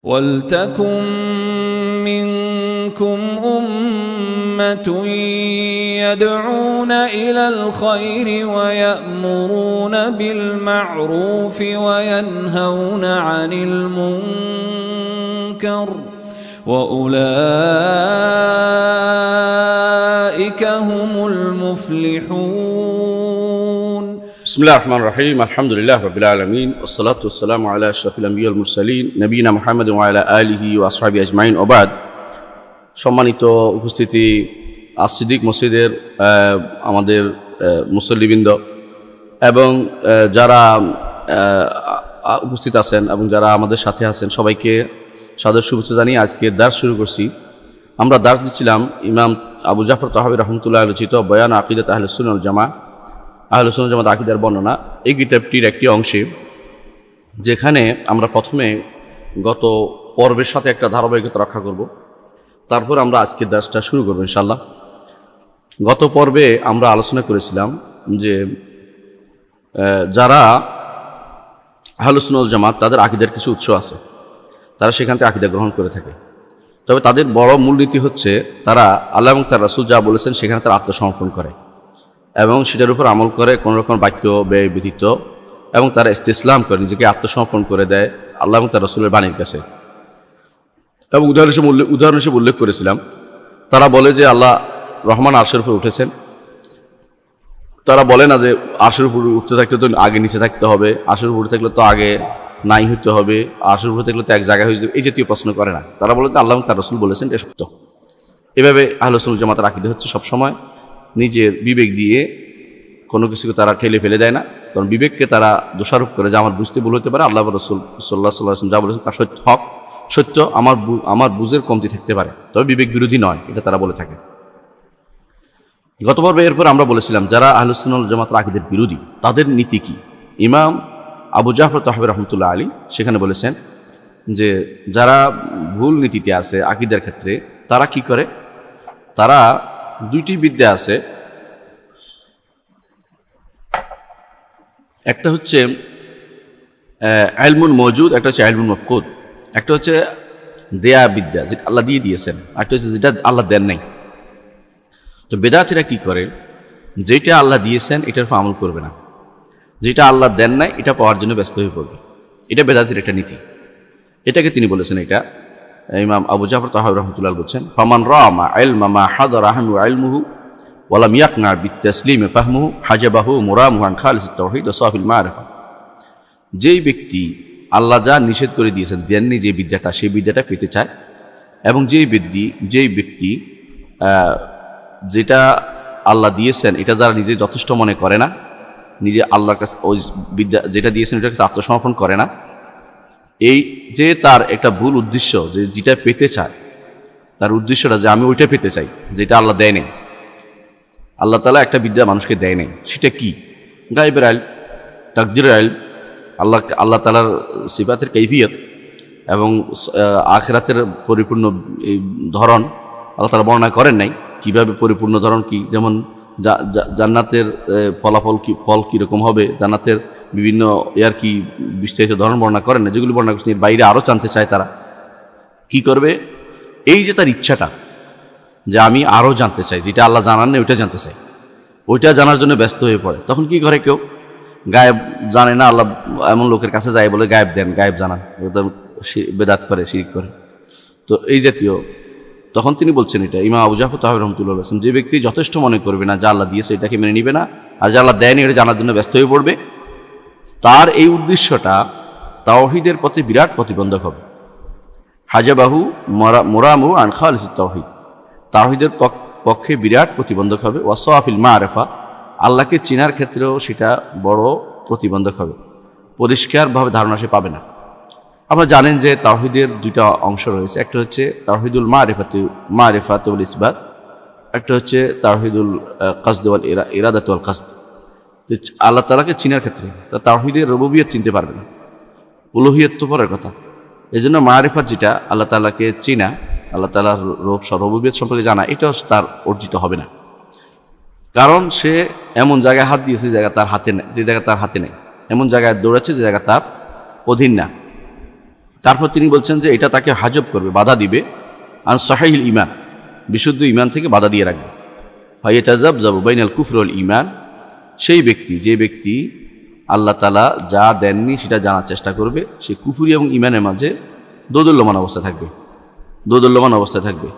وَلْتَكُنْ مِنْكُمْ أُمَّةٌ يَدْعُونَ إِلَى الْخَيْرِ وَيَأْمُرُونَ بِالْمَعْرُوفِ وَيَنْهَوْنَ عَنِ الْمُنْكَرِ وَأُولَئِكَ هُمُ الْمُفْلِحُونَ. بسم الله الرحمن الرحيم. الحمد لله رب العالمين والصلاة والسلام على أشرف الأنبياء والمرسلين نبينا محمد وعلى آله وأصحابه أجمعين وبعد. সম্মানিত উপস্থিতি, আসিদ্দিক মসজিদের আমাদের মুসল্লিবৃন্দ এবং যারা উপস্থিত আছেন এবং যারা আমাদের সাথে আছেন সবাইকে সাদর শুভেচ্ছা জানিয়ে আজকে দার্স শুরু করছি। আমরা দার্স দিচ্ছিলাম ইমাম আবু জাফর তাহাবী রহমতুল্লাহ রচিত বয়ান আকিদাত আহলুস সুন্নাহ ওয়াল জামাআহ, আহলুস সুন্নাহ ওয়াল জামাআত আকিদার বর্ণনা, এই কিতাবটির একটি অংশে, যেখানে আমরা প্রথমে গত পর্বের সাথে একটা ধারাবাহিকতা রক্ষা করব, তারপর আমরা আজকের দার্সটা শুরু করব ইনশাআল্লাহ। গত পর্বে আমরা আলোচনা করেছিলাম যে যারা আহলুস সুন্নাহ ওয়াল জামাআত তাদের আকিদার কিছু উৎস আছে, তারা সেখান থেকে আকিদা গ্রহণ করে থাকে। তবে তাদের বড় মূলনীতি হচ্ছে তারা আল্লাহ এবং তার রাসূল যা বলেছেন সেখানে তারা আত্মসমর্পণ করে এবং সেটার উপর আমল করে, কোনো রকম বাক্য ব্যয় ব্যতীত, এবং তারা ইস্তিসলাম করে, নিজেকে আত্মসমর্পণ করে দেয় আল্লাহ এবং তার রাসূলের বাণীর কাছে। এবং উদাহরণ হিসেবে উল্লেখ করেছিলাম, তারা বলে যে আল্লাহ রহমান আরশের উপর উঠেছেন। তারা বলে না যে আরশের উপর উঠতে থাকলে তো আগে নিচে থাকতে হবে, আরশের উপর থাকলে তো আগে নাই হইতে হবে, আরশের উপর থাকলে তো এক জায়গায় হয়ে যাবে, এই জাতীয় প্রশ্ন করে না। তারা বলে যে আল্লাহ এবং তার রাসূল বলেছেন এটা সত্য। এভাবে আহলুস সুন্নাহ ওয়াল জামাতের আকীদা হচ্ছে সবসময় নিজের বিবেক দিয়ে কোনো কিছুকে তারা ঠেলে ফেলে দেয় না, কারণ বিবেককে তারা দোষারোপ করে যে আমার বুঝতে ভুল হতে পারে, আল্লাহ রাসূল সাল্লাল্লাহু আলাইহি ওয়াসাল্লাম যা বলেছেন তা সত্য, আমার বুঝের কমতি থাকতে পারে, তবে বিবেক বিরোধী নয়, এটা তারা বলে থাকে। গত পর্বে এরপর আমরা বলেছিলাম যারা আহলুস সুন্নাহ ওয়াল জামাতের আকীদার বিরোধী তাদের নীতি কি। ইমাম আবু জাফর তাহাবী রহমতুল্লাহ আলী সেখানে বলেছেন যে যারা ভুল নীতিতে আছে আকীদার ক্ষেত্রে, তারা কি করে, তারা দুইটি বিদ্যা আছে, একটা হচ্ছে ইলমুন মওজুদ, একটা হচ্ছে ইলমুন মাফকুদ। একটা হচ্ছে দেয়া বিদ্যা, যেটা আল্লাহ দিয়ে দিয়েছেন, একটা হচ্ছে যেটা আল্লাহ দেন নাই। তো বেদাতীরা কি করে, যেটা আল্লাহ দিয়েছেন এটার উপর আমল করবে না, যেটা আল্লাহ দেন নাই এটা পাওয়ার জন্য ব্যস্ত হয়ে পড়বে। এটা বেদাতীর একটা নীতি। এটাকে তিনি বলেছেন, এটা ইমাম আবু জাফর তাহাবী রহমতুল্লাহ বলছেন, ফামান রামা ইলমা মা হাদারা আনহু ইলমুহু ওয়া লাম ইয়াকনা বিতাসলিমি ফাহমুহু হাজাবাহু মুরামুহু আন খালিসিত তাওহীদ ওয়া সাফিল মারিফা। যেই ব্যক্তি আল্লাহ যা নিষেধ করে দিয়েছেন, দেননি যে বিদ্যাটা, সেই বিদ্যাটা পেতে চায়, এবং যেই ব্যক্তি যেটা আল্লাহ দিয়েছেন এটা যারা নিজে যথেষ্ট মনে করে না, নিজে আল্লাহর কাছে ওই বিদ্যা যেটা দিয়েছেন এটার কাছে আত্মসমর্পণ করে না, এই যে তার একটা ভুল উদ্দেশ্য, যে যেটা পেতে চায়, তার উদ্দেশ্যটা যে আমি ওইটা পেতে চাই যেটা আল্লাহ দেয় নেই, আল্লাহ তাআলা একটা বিদ্যা মানুষকে দেয় নেই, সেটা কি? গায়বের ইলম, তাকদীরের ইলম, আল্লাহ তাআলার সিফাতের কাইফিয়ত এবং আখিরাতের পরিপূর্ণ ধরন আল্লাহ তাআলা বর্ণনা করেন নাই। কিভাবে পরিপূর্ণ ধরন কি, যেমন জান্নাতের ফলাফল কি, ফল কীরকম হবে, জান্নাতের বিভিন্ন কি বিস্তারিত ধরন বর্ণনা করেন না, যেগুলি বর্ণনা করছেন এর বাইরে আরও জানতে চায়। তারা কি করবে, এই যে তার ইচ্ছাটা যে আমি আরও জানতে চাই, যেটা আল্লাহ জানান না ওইটা জানতে চাই, ওইটা জানার জন্য ব্যস্ত হয়ে পড়ে। তখন কি করে, কেউ গায়েব জানে না, আল্লাহ এমন লোকের কাছে যায় বলে গায়েব দেন, গায়েব জানান, বেদাত করে, শিরক করে, তো এই জাতীয়। তখন তিনি বলছেন, এটা ইমাম আবু জাফর তাহাবী রহমতুল্লাহ বলেছেন, যে ব্যক্তি যথেষ্ট মনে করবে না যা আল্লাহ দিয়েছে এটাকে মেনে নিবে না, আর যা আল্লাহ দেয়নি এটা জানার জন্য ব্যস্ত হয়ে পড়বে, তার এই উদ্দেশ্যটা তাওহীদের পথে বিরাট প্রতিবন্ধক হবে। হাজাবাহু মুরামুহু আন খালিসিত তাওহীদ, তাওহীদের পক্ষে বিরাট প্রতিবন্ধক হবে। ওয়া সাফিল মারিফা, আল্লাহকে চেনার ক্ষেত্রেও সেটা বড় প্রতিবন্ধক হবে, পরিষ্কারভাবে ধারণা সে পাবে না। আপনারা জানেন যে তাওহীদের দুইটা অংশ রয়েছে, একটা হচ্ছে তাওহীদুল মারিফাত ওয়াল ইসবাত, একটা হচ্ছে তাওহীদুল কসদ ওয়াল ইরাদাত ওয়াল কসদ। আল্লাহ তাআলাকে চেনার ক্ষেত্রে তাওহীদের রুবুবিয়ত চিনতে পারবে না, উলুহিয়ত তো পরের কথা। এই জন্য মারিফাত, যেটা আল্লাহ তাআলাকে চেনা, আল্লাহ তাআলার রুবুবিয়ত সম্পর্কে জানা, এটাও তার অর্জিত হবে না, কারণ সে এমন জায়গায় হাত দিয়েছে যে জায়গা তার হাতে নেই, যে জায়গা তার হাতে নেই, এমন জায়গায় দৌড়াচ্ছে যে জায়গা তার অধীন না। তারপর তিনি বলছেন যে এটা তাকে হাজব করবে, বাধা দিবে, আন সাহিহিল ঈমান, বিশুদ্ধ ঈমান থেকে বাধা দিয়ে রাখবে। ফায়াতাযাবযাবু বাইনাল কুফরি ওয়াল ঈমান, সেই ব্যক্তি, যে ব্যক্তি আল্লাহ তাআলা যা দেননি সেটা জানার চেষ্টা করবে, সে কুফরি এবং ঈমানের মাঝে দোদুল্যমান অবস্থায় থাকবে, দোদুল্যমান অবস্থায় থাকবে।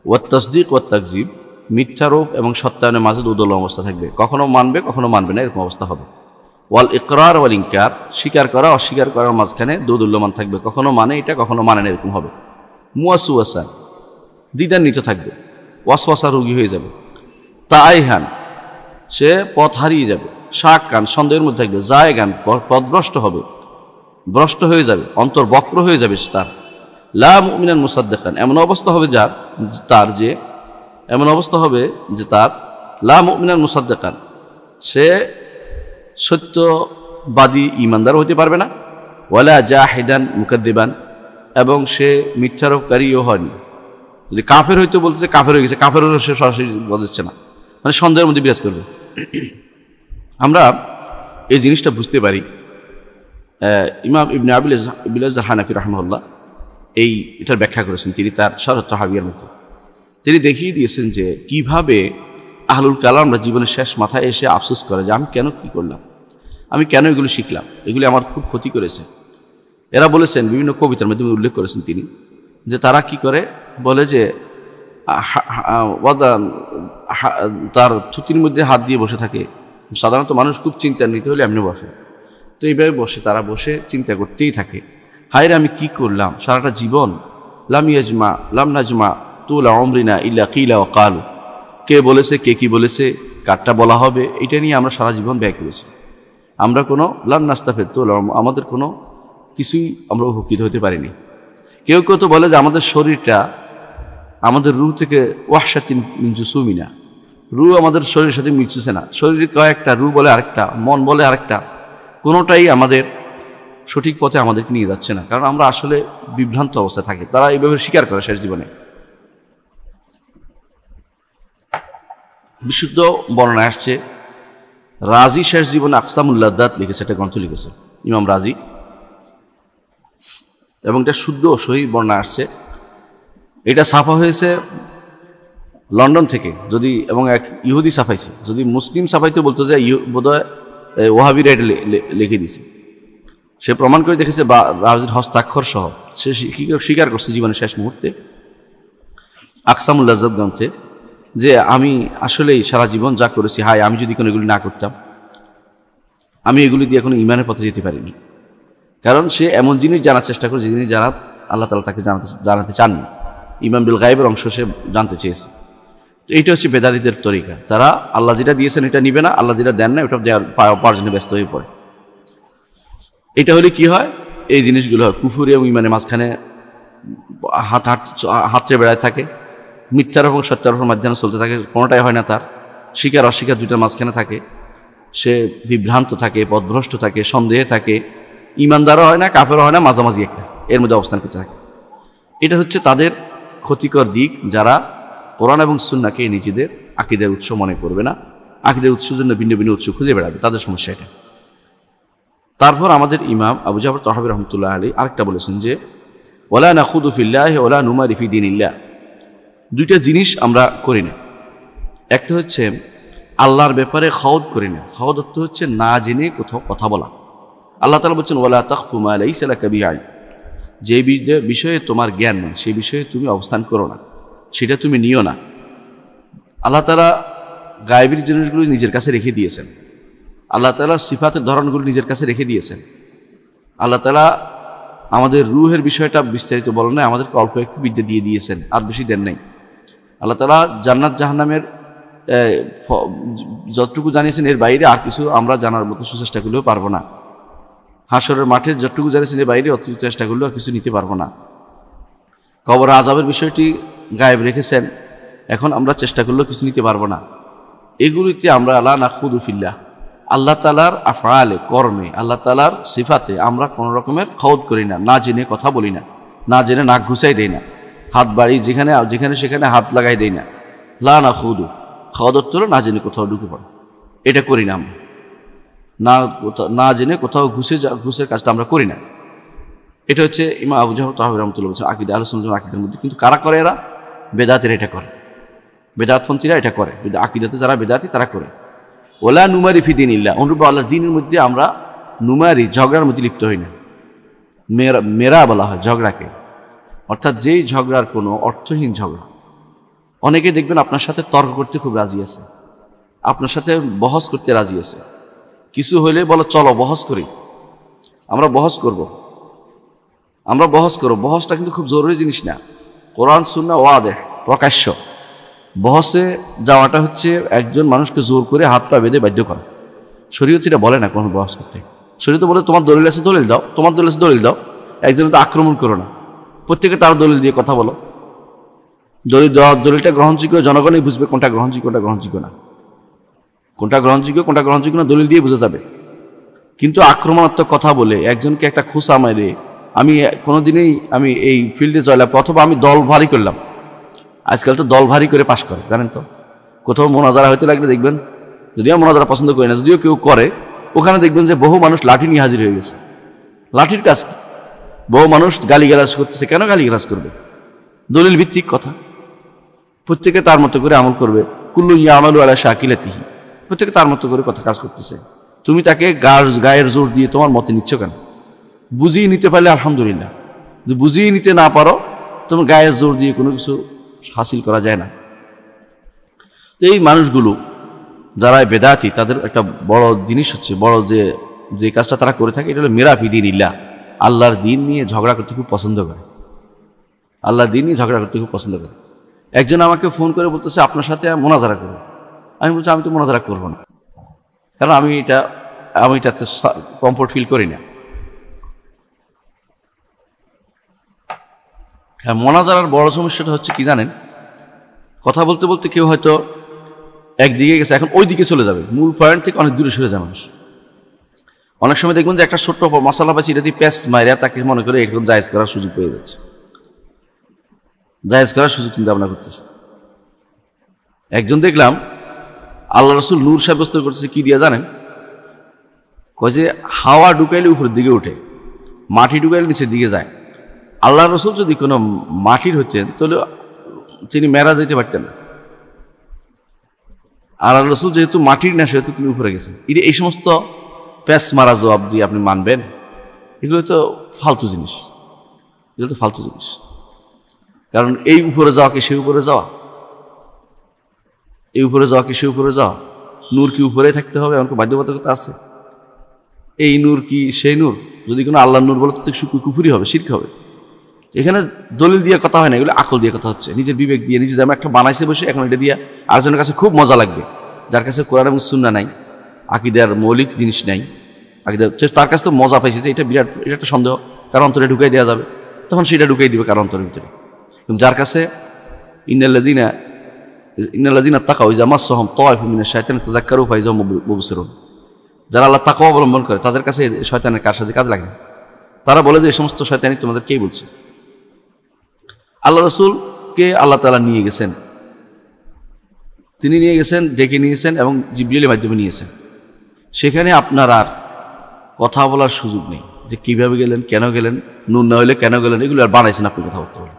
ওয়াত তাসদীক ওয়াত তাকযীব, মিথ্যারোপ এবং সত্যায়নের মাঝে দোদুল্যমান অবস্থা থাকবে, কখনো মানবে কখনো মানবে না, এরকম অবস্থা হবে। ওয়াল ইকরার ওয়াল ইনকার, স্বীকার করা অস্বীকার করার মাঝখানে দোদুল্যমান থাকবে, কখনো মানে এটা কখনো মানে না, এরকম হবে। মুয়াসওয়াসা, দ্বিধান্বিত থাকবে, ওয়াসওয়াসা রোগী হয়ে যাবে। তাআইহান, সে পথ হারিয়ে যাবে। শাক্কান, সন্দেহের মধ্যে থাকবে। জায়গান, পথভ্রষ্ট হবে, ভ্রষ্ট হয়ে যাবে, অন্তর বক্র হয়ে যাবে তার। লা মুমিনান মুসাদ্দিকান, এমন অবস্থা হবে তার লা মুমিনান মুসাদ্দিকান, সে সত্যবাদী ইমানদার হতে পারবে না। ওয়ালা জাহিদান মুকাদ্দিবান, এবং সে মিথ্যারোপকারীও হয়নি। যদি কাফের হইতে বলতে কাফের হয়ে গেছে, কাফের সে সরাসরি বলছে না, মানে সন্দেহের মধ্যে বিরাজ করবে। আমরা এই জিনিসটা বুঝতে পারি। ইমাম ইবনে আবিল আযহার হানাফি রাহিমাহুল্লাহ এটার ব্যাখ্যা করেছেন তিনি তার শরহ তাহাবিয়ার মধ্যে। তিনি দেখিয়ে দিয়েছেন যে কিভাবে আহলুল কালামরা জীবনের শেষ মাথায় এসে আফসোস করে যে আমি কেন কি করলাম, আমি কেন এগুলো শিখলাম, এগুলি আমার খুব ক্ষতি করেছে। এরা বলেছেন, বিভিন্ন কবিতার মাধ্যমে উল্লেখ করেছেন তিনি, যে তারা কি করে, বলে যে তার থুতির মধ্যে হাত দিয়ে বসে থাকে। সাধারণত মানুষ খুব চিন্তান্বিত হলে এমনি বসে, তো এইভাবে তারা বসে চিন্তা করতেই থাকে, হায় রে আমি কি করলাম সারাটা জীবন। লাম নাজমা তুলা উমরিনা ইল্লা কিলা ওয়া কালু, কে বলেছে, কে কি বলেছে, কারটা বলা হবে, এটা নিয়ে আমরা সারা জীবন ব্যয় করেছি। আমরা কোনো লাম নাস্তাফেদ তুলা, আমাদের কোনো কিছুই আমরা উপকৃত হতে পারিনি। কেউ কেউ তো বলে যে আমাদের শরীরটা আমাদের রূহ থেকে ওয়াহশাতিন মিন জুসুমিনা, রূহ আমাদের শরীরের সাথে মিশছে না। শরীরের কয়েকটা, রূহ বলে আরেকটা, মন বলে আরেকটা, কোনোটাই আমাদের সঠিক পথে আমাদেরকে নিয়ে যাচ্ছে না, কারণ আমরা আসলে বিভ্রান্ত অবস্থায় থাকি। তারা এইভাবে স্বীকার করে শেষ জীবনে। বিশুদ্ধ বর্ণনা আসছে, রাজি শেষ জীবনে আকসামুল লাদ্দাত লিখেছে, একটা গ্রন্থ লিখেছে ইমাম রাজি, এবং এটা শুদ্ধ সহি বর্ণনা আসছে। এটা ছাপা হয়েছে লন্ডন থেকে, যদি এবং এক ইহুদি ছাপাইছে, যদি মুসলিম ছাপাইতে বলতো যে বোধহয় ওয়াহাবিরা এটা লিখে দিছে। সে প্রমাণ করে দেখেছে বা রাজির হস্তাক্ষর সহ, সে স্বীকার করছে জীবনের শেষ মুহূর্তে আকসামুল লাজ্জাত গ্রন্থে, যে আমি আসলেই সারা জীবন যা করেছি, হায় আমি যদি কোনো এগুলি না করতাম, আমি এগুলি দিয়ে কোনো ইমানের পথে যেতে পারিনি। কারণ সে এমন জিনিস জানার চেষ্টা করে যে জিনিস আল্লাহ তাআলা তাকে জানাতে চাননি, ইমান বিল গায়বের অংশ সে জানতে চেয়েছে। তো এইটা হচ্ছে বেদাতীদের তরিকা। তারা আল্লাহ যেটা দিয়েছেন এটা নিবে না, আল্লাহ যেটা দেন না ওটা পাওয়ার জন্য ব্যস্ত হয়ে পড়ে। এটা হলে কি হয়, এই জিনিসগুলো হয় কুফরি এবং ইমানের মাঝখানে হাতড়ে বেড়ায় থাকে, মিথ্যার এবং সত্যার মাধ্যমে চলতে থাকে, কোনোটাই হয় না তার, স্বীকার অস্বীকার দুইটার মাঝখানে থাকে, সে বিভ্রান্ত থাকে, পথভ্রষ্ট থাকে, সন্দেহে থাকে, ইমানদারও হয় না, কাফেরও হয় না, মাঝামাঝি একটা, এর মধ্যে অবস্থান করতে থাকে। এটা হচ্ছে তাদের ক্ষতিকর দিক, যারা কোরআন এবং সুন্নাহকে নিজেদের আকীদার উৎস মনে করবে না, আকীদার উৎসের জন্য ভিন্ন ভিন্ন উৎস খুঁজে বেড়াবে, তাদের সমস্যা এটা। তারপর আমাদের ইমাম আবু জাফর তাহাবী রাহমাতুল্লাহ আলাইহি আরেকটা বলেছেন যে ওয়ালা নাখুদু ফিল্লাহি ওয়ালা নুমারি ফি দীনিল্লাহ, দুইটা জিনিস আমরা করি না। একটা হচ্ছে আল্লাহর ব্যাপারে খাওয়াত করি না। খাওয়াত অর্থ হচ্ছে না জেনে কোথাও কথা বলা। আল্লাহ তাআলা বলছেন ওয়ালা তাখফু মা লাইসা লাকা বিহি ইলম, যে বিষয়ে তোমার জ্ঞান নেই সেই বিষয়ে তুমি অবস্থান করো না, সেটা তুমি নিও না। আল্লাহ তাআলা গায়েবের জিনিসগুলো নিজের কাছে রেখে দিয়েছেন। আল্লাহ তাআলা সিফাতের ধরনগুলো নিজের কাছে রেখে দিয়েছেন। আল্লাহ তাআলা আমাদের রূহের বিষয়টা বিস্তারিত বলেন না, আমাদেরকে অল্প একটু বিদ্যা দিয়ে দিয়েছেন, আর বেশি দেন নাই। আল্লাহ তাআলা জান্নাত জাহান্নামের যতটুকু জানিয়েছেন এর বাইরে আর কিছু আমরা জানার মতো সুচেষ্টা করলেও পারবো না। হাশরের মাঠে যতটুকু জানিয়েছেন এর বাইরে অতিরিক্ত চেষ্টা করলেও আর কিছু নিতে পারবো না। কবর আযাবের বিষয়টি গায়েব রেখেছেন, এখন আমরা চেষ্টা করলেও কিছু নিতে পারবো না। এগুলিতে আমরা লা নাখুদু ফিল্লাহ, আল্লাহ তাআলার আফআলে, কর্মে, আল্লাহ তাআলার সিফাতে আমরা কোনো রকমের খাওয়াত করি না, না জেনে কথা বলি না, না জেনে নাক ঘুষাই দেই না, হাত বাড়ি যেখানে সেখানে হাত লাগাই দেই না। লা নাখুদু, খাওয়াত অর্থ হলো না জেনে কোথাও ঢুকে পড়ে, এটা করি না আমরা। না জেনে কোথাও ঘুষের কাজটা আমরা করি না। এটা হচ্ছে ইমাম আবু জাফর তাহবী রাহমাতুল্লাহ বলছেন আকীদা আহলে সুন্নাত ওয়াল আকীদার মধ্যে। কিন্তু কারা করে? এরা বেদাতেরা এটা করে, বেদাতপন্থীরা এটা করে, আকীদাতে যারা বেদাতি তারা করে। ওলা নুমারি ফি দীনিল্লাহ, অনুরূপ আল্লাহর দ্বীনের মধ্যে আমরা নুমারি ঝগড়ার মধ্যে লিপ্ত হই না। মেরা বলা হয় ঝগড়াকে, অর্থাৎ যেই ঝগড়ার কোনো অর্থহীন ঝগড়া। অনেকে দেখবেন আপনার সাথে তর্ক করতে খুব রাজি আছে, আপনার সাথে বহস করতে রাজি আছে। কিছু হইলে বলো চলো বহস করি, আমরা বহস করব, আমরা বহস করব। বহসটা কিন্তু খুব জরুরি জিনিস না। কোরআন সুন্নাহ ওয়াদেহ প্রকাশ্য। বহসে যাওয়াটা হচ্ছে একজন মানুষকে জোর করে হাত পা বেঁধে বাধ্য করা। শরীয়ত এটা বলে না কোনো বহস করতে। শরীয়ত বলে তোমার দলিল আছে দলিল দাও, তোমার দলিল আছে দলিল দাও, একজনের তো আক্রমণ করো না, প্রত্যেকে তার দলিল দিয়ে কথা বলো। দলিল দেওয়া, দলিলটা গ্রহণযোগ্য, জনগণই বুঝবে কোনটা গ্রহণযোগ্য কোনটা গ্রহণযোগ্য না, কোনটা গ্রহণযোগ্য কোনটা গ্রহণযোগ্য না, দলিল দিয়ে বোঝা যাবে। কিন্তু আক্রমণাত্মক কথা বলে একজনকে একটা খোঁচা মেরে আমি কোনোদিনই আমি এই ফিল্ডে জয়লাভ, অথবা আমি দল ভারী করলাম। আজকাল তো দল ভারী করে পাশ করে, জানেন তো। কোথাও মোনাজারা হইতে লাগলে দেখবেন, যদিও মোনাজারা পছন্দ করি না, যদিও কেউ করে, ওখানে দেখবেন যে বহু মানুষ লাঠি নিয়ে হাজির হয়ে গেছে। লাঠির কাজ কি? বহু মানুষ গালিগালাজ করতেছে। কেন গালিগালাজ করবে? দলিল ভিত্তিক কথা। প্রত্যেকে তার মতো করে আমল করবে। কুল্লু ইয়ামালু আলা শাকিলাতিহি, প্রত্যেকে তার মতো করে কথা কাজ করতেছে। তুমি তাকে গায়ের জোর দিয়ে তোমার মতে নিচ্ছ কেন? বুঝিয়ে নিতে পারলে আলহামদুলিল্লাহ, যদি বুঝিয়ে নিতে না পারো, তোমার গায়ের জোর দিয়ে কোনো কিছু হাসিল করা যায় না। তো এই মানুষগুলো যারা বেদাতি, তাদের একটা বড় জিনিস হচ্ছে, বড় যে কাজটা তারা করে থাকে, এটা হলো মেরা ফি দীনিল্লাহ, আল্লাহর দিন নিয়ে ঝগড়া করতে খুব পছন্দ করে। আল্লাহর দিন নিয়ে ঝগড়া করতে খুব পছন্দ করে। একজন আমাকে ফোন করে বলতেছে আপনার সাথে মোনাজারা করবো। আমি বলছি আমি তো মোনাজারা করবো না, কারণ আমি এটাতে কমফোর্ট ফিল করি না। হ্যাঁ, মোনাজারার বড় সমস্যাটা হচ্ছে কি জানেন? কথা বলতে বলতে কেউ হয়তো একদিকে গেছে, এখন ওই দিকে চলে যাবে, মূল পয়েন্ট থেকে অনেক দূরে সরে যায় মানুষ। অনেক সময় দেখবেন যে একটা ছোট্ট মশলা পাচ্ছি, এটা দিয়ে প্যাঁচ মাইরা তাকে মনে করে এরকম জায়েজ করার সুযোগ পেয়ে যাচ্ছে, জায়েজ করার সুযোগ চিন্তা ভাবনা করতেছে। একজন দেখলাম আল্লাহ রসুল নূর সাব্যস্ত করতেছে কি দিয়া জানেন? কয় যে হাওয়া ঢুকাইলে উপরের দিকে উঠে, মাটি ঢুকাইলে নিচের দিকে যায়। আল্লাহ রসুল যদি কোনো মাটির হতেন তাহলে তিনি মেরা যেতে পারতেন না। আর আল্লাহ রসুল যেহেতু মাটির না, সেহেতু তিনি উপরে গেছেন। এই সমস্ত প্যাঁচ মারা জবাব দিয়ে আপনি মানবেন? এগুলো তো ফালতু জিনিস, এগুলো তো ফালতু জিনিস। কারণ এই উপরে যাওয়া কি সে উপরে যাওয়া? এই উপরে যাওয়া কি সে উপরে যাওয়া? নূর কি উপরে থাকতে হবে এমন বাধ্যবাধকতা আছে? এই নূর কি সেই নূর? যদি কোনো আল্লাহ নূর বলে তো কুফরি হবে, শিরক হবে। এখানে দলিল দিয়ে কথা হয় না, এগুলো আকল দিয়ে কথা হচ্ছে, নিজের বিবেক দিয়ে, নিজে যেমন একটা বানাইছে বসে, এখন এটা দিয়ে আরেকজনের কাছে খুব মজা লাগবে। যার কাছে কোরআন এবং সুন্নাহ নাই, আকীদার মৌলিক জিনিস নাই, আকীদার, তার কাছে তো মজা পাইছে যে এটা বিরাট, এটা একটা সন্দেহ, কার অন্তরে ঢুকাই দেওয়া যাবে, তখন সেটা ঢুকাই দিবে কার অন্তরের ভিতরে। কিন্তু যার কাছে ইন্নাল্লাযীনা তাকাউ ইযা মাসসাহুম তায়ফুম মিনাশ শাইতানি তাযাক্কারু ফাইযা হুম মুবসিরুন, যারা আল্লাহ তাকওয়া অবলম্বন করে তাদের কাছে শয়তানের কার সাথে কাজ লাগে না। তারা বলে যে এই সমস্ত শয়তানি তোমাদের কে বলছে? আল্লাহ রসুলকে আল্লাহ তাআলা নিয়ে গেছেন, তিনি নিয়ে গেছেন, ডেকে নিয়েছেন এবং জিবরিলের মাধ্যমে নিয়েছেন। সেখানে আপনার আর কথা বলার সুযোগ নেই যে কিভাবে গেলেন, কেন গেলেন, নূর না হইলে কেন গেলেন, এগুলো আর বানাইছেন আপনি কথা বলতে বলেন।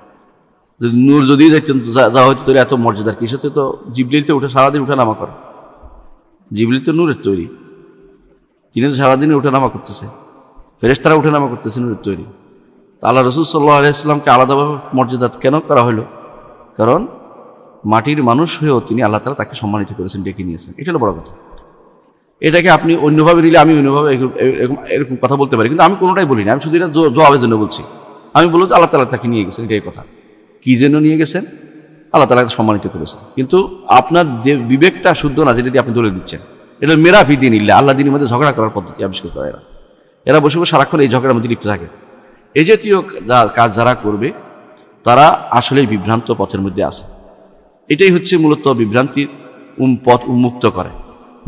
নূর যদি যাইতেন যা হয়তো তোর এত মর্যাদার কি সাথে, তো জিবরিল তো উঠে সারাদিন উঠে নামা করে, জিবরিল তো নূরের তৈরি, তিনি তো সারাদিনে উঠে নামা করতেছে, ফেরেশতারা উঠে নামা করতেছে নূরের তৈরি। আল্লাহ রসুল সাল্লাল্লাহু আলাইহি ওয়াসাল্লামকে আলাদাভাবে মর্যাদা কেন করা হলো? কারণ মাটির মানুষ হয়েও তিনি আল্লাহ তাআলা তাকে সম্মানিত করেছেন, ডেকে নিয়েছেন। এটা হলো বড় কথা। এটাকে আপনি অন্যভাবে নিলে আমি অন্যভাবে এরকম কথা বলতে পারি, কিন্তু আমি কোনোটাই বলি না, আমি শুধু এটা জবাবের জন্য বলছি। আমি বলবো যে আল্লাহ তাআলা তাকে নিয়ে গেছেন, এটাই কথা। কী জন্য নিয়ে গেছেন? আল্লাহ তাআলা সম্মানিত করেছেন। কিন্তু আপনার যে বিবেকটা শুদ্ধ না, যেটা দিয়ে আপনি দলে দিচ্ছেন, এটা মেরা ফি দীনিল্লাহ, আল্লাহ দিনের মধ্যে ঝগড়া করার পদ্ধতি আবিষ্কার করে এরা বসে বসে সারাক্ষণ এই ঝগড়ার মধ্যে লিপ্ত থাকে। এই জাতীয় কাজ যারা করবে তারা আসলেই বিভ্রান্ত পথের মধ্যে আছে। এটাই হচ্ছে মূলত বিভ্রান্তির পথ উন্মুক্ত করে।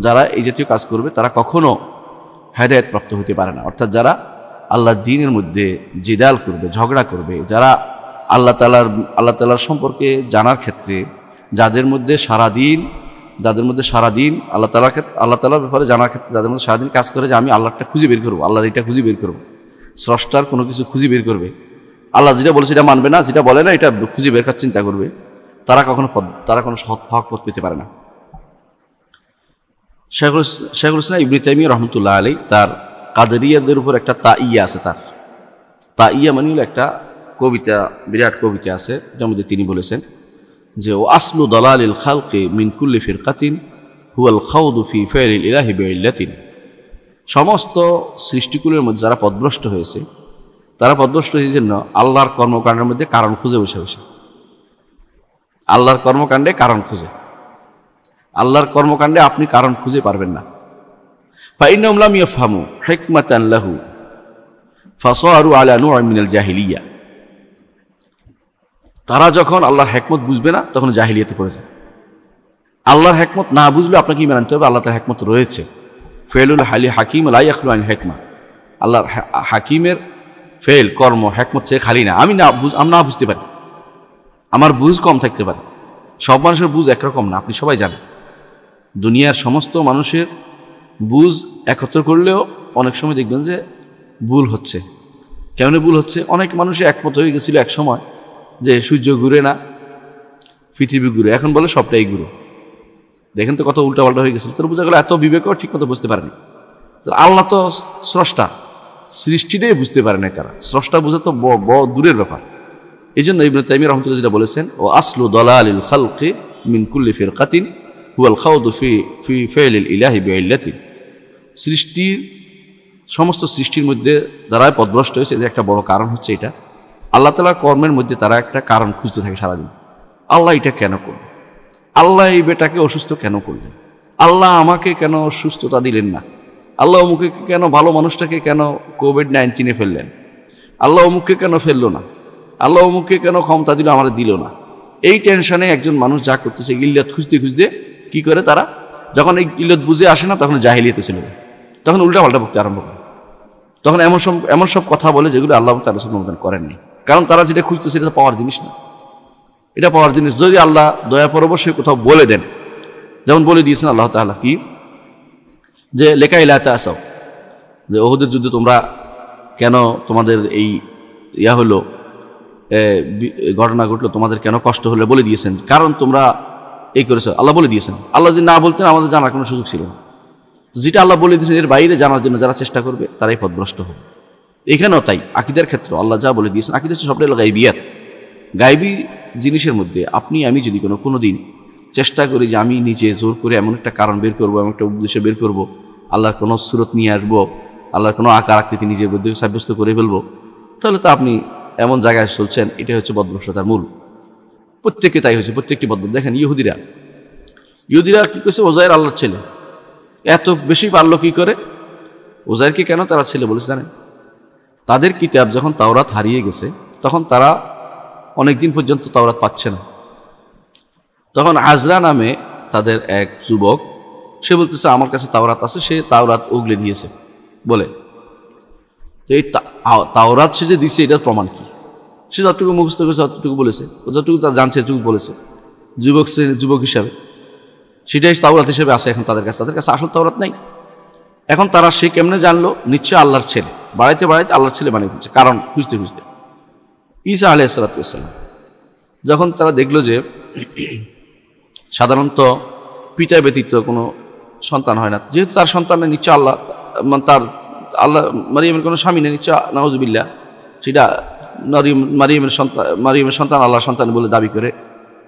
যারা এই জাতীয় কাজ করবে তারা কখনো হেদায়েত প্রাপ্ত হতে পারে না। অর্থাৎ যারা আল্লাহর দ্বীনের মধ্যে জিদাল করবে, ঝগড়া করবে, যারা আল্লাহ তাআলার সম্পর্কে জানার ক্ষেত্রে যাদের মধ্যে সারাদিন আল্লাহ তাআলার ব্যাপারে জানার ক্ষেত্রে যাদের মধ্যে সারাদিন কাজ করে যে আমি আল্লাহটা খুঁজে বের করবো, আল্লাহর এটা খুঁজে বের করবো, স্রষ্টার কোনো কিছু খুঁজে বের করবে, আল্লাহ যেটা বলে সেটা মানবে না, যেটা বলে না এটা খুঁজে বের করার চিন্তা করবে, তারা কোনো হক পথ পেতে পারে না। শেখুল ইসলাম ইবনে তাইমিয়া রহমতুল্লাহ আলাইহি তার কাদেরিয়াদের উপর একটা তাইয়া আছে, তার তাইয়া মানে হলো একটা কবিতা, বিরাট কবিতা আছে, যার মধ্যে তিনি বলেছেন যে ও আসলু দালালিল খালকি মিন কুল্লি ফিরকাতিন হুয়াল খাউদু ফি ফাইলিল ইলাহি বিইল্লাতিন। সমস্ত সৃষ্টিকুলের মধ্যে যারা পথভ্রষ্ট হয়েছে, তারা পথভ্রষ্ট হয়েছে জন্য আল্লাহর কর্মকাণ্ডের মধ্যে কারণ খুঁজে বসে বসে, আল্লাহর কর্মকাণ্ডে কারণ খুঁজে। আল্লাহর কর্মকাণ্ডে আপনি কারণ খুঁজে পারবেন না। ফাইন্নাহুম লাম ইয়াফহামু হিকমাতান লাহু ফাসারু আলা নূ'আ মিনাল জাহিলিয়া। তারা যখন আল্লাহর হিকমত বুঝবে না তখন জাহিলিয়াতে পড়ে যায়। আল্লাহর হিকমত না বুঝলে আপনাকে কি মানতে হবে? আল্লাহ তার হিকমত রয়েছে। ফেলুল হালি হাকিম লা ইয়াখলু আন হিকমা। আল্লাহর হাকিমের ফেল কর্ম হিকমত চেয়ে খালি না। আমি না বুঝতে পারি, আমার বুঝ কম থাকতে পারে, সব মানুষের বুঝ একরকম না, আপনি সবাই জানেন। দুনিয়ার সমস্ত মানুষের বুঝ একত্র করলেও অনেক সময় দেখবেন যে ভুল হচ্ছে। কেমন ভুল হচ্ছে? অনেক মানুষই একমত হয়ে গেছিল এক সময় যে সূর্য ঘুরে না, পৃথিবী ঘুরে, এখন বলে সবটাই ঘুরে। দেখেন তো কত উল্টাপাল্টা হয়ে গেছিল। তোর বোঝা গেল এত বিবেকও ঠিক মতো বুঝতে পারেনি। তো আল্লাহ তো স্রষ্টা, সৃষ্টিটাই বুঝতে পারে নাই তারা, স্রষ্টা বোঝা তো বড় দূরের ব্যাপার। এই জন্য ইবনে তাইমিয়া রাহমাতুল্লাহ যেটা বলেছেন ও আসলু দালালিল খালকি মিন কুল্লি ফিরকাতিন হুয়াল খাউদু ফি ফাইলিল ইলাহি বিইল্লাতিন। সৃষ্টির সমস্ত সৃষ্টির মধ্যে যারা পথভ্রষ্ট হয়েছে যে একটা বড় কারণ হচ্ছে এটা, আল্লাহ তাআলার কর্মের মধ্যে তারা একটা কারণ খুঁজতে থাকে সারাদিন। আল্লাহ এটা কেন করলেন? আল্লাহ এই বেটাকে অসুস্থ কেন করলেন? আল্লাহ আমাকে কেন সুস্থতা দিলেন না? আল্লাহ অমুকে কেন, ভালো মানুষটাকে কেন কোভিড-19 ফেললেন? আল্লাহ অমুককে কেন ফেললো না? আল্লাহ অমুককে কেন ক্ষমতা দিল, আমার দিল না? এই টেনশনে একজন মানুষ যা করতেছে, ইল্লাত খুঁজতে খুঁজতে কি করে তারা, যখন এই ইল্লাত বুঝে আসে না তখন জাহিলিয়াতে চলে যায়, তখন উল্টাপাল্টা বকতে আরম্ভ করে, তখন এমন সব কথা বলে যেগুলো আল্লাহ তাআলা অনুমোদন করেননি। কারণ তারা যেটা খুঁজতেছে এটা পাওয়ার জিনিস না, এটা পাওয়ার জিনিস যদি আল্লাহ দয়া পরবশই কোথাও বলে দেন, যেমন বলে দিয়েছেন আল্লাহ তাআলা কি, যে লেকা ইলা তাসাও, যে উহুদের যুদ্ধে তোমরা কেন, তোমাদের এই হলো ঘটনা ঘটলো, তোমাদের কেন কষ্ট হলে বলে দিয়েছেন, কারণ তোমরা এই করেছো, আল্লাহ বলে দিয়েছেন। আল্লাহ যদি না বলতেন আমাদের জানার কোনো সুযোগ ছিল না। তো যেটা আল্লাহ বলে দিয়েছেন এর বাইরে জানার জন্য যারা চেষ্টা করবে তারাই পথভ্রষ্ট হবে। এখানেও তাই, আকীদার ক্ষেত্রে আল্লাহ যা বলে দিয়েছেন, আকীদা হচ্ছে সবটাই হলো গায়বিয়াত। গায়বী জিনিসের মধ্যে আপনি আমি যদি কোনো দিন চেষ্টা করি যে আমি নিজে জোর করে এমন একটা কারণ বের করবো, এমন একটা উদ্দেশ্য বের করবো, আল্লাহর কোনো সুরত নিয়ে আসবো, আল্লাহর কোনো আকার আকৃতি নিজের মধ্যে সাব্যস্ত করে ফেলবো, তাহলে তো আপনি এমন জায়গায় চলছেন, এটা হচ্ছে পথভ্রষ্টতার মূল। প্রত্যেকে তাই হয়েছে, প্রত্যেকটি পথভ্রষ্ট। দেখেন ইহুদিরা কি করছে, ওজায়ের আল্লাহর ছেলে, এত বেশি পারলো কি করে? ওজায়েরকে কেন তারা ছেলে বলেছে জানেন? তাদের কিতাব যখন তাওরাত হারিয়ে গেছে তখন তারা অনেকদিন পর্যন্ত তাওরাত পাচ্ছে না। তখন আজরা নামে তাদের এক যুবক, সে বলতেছে আমার কাছে তাওরাত আছে, সে তাওরাত উগলে দিয়েছে বলে। তো এই তাওরাত সে যে দিছে এটার প্রমাণ কি? সে যতটুকু মুখস্থ করেছে ততটুকু বলেছে, যতটুকু তার জানছে যুগ বলেছে, যুবক হিসাবে সেটাই তাওরাত হিসেবে আসে এখন তাদের কাছে আসল তাওরাত নাই। এখন তারা সে কেমনে জানলো? নিশ্চয় আল্লাহর ছেলে, বাড়াইতে আল্লাহর ছেলে বানিয়ে দিচ্ছে, কারণ খুঁজতে খুঁজতে। ঈসা আলাইহিস সালাম যখন তারা দেখলো যে সাধারণত পিতা ব্যতীত কোনো সন্তান হয় না, যেহেতু তার সন্তানের নিশ্চয় আল্লাহ, তার আল্লাহ মারিয়ামের কোনো স্বামী নেই, নিশ্চয় নাউজুবিল্লাহ, সেটা মারিয়ামের সন্তান আল্লাহর সন্তান বলে দাবি করে,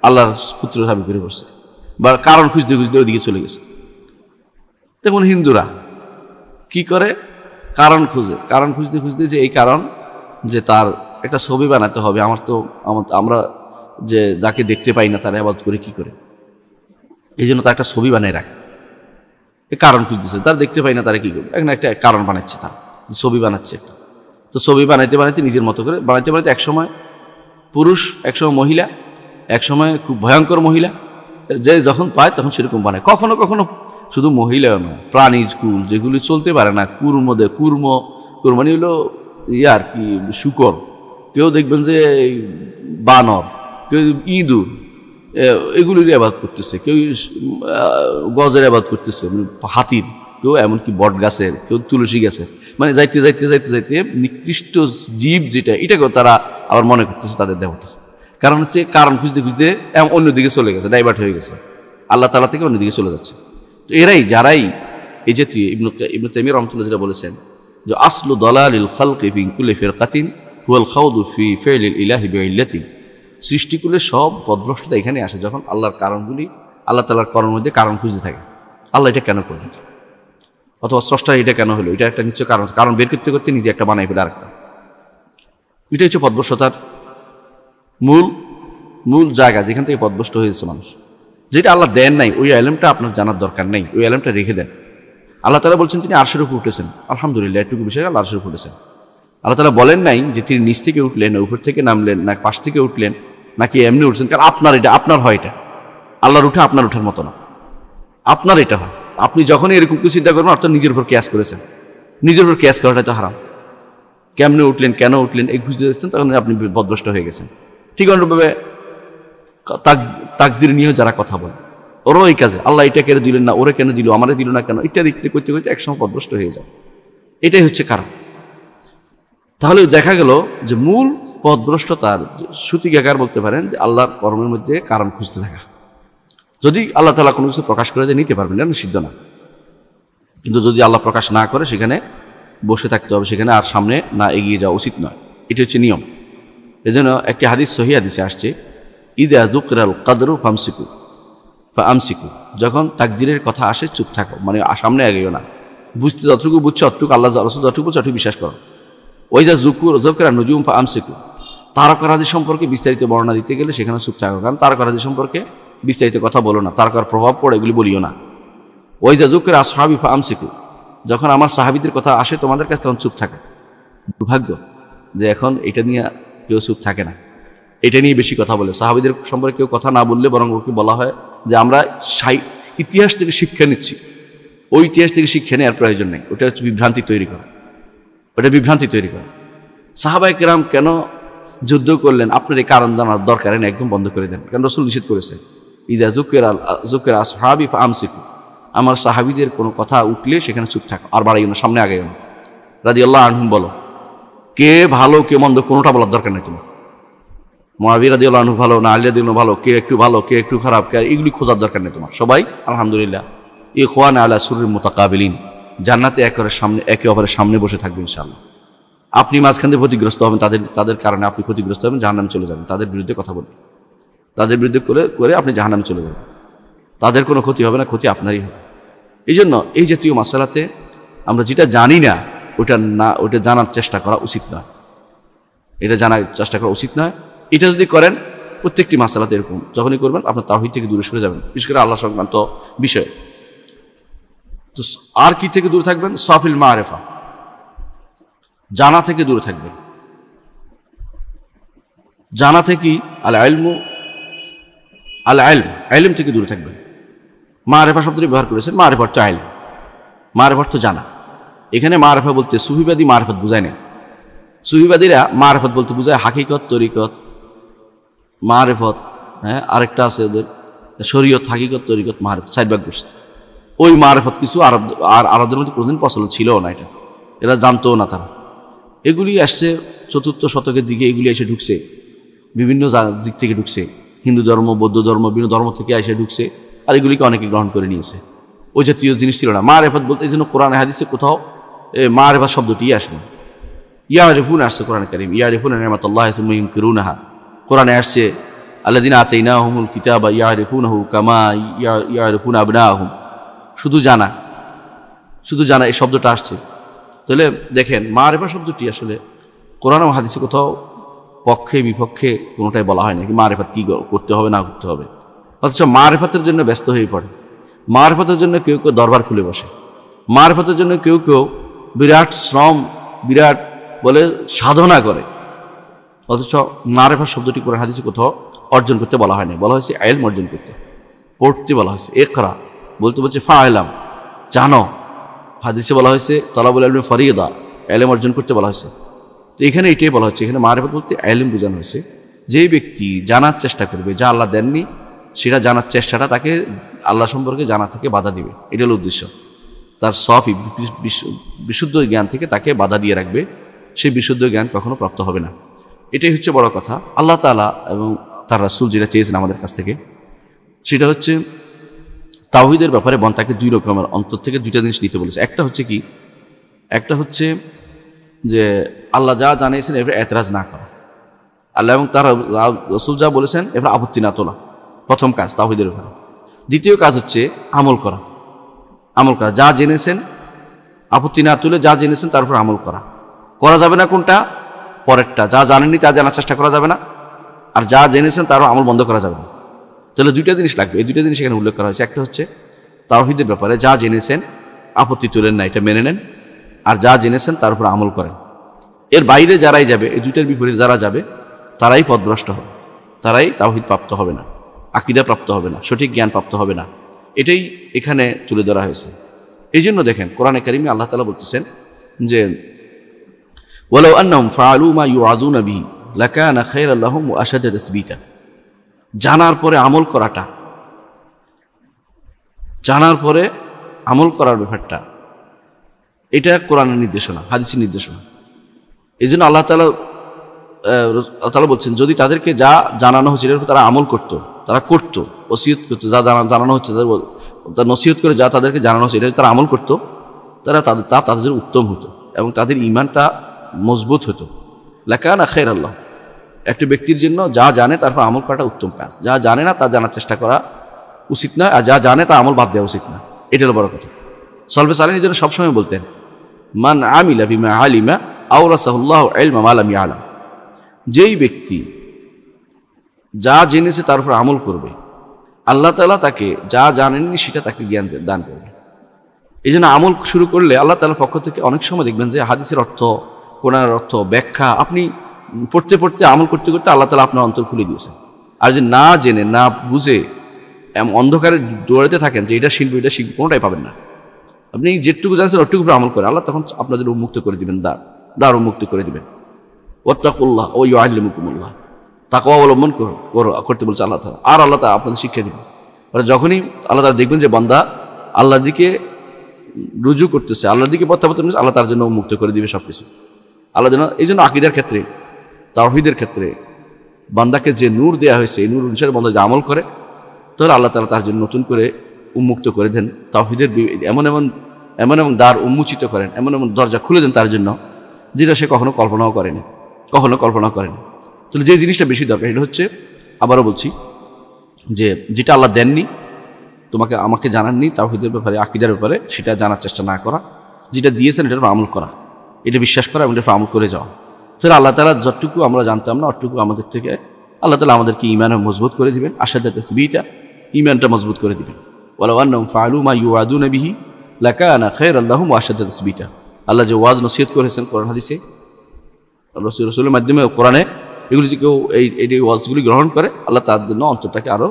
আল্লাহর পুত্র দাবি করে বসছে, বা কারণ খুঁজতে খুঁজতে ওইদিকে চলে গেছে। দেখুন হিন্দুরা কি করে, কারণ খুঁজতে খুঁজতে যে এই কারণ যে তার একটা ছবি বানাতে হবে, আমরা যে যাকে দেখতে পাই না তার ইবাদত করে কি করে, এই জন্য তার একটা ছবি বানিয়ে রাখে। এই কারণ খুঁজতেছে, তার দেখতে পাই না তারা কি করবে, একটা কারণ বানাচ্ছে, তার ছবি বানাচ্ছে। তো ছবি বানাইতে নিজের মতো করে বানাইতে একসময় পুরুষ, একসময় মহিলা, একসময় খুব ভয়ঙ্কর মহিলা, যে যখন পায় তখন সেরকম বানায়। কখনো কখনো শুধু মহিলা নয়, প্রাণীজ কুল যেগুলি চলতে পারে না, কুরমানি হলো আর কি শুকর, কেউ দেখবেন যে বানর, কেউ ইঁদুর, এগুলির আবাদ করতেছে, কেউ গজের আবাদ করতেছে, হাতির, কেউ এমনকি বট গাছের, কেউ তুলসী গাছের, মানে যাইতে যাইতে যাইতে যাইতে নিকৃষ্ট জীব যেটা এটাকেও তারা আবার মনে করতেছে তাদের দেবতা। কারণ হচ্ছে কারণ খুঁজতে খুঁজতে অন্যদিকে চলে গেছে, ডাইভার্ট হয়ে গেছে, আল্লাহ তাআলা থেকে অন্যদিকে চলে যাচ্ছে। তো এরাই যারাই এই জাতীয় ইবনে তাইমিয়া রাহমাতুল্লাহ যেটা বলেছেন যে আসলু দালালিল খালকি ফি কুল্লি ফিরকাতিন হুয়াল খাউদু ফি ফি'লিল ইলাহি বিইল্লাতিন, সৃষ্টিকুলের সব পদভ্রষ্টতা এখানে আসে যখন আল্লাহর কারণগুলি, আল্লাহ তাআলার কর্মের মধ্যে কারণ খুঁজতে থাকে। আল্লাহ এটা কেন করলেন, অথবা স্রষ্টা এটা কেন হলো, এটা একটা নিশ্চয় কারণ বের করতে করতে নিজে একটা বানাই ফেলে আরেকটা। এটাই হচ্ছে পদভ্রষ্টতার মূল জায়গা, যেখান থেকে পদভ্রষ্ট হয়েছে মানুষ। যেটা আল্লাহ দেন নাই ওই ইলমটা আপনার জানার দরকার নেই, ওই ইলমটা রেখে দেন। আল্লাহ তাআলা বলছেন তিনি আরশের উপর উঠেছেন, আলহামদুলিল্লাহ, এটুকু বিষয় আল্লাহ আরশের উপর উঠেছেন। আল্লাহ তাআলা বলেন নাই যে তিনি নিচ থেকে উঠলেন, উপর থেকে নামলেন, না পাশ থেকে উঠলেন, নাকি এমনি উঠছেন। কারণ আপনার এটা আপনার হয়, এটা আল্লাহর উঠা আপনার উঠার মতো না, আপনার এটা হয়। আপনি যখনই এরকম কিছু চিন্তা করবেন অর্থাৎ নিজের উপর কেয়াস করেছেন, নিজের উপর কেয়াস করাটা তো হারাম। কেমনে উঠলেন, কেন উঠলেন এই খুঁজতে যাচ্ছেন, তখন আপনি পদভ্রষ্ট হয়ে গেছেন। ঠিক অনুরূপভাবে তাকদির নিয়েও যারা কথা বলে, ওরও এই কাজে আল্লাহ এটা কেন দিলেন না, ওরে কেন দিল, আমারে দিল না কেন, ইত্যাদি ইত্যাদি করতে করতে একসময় পদভ্রষ্ট হয়ে যায়। এটাই হচ্ছে কারণ। তাহলে দেখা গেল যে মূল পদভ্রষ্টতার সূতিকাগার বলতে পারেন যে আল্লাহর কর্মের মধ্যে কারণ খুঁজতে থাকা। যদি আল্লাহ তাআলা কোনো কিছু প্রকাশ করে দিয়ে নিতে পারবেন না, নিষিদ্ধ না, কিন্তু যদি আল্লাহ প্রকাশ না করে সেখানে বসে থাকতে হবে, সেখানে আর সামনে না এগিয়ে যাওয়া উচিত নয়। এটি হচ্ছে নিয়ম। এজন্য একটি হাদিস সহিহ হাদিসে আসছে, ইদা যুকরাল কদরু ফামসিকু, যখন তাকদীরের কথা আসে চুপ থাকো, মানে সামনে এগিয়েও না, বুঝতে যতটুকু বুঝছো অতটুকু, আল্লাহ রাসূল যতটুকু বলছে অতটুকু বিশ্বাস করো। ওই যা যুকরা নুজুম ফামসিকু, তারকারাজি সম্পর্কে বিস্তারিত বর্ণনা দিতে গেলে সেখানে চুপ থাকো, কারণ তারকারাজি সম্পর্কে বিস্তারিত কথা বলো না, তারকার প্রভাব পড়ে এগুলি বলিও না। ওই যা যুকরা আসহাবি ফামসিকু, যখন আমার সাহাবীদের কথা আসে তোমাদের কাছে তখন চুপ থাকে। দুর্ভাগ্য যে এখন এটা নিয়ে কেউ চুপ থাকে না, এটা নিয়ে বেশি কথা বলে। সাহাবীদের সম্পর্কে কেউ কথা না বললে বরং ওকে বলা হয় যে আমরা ইতিহাস থেকে শিক্ষা নিচ্ছি, ওই ইতিহাস থেকে শিক্ষা নেওয়ার প্রয়োজন নেই। ওটা হচ্ছে বিভ্রান্তি তৈরি করা, ওটা বিভ্রান্তি তৈরি করা। সাহাবায়ে কেরাম কেন যুদ্ধ করলেন আপনার এই কারণ জানার দরকার নেই, একদম বন্ধ করে দেন, কারণ রাসূল নিষেধ করেছে ইদা যুকিরা আসহাবি ফামসিকু, আমার সাহাবীদের কোনো কথা উঠলে সেখানে চুপ থাকো, আর বাড়াইও না, সামনে আগাইও না। রাদিয়াল্লাহু আনহুম বলো, কে ভালো কে মন্দ কোনোটা বলার দরকার নেই তোমার। মুআবিয়া রাদিয়াল্লাহু আনহু ভালো না আলী রাদিয়াল্লাহু আনহু ভালো, কে একটু ভালো কে একটু খারাপ, কে এগুলি খোঁজার দরকার নেই তোমার। সবাই আলহামদুলিল্লাহ ইখওয়ানা আলা সুরুরিন মুতাকাবিলিন, জান্নাতে একে অপরের সামনে বসে থাকবে ইনশাআল্লাহ। আপনি মাঝখান দিয়ে ক্ষতিগ্রস্ত হবেন, তাদের কারণে আপনি ক্ষতিগ্রস্ত হবেন, জাহান্নামে চলে যাবেন। তাদের বিরুদ্ধে কথা বলবেন, তাদের বিরুদ্ধে করে আপনি জাহান্নামে চলে যাবেন। তাদের কোনো ক্ষতি হবে না, ক্ষতি আপনারই হবে। এই জন্য এই জাতীয় মাসালাতে আমরা যেটা জানি না ওটা জানার চেষ্টা করা উচিত নয়, এটা জানার চেষ্টা করা উচিত নয়। এটা যদি করেন প্রত্যেকটি মাসালাতে এরকম যখনই করবেন আপনার তাওহীদ থেকে দূরে সরে যাবেন, বিশেষ করে আল্লাহ সংক্রান্ত বিষয়। তো আর কি থেকে দূরে থাকবেন? সাফিল মারেফা, জানা থেকে দূরে থাকবেন। জানা থেকেই ইলম থেকে দূরে থাকবেন। মারেফা শব্দটি ব্যবহার করেছেন, মারেফার তো ইলম, মারেফার তো জানা। এখানে মারেফা বলতে সুফিবাদী মারেফত বুঝায় না। সুফিবাদীরা মারেফত বলতে বুঝায় হাকিকত, তরিকত, মারেফত, হ্যাঁ, আরেকটা আছে ওদের শরীয়ত, হাকিকত, তরিকত, মারেফত, 4 ভাগ করছে। ওই মারেফত কিছু আরবদের মধ্যে কোনোদিন প্রচলন ছিল না, এটা এরা জানতো না। তারা এগুলি আসছে 4th শতকের দিকে, এগুলি এসে ঢুকছে বিভিন্ন দিক থেকে ঢুকছে, হিন্দু ধর্ম, বৌদ্ধ ধর্ম, বিভিন্ন ধর্ম থেকে এসে ঢুকছে, আর এগুলিকে অনেকে গ্রহণ করে নিয়েছে। ওই জাতীয় জিনিস ছিল না মারেফত বলতে। এই জন্য কোরআন হাদিসে কোথাও মারেফত শব্দটি আসেনি। ইয়ারিফুন আসছে কোরআন কারীম, ইয়ারিফুনা নি'মাতাল্লাহি সুম্মা ইউনকিরুনাহা। কোরআনে আসছে আল্লাযিনা আতাইনাহুমুল কিতাবা ইয়ারিফুনাহু কামা ইয়ারিফুনা আবনাহুম। শুধু জানা এই শব্দটা আসছে। তাহলে দেখেন মারেফা শব্দটি আসলে কোরআন ও হাদিসে কোথাও পক্ষে বিপক্ষে কোনোটাই বলা হয় না কি মারেফাত কি করতে হবে না করতে হবে। অথচ মারেফাতের জন্য ব্যস্ত হয়ে পড়ে, মারেফাতের জন্য কেউ কেউ দরবার খুলে বসে, মারেফাতের জন্য কেউ কেউ বিরাট শ্রম, বিরাট বলে সাধনা করে। অথচ মারেফা শব্দটি কোরআন হাদিসে কোথাও অর্জন করতে বলা হয়নি, বলা হয়েছে ইলম অর্জন করতে, পড়তে বলা হয়েছে। ইকরা বলতে ফাইলাম, জানো। হাদিসে বলা হয়েছে তলাবুল ইলমি ফরিদা, ইলম অর্জন করতে বলা হয়েছে। তো এখানে এটাই বলা হচ্ছে, এখানে মারেফত বলতে ইলম বোঝানো হয়েছে। যেই ব্যক্তি জানার চেষ্টা করবে যা আল্লাহ দেননি, সেটা জানার চেষ্টাটা তাকে আল্লাহ সম্পর্কে জানা থেকে বাধা দিবে, এটা হলো উদ্দেশ্য। তার সফি বিশুদ্ধ জ্ঞান থেকে তাকে বাধা দিয়ে রাখবে, সেই বিশুদ্ধ জ্ঞান কখনো প্রাপ্ত হবে না। এটাই হচ্ছে বড় কথা। আল্লাহ তাআলা এবং তার রাসূল যেটা চেয়েছেন আমাদের কাছ থেকে, সেটা হচ্ছে তাওহীদের ব্যাপারে বান্দাকে দুই রকমের অন্তর থেকে দুইটা জিনিস নিতে বলেছে। একটা হচ্ছে কি, একটা হচ্ছে যে আল্লাহ যা জানিয়েছেন এবার এতরাজ না করা, আল্লাহ এবং তার রাসূল যা বলেছেন এবার আপত্তি না তোলা, প্রথম কাজ তাওহীদের ব্যাপারে। দ্বিতীয় কাজ হচ্ছে আমল করা, আমল করা, যা জেনেছেন আপত্তি না তুলে যা জেনেছেন তার উপর আমল করা। করা যাবে না কোনটা? পরেরটা, যা জানেননি তা জানার চেষ্টা করা যাবে না, আর যা জেনেছেন তারও আমল বন্ধ করা যাবে না। তাহলে দুইটা জিনিস লাগবে, এই দুইটা জিনিস এখানে উল্লেখ করা হয়েছে। একটা হচ্ছে তাওহীদের ব্যাপারে যা জেনেছেন আপত্তি তুলেন না, এটা মেনে নেন, আর যা জেনেছেন তার উপর আমল করেন। এর বাইরে যারাই যাবে, এই দুইটার বিপরীতে যারা যাবে তারাই পথভ্রষ্ট হবে, তারাই তাওহীদ প্রাপ্ত হবে না, আকীদা প্রাপ্ত হবে না, সঠিক জ্ঞান প্রাপ্ত হবে না। এটাই এখানে তুলে ধরা হয়েছে। এই জন্য দেখেন কোরআনে কারিমে আল্লাহ তাআলা বলতেছেন যে ওয়ালাউ আন্নাহুম ফাআলু মা ইউআদুনা বিহি লাকানা খায়রান লাহুম ওয়া আশাদ্দা তাসবীতা। জানার পরে আমল করাটা, জানার পরে আমল করার ব্যাপারটা, এটা কোরআনের নির্দেশনা, হাদিসের নির্দেশনা। এই জন্য আল্লাহ তাআলা বলছেন যদি তাদেরকে যা জানানো হচ্ছে এর উপর তারা আমল করতো, তারা করতো, ওসিয়ত করতো, যা জানানো হচ্ছে তার নসিহত করে যা তাদেরকে জানানো হচ্ছে এটা তারা আমল করতো, তাদের জন্য উত্তম হতো এবং তাদের ঈমানটা মজবুত হতো। লাকানা খায়রান লাহুম, একটা ব্যক্তির জন্য যা জানে তারপর আমল করাটা উত্তম কাজ, যা জানে না তা জানার চেষ্টা করা উচিত না, আর যা জানে তা আমল বাদ দেওয়া উচিত না। এটা হলো বড় কথা। সলফে সালেহীন জন্য সবসময় বলতেন মান আমিলা বিমা আলিমা আওরাসাহুল্লাহু ইলমা মা লাম ইয়ালাম। যেই ব্যক্তি যা জেনেছে তার উপর আমল করবে, আল্লাহ তাআলা তাকে যা জানেননি সেটা তাকে জ্ঞান দান করবে। এই জন্য আমল শুরু করলে আল্লাহ তাআলার পক্ষ থেকে অনেক সময় দেখবেন যে হাদিসের অর্থ, কোরআনের অর্থ, ব্যাখ্যা আপনি পড়তে পড়তে আমল করতে করতে আল্লাহ তাআলা আপনার অন্তর খুলে দিয়েছেন। আর যে না জেনে না বুঝে অন্ধকারে দৌড়াতে থাকেন যে এটা শিখবো এটা শিখবো, কোনোটাই পাবেন না। আপনি যেটুকু জানছেন ওটুকু উপর আমল করে আল্লাহ তখন আপনাদের উন্মুক্ত করে দিবেন, দ্বার উন্মুক্ত করে দিবেন। ওয়াত্তাকুল্লাহ ওয়া ইউআল্লিমুকুমুল্লাহ, তাকওয়া অবলম্বন করতে বলছে আল্লাহ তাআলা, আর আল্লাহ তাআলা আপনাদের শিক্ষা দিবেন। যখনই আল্লাহ তাআলা দেখবেন যে বান্দা আল্লাহর দিকে রুজু করতেছে, আল্লাহর দিকে প্রত্যাবর্তন করছে, আল্লাহ তার জন্য মুক্ত করে দিবে সবকিছু। আল্লাহ যেন এই জন্য আকীদার ক্ষেত্রে, তাওহীদের ক্ষেত্রে বান্দাকে যে নূর দেওয়া হয়েছে এই নূর অনুসারে বান্দা যে আমল করে তাহলে আল্লাহ তাআলা তার জন্য নতুন করে উন্মুক্ত করে দেন। তাওহীদের এমন এমন দ্বার উন্মোচিত করেন, এমন এমন দরজা খুলে দেন তার জন্য যেটা সে কখনো কল্পনাও করেনি। তাহলে যে জিনিসটা বেশি দরকার সেটা হচ্ছে, আবারও বলছি, যে যেটা আল্লাহ দেননি তোমাকে আমাকে জানাননি তাওহীদের ব্যাপারে, আকীদার ব্যাপারে, সেটা জানার চেষ্টা না করা, যেটা দিয়েছেন এটার উপর আমল করা, এটা বিশ্বাস করা এবং এটা আমল করে যাওয়া। তাহলে আল্লাহ তাআলা যতটুকু আমরা জানতাম না অতটুকু আমাদের থেকে আল্লাহ তাআলা আমাদেরকে ঈমান মজবুত করে দিবেন, আশাদ্দা তাসবীতা, ঈমানটা মজবুত করে দিবেন। ওয়ালাউ আন্নাহুম ফাআলু মা ইউআদুনা বিহি লাকানা খায়রান লাহুম ওয়া আশাদ্দা তাসবীতা। আল্লাহ যে ওয়াজ নসিহত করেছেন কোরআন হাদিসে, রাসূলের মাধ্যমে কোরআনে, এগুলি যে কেউ এই ওয়াজগুলি গ্রহণ করে আল্লাহ তার জন্য অন্তরটাকে আরও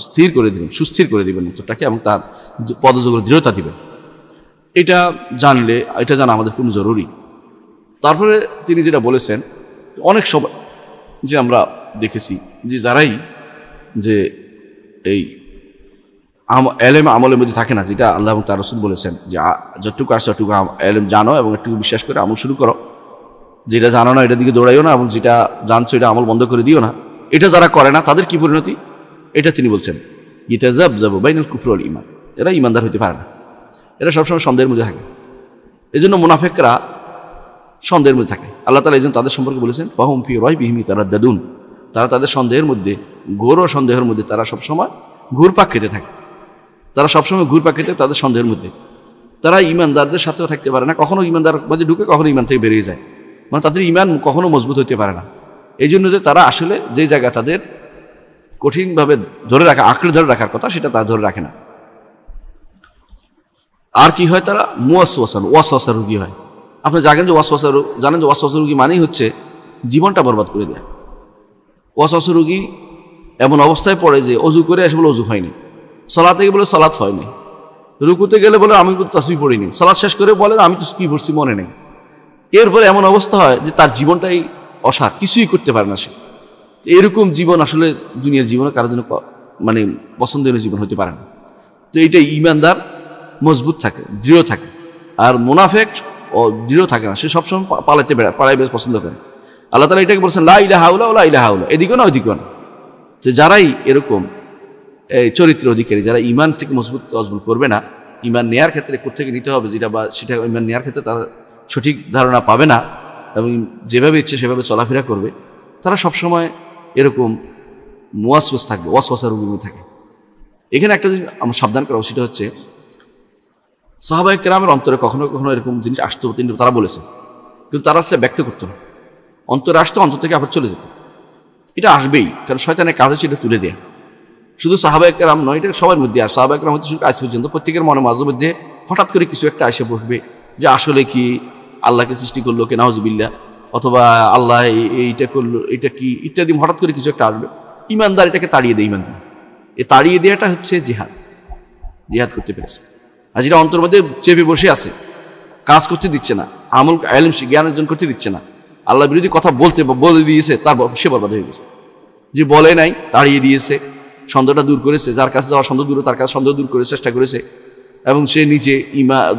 স্থির করে দিবেন, সুস্থির করে দিবেন অন্তরটাকে, এবং তার পদযোগের দৃঢ়তা দিবেন। এটা জানলে, এটা জানা আমাদের খুব জরুরি। তারপরে তিনি যেটা বলেছেন, অনেক সময় যে আমরা দেখেছি যে যারাই যে এই এলেম আমলের মধ্যে থাকে না, যেটা আল্লাহ এবং তার রাসূল বলেছেন যে যতটুকু আসছে ততটুকু এলেম জানো এবং একটু বিশ্বাস করে আমল শুরু করো, যেটা জানো না এটার দিকে দৌড়াইও না, এবং যেটা জানছো এটা আমল বন্ধ করে দিও না। এটা যারা করে না তাদের কি পরিণতি, এটা তিনি বলছেন ইয়াতাযাবযাবু বাইনাল কুফরি ওয়াল ঈমান। এরা ঈমানদার হতে পারে না, এরা সবসময় সন্দেহের মধ্যে থাকে। এই জন্য মুনাফিকরা সন্দেহের মধ্যে থাকে। আল্লাহ তাআলা এই জন্য তাদের সম্পর্কে বলেছেন ফাহুম ফি রাইবিহিম ইয়াতারাদ্দাদুন, তারা তাদের সন্দেহের মধ্যে, ঘোর সন্দেহের মধ্যে তারা সবসময় ঘুরপাক খেতে থাকে। তারা সবসময় ঘুরপাক খেতে তাদের সন্দেহের মধ্যে। তারা ঈমানদারদের সাথেও থাকতে পারে না, কখনো ঈমানদার মাঝে ঢুকে কখনো ঈমান থেকে বেরিয়ে যায়, মানে তাদের ঈমান কখনো মজবুত হতে পারে না। এই জন্য যে তারা আসলে যে জায়গা তাদের কঠিনভাবে ধরে রাখা, আঁকড়ে ধরে রাখার কথা, সেটা তারা ধরে রাখে না। আর কি হয়, তারা ওয়াসওয়াসা রোগী হয়। আপনি জানেন যে ওয়াসওয়াসা রোগী মানেই হচ্ছে জীবনটা বরবাদ করে দেয়। ওয়াসওয়াসা রোগী এমন অবস্থায় পড়ে যে অজু করে এসে বলে অজু হয়নি, সালাতে গিয়ে বলে সালাত হয়নি, রুকুতে গেলে বলে আমি তাসবিহ পড়িনি, সালাত শেষ করে বলে আমি তো কি পড়ছি মনে নেই। এরপরে এমন অবস্থা হয় যে তার জীবনটাই অসার, কিছুই করতে পারে না সে। এরকম জীবন আসলে দুনিয়ার জীবনে কারোর জন্য মানে পছন্দনীয় জীবন হতে পারে না। তো এইটা ইমানদার মজবুত থাকে, দৃঢ় থাকে। আর মুনাফিক দৃঢ় থাকে না, সে সবসময় পালাইতে পছন্দ করে। আল্লাহ তাআলা এটাকে বলছেন লা ইলাহা ইল্লাল্লাহ ওয়া লা ইলাহা ইল্লাল্লাহ, এদিকেও না ওইদিকেও না। তো যারাই এরকম চরিত্র অধিকারী, যারা ইমান থেকে মজবুত করবে না, ইমান নেয়ার ক্ষেত্রে কোথেকে নিতে হবে যেটা বা সেটা ইমান নেয়ার ক্ষেত্রে তারা সঠিক ধারণা পাবে না এবং যেভাবে ইচ্ছে সেভাবে চলাফেরা করবে, তারা সবসময় এরকম মুওয়াসওয়াস থাকবে, ওয়াসওয়াসার রোগী থাকে। এখানে একটা জিনিস আমার সাবধান করা সেটা হচ্ছে সাহাবায়ে কেরামের অন্তরে কখনো কখনো এরকম জিনিস আসতো, তারা বলেছে, কিন্তু তারা সেটা ব্যক্ত করতো না। অন্তরে আসতো, অন্তর থেকে আবার চলে যেত। এটা আসবেই, কারণ শয়তানের কাজে সেটা তুলে দেয়। শুধু সাহাবায়ে কেরাম নয়, এটা সবার মধ্যে আর সাহাবায়ে কেরাম হতে শুরু আজ পর্যন্ত প্রত্যেকের মনে মাঝে মধ্যে হঠাৎ করে কিছু একটা এসে বসবে যে আসলে কি আল্লাহকে সৃষ্টি করলো কে নাউজুবিল্লাহ, অথবা আল্লাহ এইটা করলো, এটা কি ইত্যাদি, হঠাৎ করে কিছু একটা আসবে। ইমানদার এটাকে তাড়িয়ে দেয়। ইমানদার এই তাড়িয়ে দেওয়াটা হচ্ছে জিহাদ করতে পেরেছে। আর যেটা অন্তর মধ্যে চেপে বসে আছে, কাজ করতে দিচ্ছে না, আমল ইলম জ্ঞান অর্জন করতে দিচ্ছে না, আল্লাহ বিরোধী কথা বলে দিয়েছে, তার সে বরবাদ হয়ে গেছে। যে বলে নাই তাড়িয়ে দিয়েছে, সন্দেহটা দূর করেছে, যার কাছে যাওয়ার সন্দেহ দূর তার কাছে সন্দেহ দূর করে চেষ্টা করেছে, এবং সে নিজে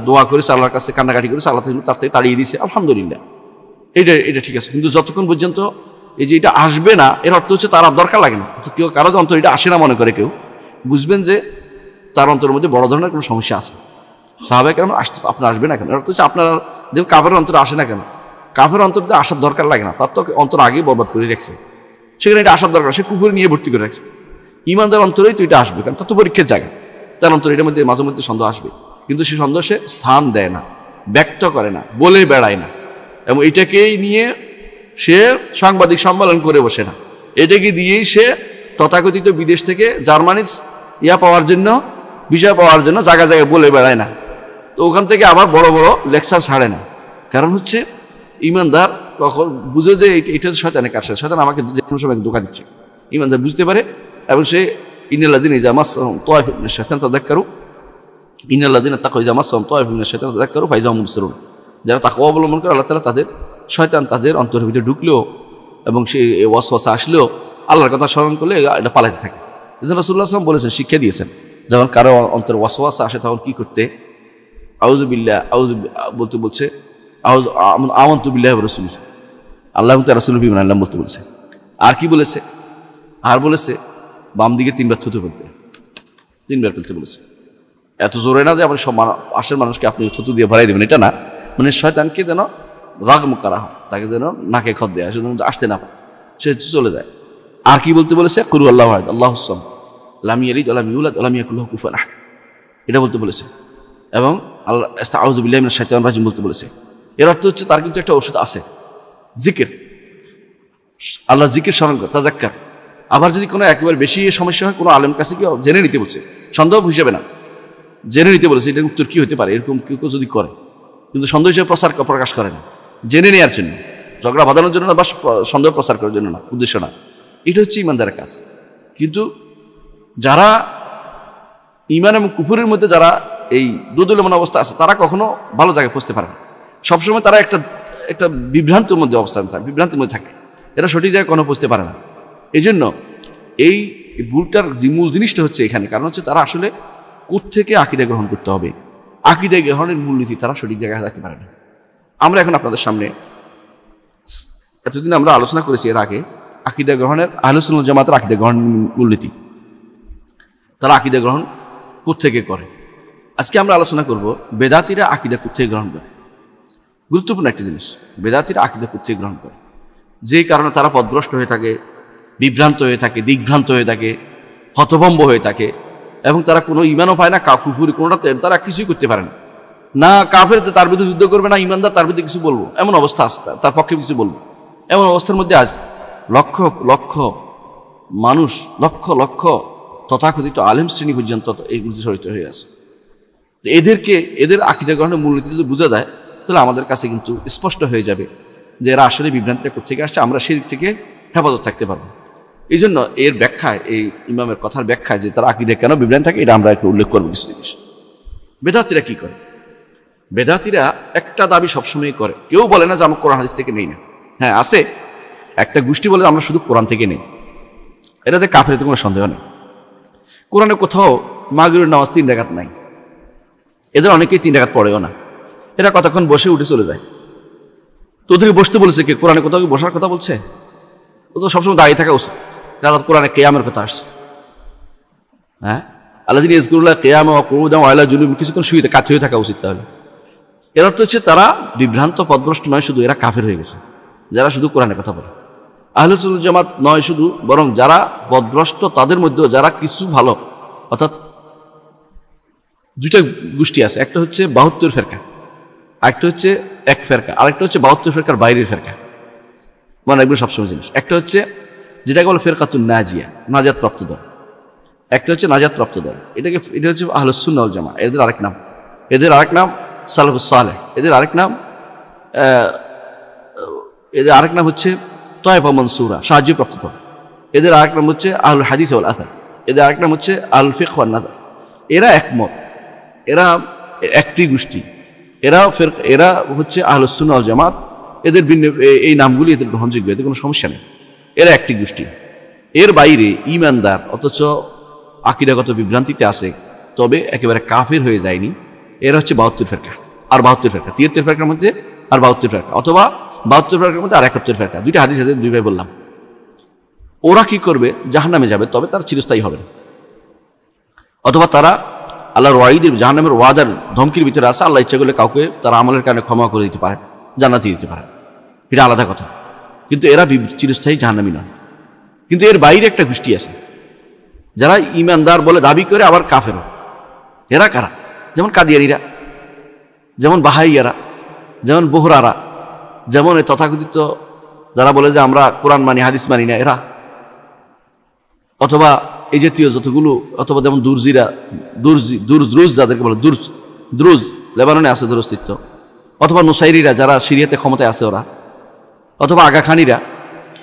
দোয়া করেছে, আল্লাহর কাছে কান্নাকাটি করেছে, আল্লাহ তার থেকে তাড়িয়ে দিয়েছে, আলহামদুলিল্লাহ, এটা ঠিক আছে। কিন্তু যতক্ষণ পর্যন্ত এই যে এটা আসবে না, এর অর্থ হচ্ছে তার আর দরকার লাগে না। কেউ কারো অন্তর এটা আসে না মনে করে কেউ, বুঝবেন যে তার অন্তরের মধ্যে বড় ধরনের কোনো সমস্যা আছে। সাহাবায়ে কেরাম আসতো, আপনার আসবে না কেন? এর অর্থ হচ্ছে আপনার যেমন কাফেরের অন্তরে আসে না কেন, কাফের অন্তর দিয়ে আসার দরকার লাগে না, তার তো অন্তর আগেই বরবাদ করে রাখছে, সেখানে এটা আসার দরকার, সে কুকুর নিয়ে ভর্তি করে রাখছে। ইমানদার অন্তরেই তো এটা আসবে, কারণ তার তো পরীক্ষার জায়গা, তার অন্তর এটার মধ্যে মাঝে মধ্যে সন্দেহ আসবে, কিন্তু সে সন্দেহ সে স্থান দেয় না, ব্যক্ত করে না, বলে বেড়ায় না, এবং এটাকেই নিয়ে সে সাংবাদিক সম্মেলন করে বসে না, এটাকে দিয়েই সে তথাকথিত বিদেশ থেকে জার্মানির পাওয়ার জন্য, ভিসা পাওয়ার জন্য জায়গায় জায়গায় বলে বেড়ায় না। তো ওখান থেকে আবার বড় বড় লেকচার ছাড়ে না, কারণ হচ্ছে ইমানদার কখন বুঝে যে এটা শয়তানের কাজ, শয়তান আমাকে যে কোনো সময় ধোঁকা দিচ্ছে, ইমানদার বুঝতে পারে। এবং সে ইন্নাল্লাযীনা ইযা মাসসাহুম তায়ফুম মিনাশ শাইতানি তাযাক্কারু, ইন্নাল্লাযীনা তাকাউ ইযা মাসসাহুম তায়ফুম মিনাশ শাইতানি তাযাক্কারু ফাইযা হুম মুবসিরুন। যারা তাকওয়া অবলম্বন করে, আল্লাহ তাআলা তাদের শয়তান তাদের অন্তরের ভিতরে ঢুকলেও এবং সে ওয়াসওয়াসা আসলেও আল্লাহর কথা স্মরণ করলে এটা পালাতে থাকে। এজন্য রাসূলুল্লাহ সাল্লাল্লাহু আলাইহি ওয়াসাল্লাম বলেছেন, শিক্ষা দিয়েছেন, যখন কারো অন্তরে ওয়াসওয়াসা আসে তখন কি করতে, আউযু বিল্লাহ বলতে বলছে, আমানতু বিল্লাহি ওয়া রাসূলিহি, আল্লাহ এবং তার রাসূলের বিমান আল্লাহ বলতে বলেছে। আর কি বলেছে? আর বলেছে বাম দিকে 3 বার থুতু ফেলতে, 3 বার ফেলতে বলেছে। এত জোরে না যে আপনি সব পাশের মানুষকে আপনি থুতু দিয়ে ভরাই দেবেন, এটা না, মানে শয়তানকে যেন রাগম করা হয়, তাকে যেন নাকে খত দেয়, সে যেন আসতে না পারে, সে চলে যায়। আর কি বলতে বলেছে? কুরু আল্লাহু আহাদ আল্লাহুস সামাদ লাম ইয়ালিদ ওয়া লাম ইউলাদ ওয়া লাম ইয়াকুল লাহু কুফুয়ান আহাদ, এটা বলতে বলেছে। এবং আল্লাহ আউযু বিল্লাহি মিনাশ শাইতানির রাজিম বলতে বলেছে। এর অর্থ হচ্ছে তার কিন্তু একটা ওষুধ আছে, জিকির, আল্লাহ জিকির স্মরণ কর, তাযাক্কার। আবার যদি কোনো একেবারে বেশি সমস্যা হয়, কোনো আলেম কাছে কি জেনে নিতে বলছে, সন্দেহ হিসেবে না, জেনে নিতে বলেছে এটার উত্তর কি হতে পারে, এরকম কেউ যদি করে, কিন্তু সন্দেহ হিসেবে প্রকাশ করে না, জেনে নেওয়ার জন্য, ঝগড়া বাঁধানোর জন্য না, বা সন্দেহ প্রচার করার জন্য না, উদ্দেশ্য না। এটা হচ্ছে ইমানদারের কাজ। কিন্তু যারা ইমান এবং কুফরের মধ্যে যারা এই দোদুল্যমান অবস্থা আছে, তারা কখনো ভালো জায়গায় পৌঁছতে পারে না। সবসময় তারা একটা বিভ্রান্তির মধ্যে বিভ্রান্তির মধ্যে থাকে, এরা সঠিক জায়গায় কখনো পৌঁছতে পারে না। এই জন্য এই ভুলটার মূল জিনিসটা হচ্ছে এখানে, কারণ হচ্ছে তারা আসলে কোত্থেকে আকীদা গ্রহণ করতে হবে, আকীদা গ্রহণের মূলনীতি তারা সঠিক জায়গায় রাখতে পারে না। আমরা এখন আপনাদের সামনে, এতদিন আমরা আলোচনা করেছি এর আগে আকীদা গ্রহণের, আহলুস সুন্নাহ ওয়াল জামাতের আকীদা গ্রহণ মূলনীতি, তারা আকীদা গ্রহণ কোত্থেকে করে। আজকে আমরা আলোচনা করব বেদাতীরা আকীদা কোত্থেকে গ্রহণ করে। গুরুত্বপূর্ণ একটা জিনিস, বেদাতীরা আকীদা কোত্থেকে গ্রহণ করে, যে কারণে তারা পথভ্রষ্ট হয়ে থাকে, বিভ্রান্ত হয়ে থাকে, দিগ্ভ্রান্ত হয়ে থাকে, হতভম্ব হয়ে থাকে, এবং তারা কোনো ইমানও পায় না, কুফর কোনোটাতে তারা কিছুই করতে পারে না। না কাফের তার বিরুদ্ধে যুদ্ধ করবে, না ইমানদার তার বিরুদ্ধে কিছু বলবো, এমন অবস্থা আছে, তার পক্ষে কিছু বলবো, এমন অবস্থার মধ্যে আজ লক্ষ লক্ষ মানুষ, লক্ষ লক্ষ তথাকথিত আলেম শ্রেণী পর্যন্ত এইগুলো জড়িত হয়ে আছে। এদের আকীদা গ্রহণের মূলনীতি যদি বোঝা যায়, তাহলে আমাদের কাছে কিন্তু স্পষ্ট হয়ে যাবে যে এরা আসলে বিভ্রান্তিটা কোত্থেকে আসছে, আমরা সেই দিক থেকে হেফাজত থাকতে পারবো। এই জন্য এর ব্যাখ্যায়, এই ইমামের কথার ব্যাখ্যায় যে তারা আকীদা কেন বিভ্রান্ত থাকে, এটা আমরা একটু উল্লেখ করবো কিছু জিনিস। বেদাতীরা কি করে? বেদাতীরা একটা দাবি সবসময় করে, কেউ বলে না যে আমরা কোরআন হাদিস থেকে নেই না। হ্যাঁ আছে, একটা গোষ্ঠী বলে আমরা শুধু কোরআন থেকে নেই, এটাতে কাফের কোনো সন্দেহ নেই। কোরআনে কোথাও মাগরিবের নামাজ 3 রাকাত নাই, এদের অনেকেই 3 রাকাত পড়েও না, এরা কতক্ষণ বসে উঠে চলে যায়। তো ওদেরকে বসতে বলেছে কে? কোরআনে কোথাও কি বসার কথা বলছে? ও তো সবসময় দাঁড়িয়ে থাকা উচিত, যারা কোরআনে কিয়ামের কথা আসছে। হ্যাঁ, আল্লাযীনা ইয়াযকুরুল্লাহ কিয়ামান ওয়া কুউদান ওয়া আলা জুনুবিহিম, কিছুক্ষণ শুয়ে কাত হয়ে থাকা উচিত। তাহলে এর অর্থ হচ্ছে তারা বিভ্রান্ত পথভ্রষ্ট নয় শুধু, এরা কাফের হয়ে গেছে যারা শুধু কোরআনের কথা বলে। আহলুস সুন্নাহ জামাত নয় শুধু, বরং যারা পথভ্রষ্ট তাদের মধ্যেও যারা কিছু ভালো, অর্থাৎ দুইটা গোষ্ঠী আছে, একটা হচ্ছে 72 ফেরকা, আরেকটা হচ্ছে এক ফেরকা, আরেকটা হচ্ছে 72 ফেরকার বাইরের ফেরকা, মানে একবার সবসময় জিনিস। একটা হচ্ছে যেটাকে বলে ফেরকাতুন নাজিয়া, নাজাত প্রাপ্ত দল, একটা হচ্ছে নাজাত প্রাপ্ত দল। এটা হচ্ছে আহলুস সুন্নাহ ওয়াল জামাত, এদের আরেক নাম, এদের আরেক নাম সালাফুস সালেহ, এদের আরেক নাম হচ্ছে তায়েফা মানসুরা, সাহায্যপ্রাপ্ত দল। এদের আরেক নাম হচ্ছে আহলুল হাদিস ওয়াল আথার, এদের আরেক নাম হচ্ছে আহলুল ফিকহ ওয়ান নাযার। এরা একমত, এরা একটি গোষ্ঠী, এরা হচ্ছে আহলুস সুন্নাহ ওয়াল জামাত। এদের এই নামগুলি এদের গ্রহণযোগ্য, এতে কোনো সমস্যা নেই, এরা একটি গোষ্ঠী। এর বাইরে ঈমানদার অথচ আকীদাগত বিভ্রান্তিতে আছে, তবে একেবারে কাফের হয়ে যায়নি, এরা হচ্ছে 72 ফেরকা আর 72 ফেরকা, 73 ফেরকার মধ্যে আর 72 ফেরকা, অথবা 72 ফেরকার মধ্যে আর 71 ফেরকা। দুইটা হাদিস আছে, দুই ভাই বললাম। ওরা কি করবে? জাহান্নামে যাবে, তবে তারা চিরস্থায়ী হবে না, অথবা তারা আল্লাহর ওয়াইদের জাহান্নামের ওয়াদার ধমকির ভিতরে আছে। আল্লাহ ইচ্ছা করলে কাউকে তারা আমলের কারণে ক্ষমা করে দিতে পারে, জান্নাতে দিতে পারে, এটা আলাদা কথা, কিন্তু এরা চিরস্থায়ী জাহান্নামী নয়। কিন্তু এর বাইরে একটা গোষ্ঠী আছে যারা ঈমানদার বলে দাবি করে আবার কাফের। এরা কারা? যেমন কাদিয়ানীরা, যেমন বাহাইয়ারা, যেমন বোহরারা, যেমন এই তথাকথিত যারা বলে যে আমরা কোরআন মানি হাদিস মানি না এরা, অথবা এই জাতীয় যতগুলো, অথবা যেমন দুরজিরা, দুরজ যাদেরকে বলে দ্রুজ, লেবাননে আছে ওদের অস্তিত্ব, অথবা নুসাইরিরা যারা সিরিয়াতে ক্ষমতায় আছে ওরা, অথবা আগা খানিরা,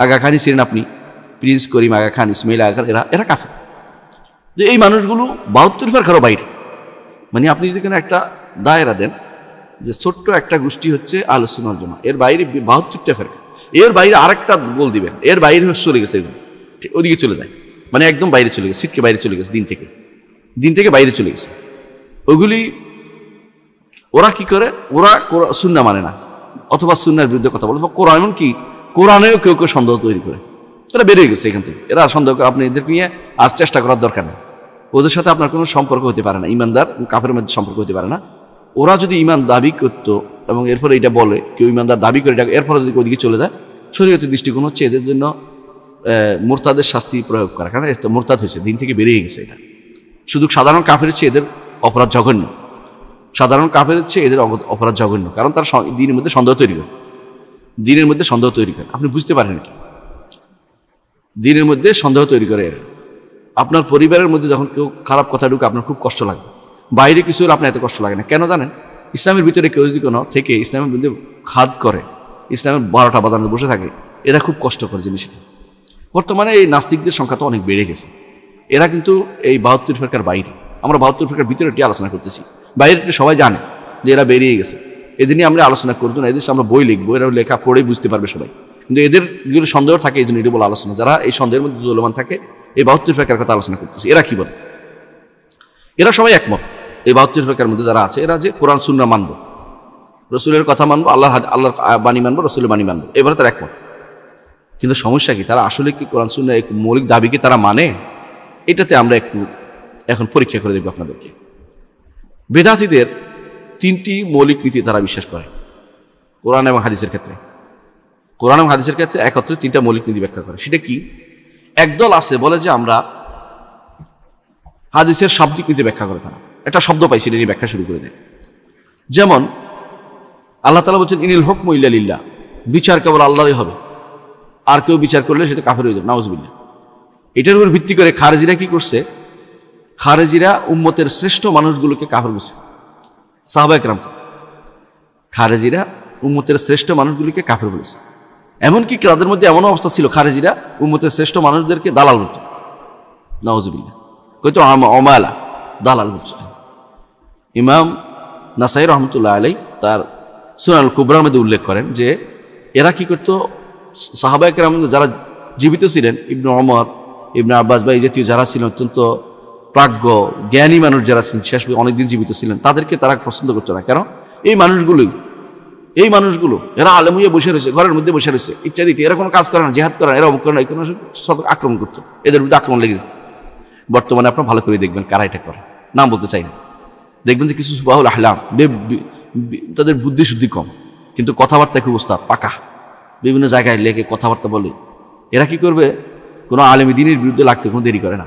আগা খানি ছিলেন আপনি, প্রিন্স করিম আগা খান, ইসমাইল আগা খান, এরা কাফের। যে এই মানুষগুলো 72 ফেরকারও বাইরে, মানে আপনি যদি এখানে একটা দায়রা দেন যে ছোট্ট একটা গোষ্ঠী হচ্ছে আহলুস সুন্নাহ ওয়াল জামাত, এর বাইরে 72টা ফেরকা, এর বাইরে আরেকটা বল দিবেন, এর বাইরে চলে গেছে, ওদিকে চলে যায়, মানে একদম বাইরে চলে গেছে, সিটকে বাইরে চলে গেছে, দিন থেকে বাইরে চলে গেছে। ওগুলি ওরা কি করে? ওরা সুন্নাহ মানে না, অথবা সুন্নাহর বিরুদ্ধে কথা বলে, কোরআন, এমনকি কোরআনেও কেউ কেউ সন্দেহ তৈরি করে। এরা বেরিয়ে গেছে এখান থেকে, এরা সন্দেহ, আপনি এদেরকে নিয়ে আর চেষ্টা করার দরকার নেই, ওদের সাথে আপনার কোনো সম্পর্ক হতে পারে না, ইমানদার কাফের মধ্যে সম্পর্ক হতে পারে না। ওরা যদি ইমান দাবি করতো এবং এরপরে এটা বলে কেউ ইমানদার দাবি করে, এরপরে যদি ওদিকে চলে যায়, শরীয়তের দৃষ্টিকোণ হচ্ছে এদের জন্য মুরতাদের শাস্তি প্রয়োগ করা, কারণ মুরতাদ হয়েছে, দিন থেকে বেরিয়ে গেছে। এটা শুধু সাধারণ কাফের হচ্ছে এদের অপরাধ জঘন্য, সাধারণ কাফের হচ্ছে এদের অপরাধ জঘন্য, কারণ তারা দিনের মধ্যে সন্দেহ তৈরি করে, দিনের মধ্যে সন্দেহ তৈরি করে। আপনি বুঝতে পারেন কি? দিনের মধ্যে সন্দেহ তৈরি করে। আপনার পরিবারের মধ্যে যখন কেউ খারাপ কথা ঢুকে আপনার খুব কষ্ট লাগে, বাইরে কিছু হলে আপনার এত কষ্ট লাগে না, কেন জানেন? ইসলামের ভিতরে কেউ যদি কোনো থেকে ইসলামের মধ্যে খাদ করে, ইসলামের 12টা বাজারে বসে থাকে, এরা খুব কষ্ট করে জিনিসটা। বর্তমানে এই নাস্তিকদের সংখ্যা তো অনেক বেড়ে গেছে, এরা কিন্তু এই 72 ফেরকার বাইরে। আমরা 72 ফেরকার ভিতরে এটি আলোচনা করতেছি, বাইরে সবাই জানে যে এরা বেরিয়ে গেছে, এদের নিয়ে আমরা আলোচনা করবো না, এদের আমরা বই লিখবো, এরা লেখা পড়েই বুঝতে পারবে সবাই। কিন্তু এদের যেগুলো সন্দেহ থাকে এই জন্য এটি বলে আলোচনা, যারা এই সন্দেহের মধ্যে চলমান থাকে, এই 72 ফেরকার কথা আলোচনা করতেছি। এরা কি বলে? এরা সবাই একমত, এই 72 ফেরকার মধ্যে যারা আছে, এরা যে কোরআন সুন্নাহ মানব, রসুলের কথা মানবো, আল্লাহর বাণী মানবো, রসুলের বাণী মানবো, এবারে তারা একমত। কিন্তু সমস্যা কি? তারা আসলে কি কোরআন সুন্নাহ এই মৌলিক দাবিকে তারা মানে? এটাতে আমরা একটু এখন পরীক্ষা করে দেখব আপনাদেরকে। বেদাতীদের 3টি মৌলিক নীতি তারা বিশ্বাস করে কোরআন এবং হাদিসের ক্ষেত্রে। কোরআন এবং হাদিসের ক্ষেত্রে একত্রে 3টা মৌলিক নীতি ব্যাখ্যা করে। সেটা কি? একদল আছে বলে যে আমরা হাদিসের শাব্দিক নীতি ব্যাখ্যা করে, তারা একটা শব্দ পাইছে এটা নিয়ে ব্যাখ্যা শুরু করে দেয়। যেমন আল্লাহ তাআলা বলছেন ইনিল হুকমু ইল্লা লিল্লাহ, বিচার কেবল আল্লাহরই হবে, আর কেউ বিচার করলে সেটা কাফের হয়ে যাবে, নাউযুবিল্লাহ। এটার উপর ভিত্তি করে খারেজিরা কি করছে? খারেজিরা উম্মতের শ্রেষ্ঠ মানুষগুলোকে কাফের বলছে, সাহাবায়ে কেরাম। খারেজিরা উম্মতের শ্রেষ্ঠ মানুষগুলিকে কাফের বলেছে। এমনকি তাদের মধ্যে এমন অবস্থা ছিল, খারেজিরা উম্মতের শ্রেষ্ঠ মানুষদেরকে দালাল বলতো, নাউযুবিল্লাহ, কইতো আমালা, দালাল বলতো। ইমাম নাসাই রহমতুল্লাহ আলাইহি তার সুনানুল কুবরার মধ্যে উল্লেখ করেন যে এরা কি করতো, সাহাবায়ে কেরাম যারা জীবিত ছিলেন, ইবনে ওমর, ইবনে আব্বাস বা এই জাতীয় যারা ছিলেন অত্যন্ত প্রাজ্ঞ জ্ঞানী মানুষ যারা ছিলেন, শেষ অনেকদিন জীবিত ছিলেন, তাদেরকে তারা পছন্দ করতো না। কেন? এই মানুষগুলো এরা আলেম হইয়া বসে রয়েছে, ঘরের মধ্যে বসে রয়েছে ইত্যাদি, এরা কোনো কাজ করে না, জিহাদ করে না, এরা অমুক করে না, এই কোনো সব আক্রমণ করতো, এদের বিরুদ্ধে আক্রমণ লেগে যেত। বর্তমানে আপনার ভালো করে দেখবেন কারা এটা করে, নাম বলতে চাই না। দেখবেন যে কিছু সুবাহুল আহলাম, তাদের বুদ্ধি শুদ্ধি কম, কিন্তু কথাবার্তা খুব ওস্তাদ, পাকা, বিভিন্ন জায়গায় লেগে কথাবার্তা বলে। এরা কি করবে? কোনো আলেম দ্বীনের বিরুদ্ধে লাগতে কোনো দেরি করে না।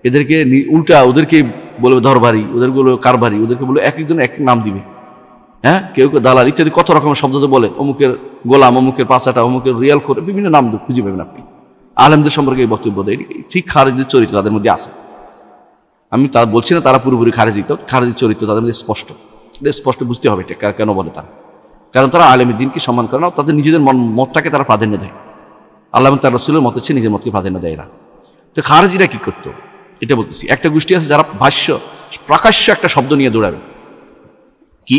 এদেরকে উল্টা ওদেরকে বলবে দরবারি, ওদের বলবে কারবারি, ওদেরকে বলবে এক একজন এক এক নাম দিবে। হ্যাঁ, কেউ কেউ দালাল ইত্যাদি কত রকমের শব্দ তো বলে, অমুকের গোলাম, অমুকের পাঁচাটা, অমুকের রিয়াল করে বিভিন্ন নাম খুঁজে পাবেন আপনি আলেমদের সম্পর্কে। এই বক্তব্য দেয় ঠিক খারেজির চরিত্র তাদের মধ্যে আছে। আমি তা বলছি না তারা পুরোপুরি খারেজি, তো খারেজির চরিত্র তাদের মধ্যে স্পষ্ট, স্পষ্ট বুঝতে হবে এটা কেন বলে তারা। কারণ তারা আলেমের দিনকে সম্মান করে না, তাদের নিজেদের মতটাকে তারা প্রাধান্য দেয়। আল্লাহ এবং তার রাসূলের মত হচ্ছে নিজের মতকে প্রাধান্য দেয় না। তো খারেজিরা কি করতো এটা বলতেছি। একটা গোষ্ঠী আছে যারা ভাষ্য প্রকাশ্য একটা শব্দ নিয়ে দৌড়াবে। কি?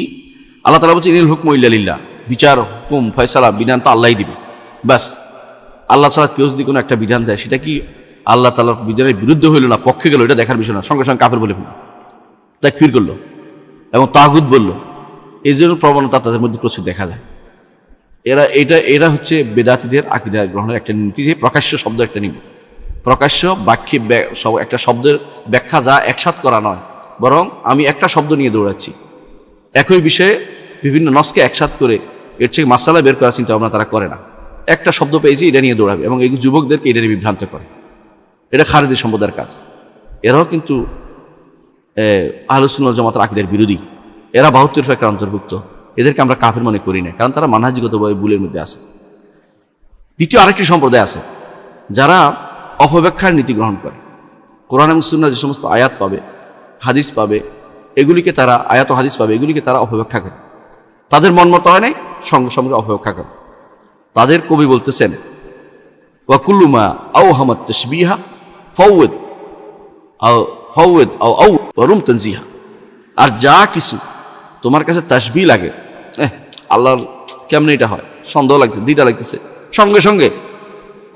আল্লাহ তাআলা বলছে ইনিল হুকমু ইল্লা লিল্লাহ, বিচার হুকুম ফয়সালা বিধান তো আল্লাহই দিবে, ব্যাস। আল্লাহ ছাড়া কেউ যদি কোনো একটা বিধান দেয় সেটা কি আল্লাহ তাআলার বিধানের বিরুদ্ধে হইল না পক্ষে গেল, এটা দেখার বিষয় না, সঙ্গে সঙ্গে কাফের বলে ফেলল, তাকফির করলো এবং তাগুত বলল। এই জন্য প্রবণতা তাদের মধ্যে প্রচুর দেখা যায়। এরা হচ্ছে বেদাতীদের আকীদা গ্রহণের একটা নীতি, যে প্রকাশ্য শব্দ একটা নিবে, প্রকাশ্য বাক্যে একটা শব্দের ব্যাখ্যা যা একসাথ করা নয়, বরং আমি একটা শব্দ নিয়ে দৌড়াচ্ছি, একই বিষয়ে বিভিন্ন নসকে একসাথ করে এর থেকে মাসালা বের করার চিন্তা ভাবনা তারা করে না। একটা শব্দ পেয়েছি এটা নিয়ে দৌড়াবে, এবং এই যুবকদেরকে এটা নিয়ে বিভ্রান্ত করে। এটা খারেজি সম্প্রদায়ের কাজ। এরাও কিন্তু আহলুস সুন্নাহ ওয়াল জামাতের আকীদার বিরোধী, এরা ৭২ ফিরকার অন্তর্ভুক্ত। এদেরকে আমরা কাফের মনে করি না, কারণ তারা মানহাজিগতভাবে ভুলের মধ্যে আছে। দ্বিতীয় আরেকটি সম্প্রদায় আছে যারা অপব্যাখ্যার নীতি গ্রহণ করে। কোরআন এবং সুন্নাহ যে সমস্ত আয়াত পাবে, হাদিস পাবে, এগুলিকে তারা আয়াত ও হাদিস পাবে, এগুলিকে তারা অপব্যাখ্যা করে, তাদের মন মতো হয় নাই, সঙ্গে সঙ্গে অপব্যাখ্যা করে। তাদের কবি বলতেছেন ওয়া কুল্লু মা আওহামাত তাশবিহা ফাওয়াদ আও ওয়া রুম তানজিহা, আর যা কিছু তোমার কাছে তাশবিহ লাগে, আল্লাহর কেমনে এটা হয়, সন্দেহ লাগছে, দ্বিধা লাগতেছে, সঙ্গে সঙ্গে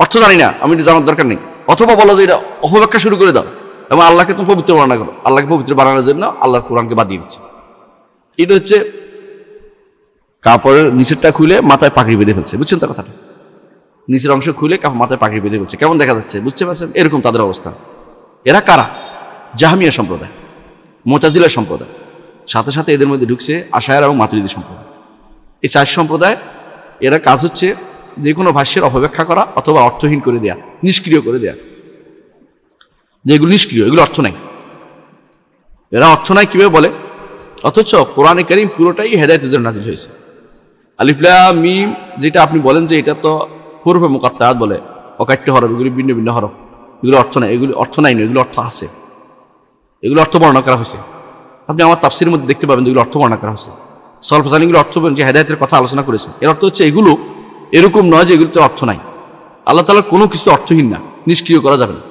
অর্থ জানি না, আমি এটা জানার দরকার নেই, অথবা বলো যে এটা অপব্যাখ্যা শুরু করে দাও এবং আল্লাহকে তুমি পবিত্র বর্ণনা করো। আল্লাহকে পবিত্র বানানোর জন্য আল্লাহর কোরআনকে বাদ দিয়ে দিচ্ছে। এটা হচ্ছে কাপড়ের নিচেরটা খুলে মাথায় পাগড়ি বেঁধে ফেলছে, বুঝছেন তো কথাটা? নিচের অংশ খুলে মাথায় পাগড়ি বেঁধে ফেলছে, কেমন দেখা যাচ্ছে বুঝতে পারছেন? এরকম তাদের অবস্থা। এরা কারা? জাহমিয়া সম্প্রদায়, মুতাজিলা সম্প্রদায়, সাথে সাথে এদের মধ্যে ঢুকছে আশায়ারা এবং মাতুরিদি সম্প্রদায়। এই 4 সম্প্রদায়, এরা কাজ হচ্ছে যে কোনো ভাষ্যের অপব্যাখ্যা করা অথবা অর্থহীন করে দেয়া, নিষ্ক্রিয় করে দেয়া, যেগুলো নিষ্ক্রিয়, এগুলো অর্থ নাই। এরা অর্থ নাই কিভাবে বলে, অথচ কোরআনে কারীম পুরোটাই হেদায়েতের জন্য নাযিল হয়েছে। আলিফ লাম মিম যেটা আপনি বলেন যে এটা তো হুরুফে মুকাত্তাআত বলে, অকাট্য হরফ, এগুলি ভিন্ন ভিন্ন হরফ, এগুলো অর্থ নাই, এগুলো অর্থ নাই না, এগুলো অর্থ আছে, এগুলো অর্থ বর্ণনা করা হয়েছে। আপনি আমার তাফসীরের মধ্যে দেখতে পাবেন এগুলো অর্থ বর্ণনা করা হয়েছে। সলফাজান এগুলো অর্থ যে হেদায়েতের কথা আলোচনা করেছে, এর অর্থ হচ্ছে এগুলো এরকম নয় যে এগুলোতে অর্থ নাই। আল্লাহ তাআলার কোনো কিছু অর্থহীন না, নিষ্ক্রিয় করা যাবে না।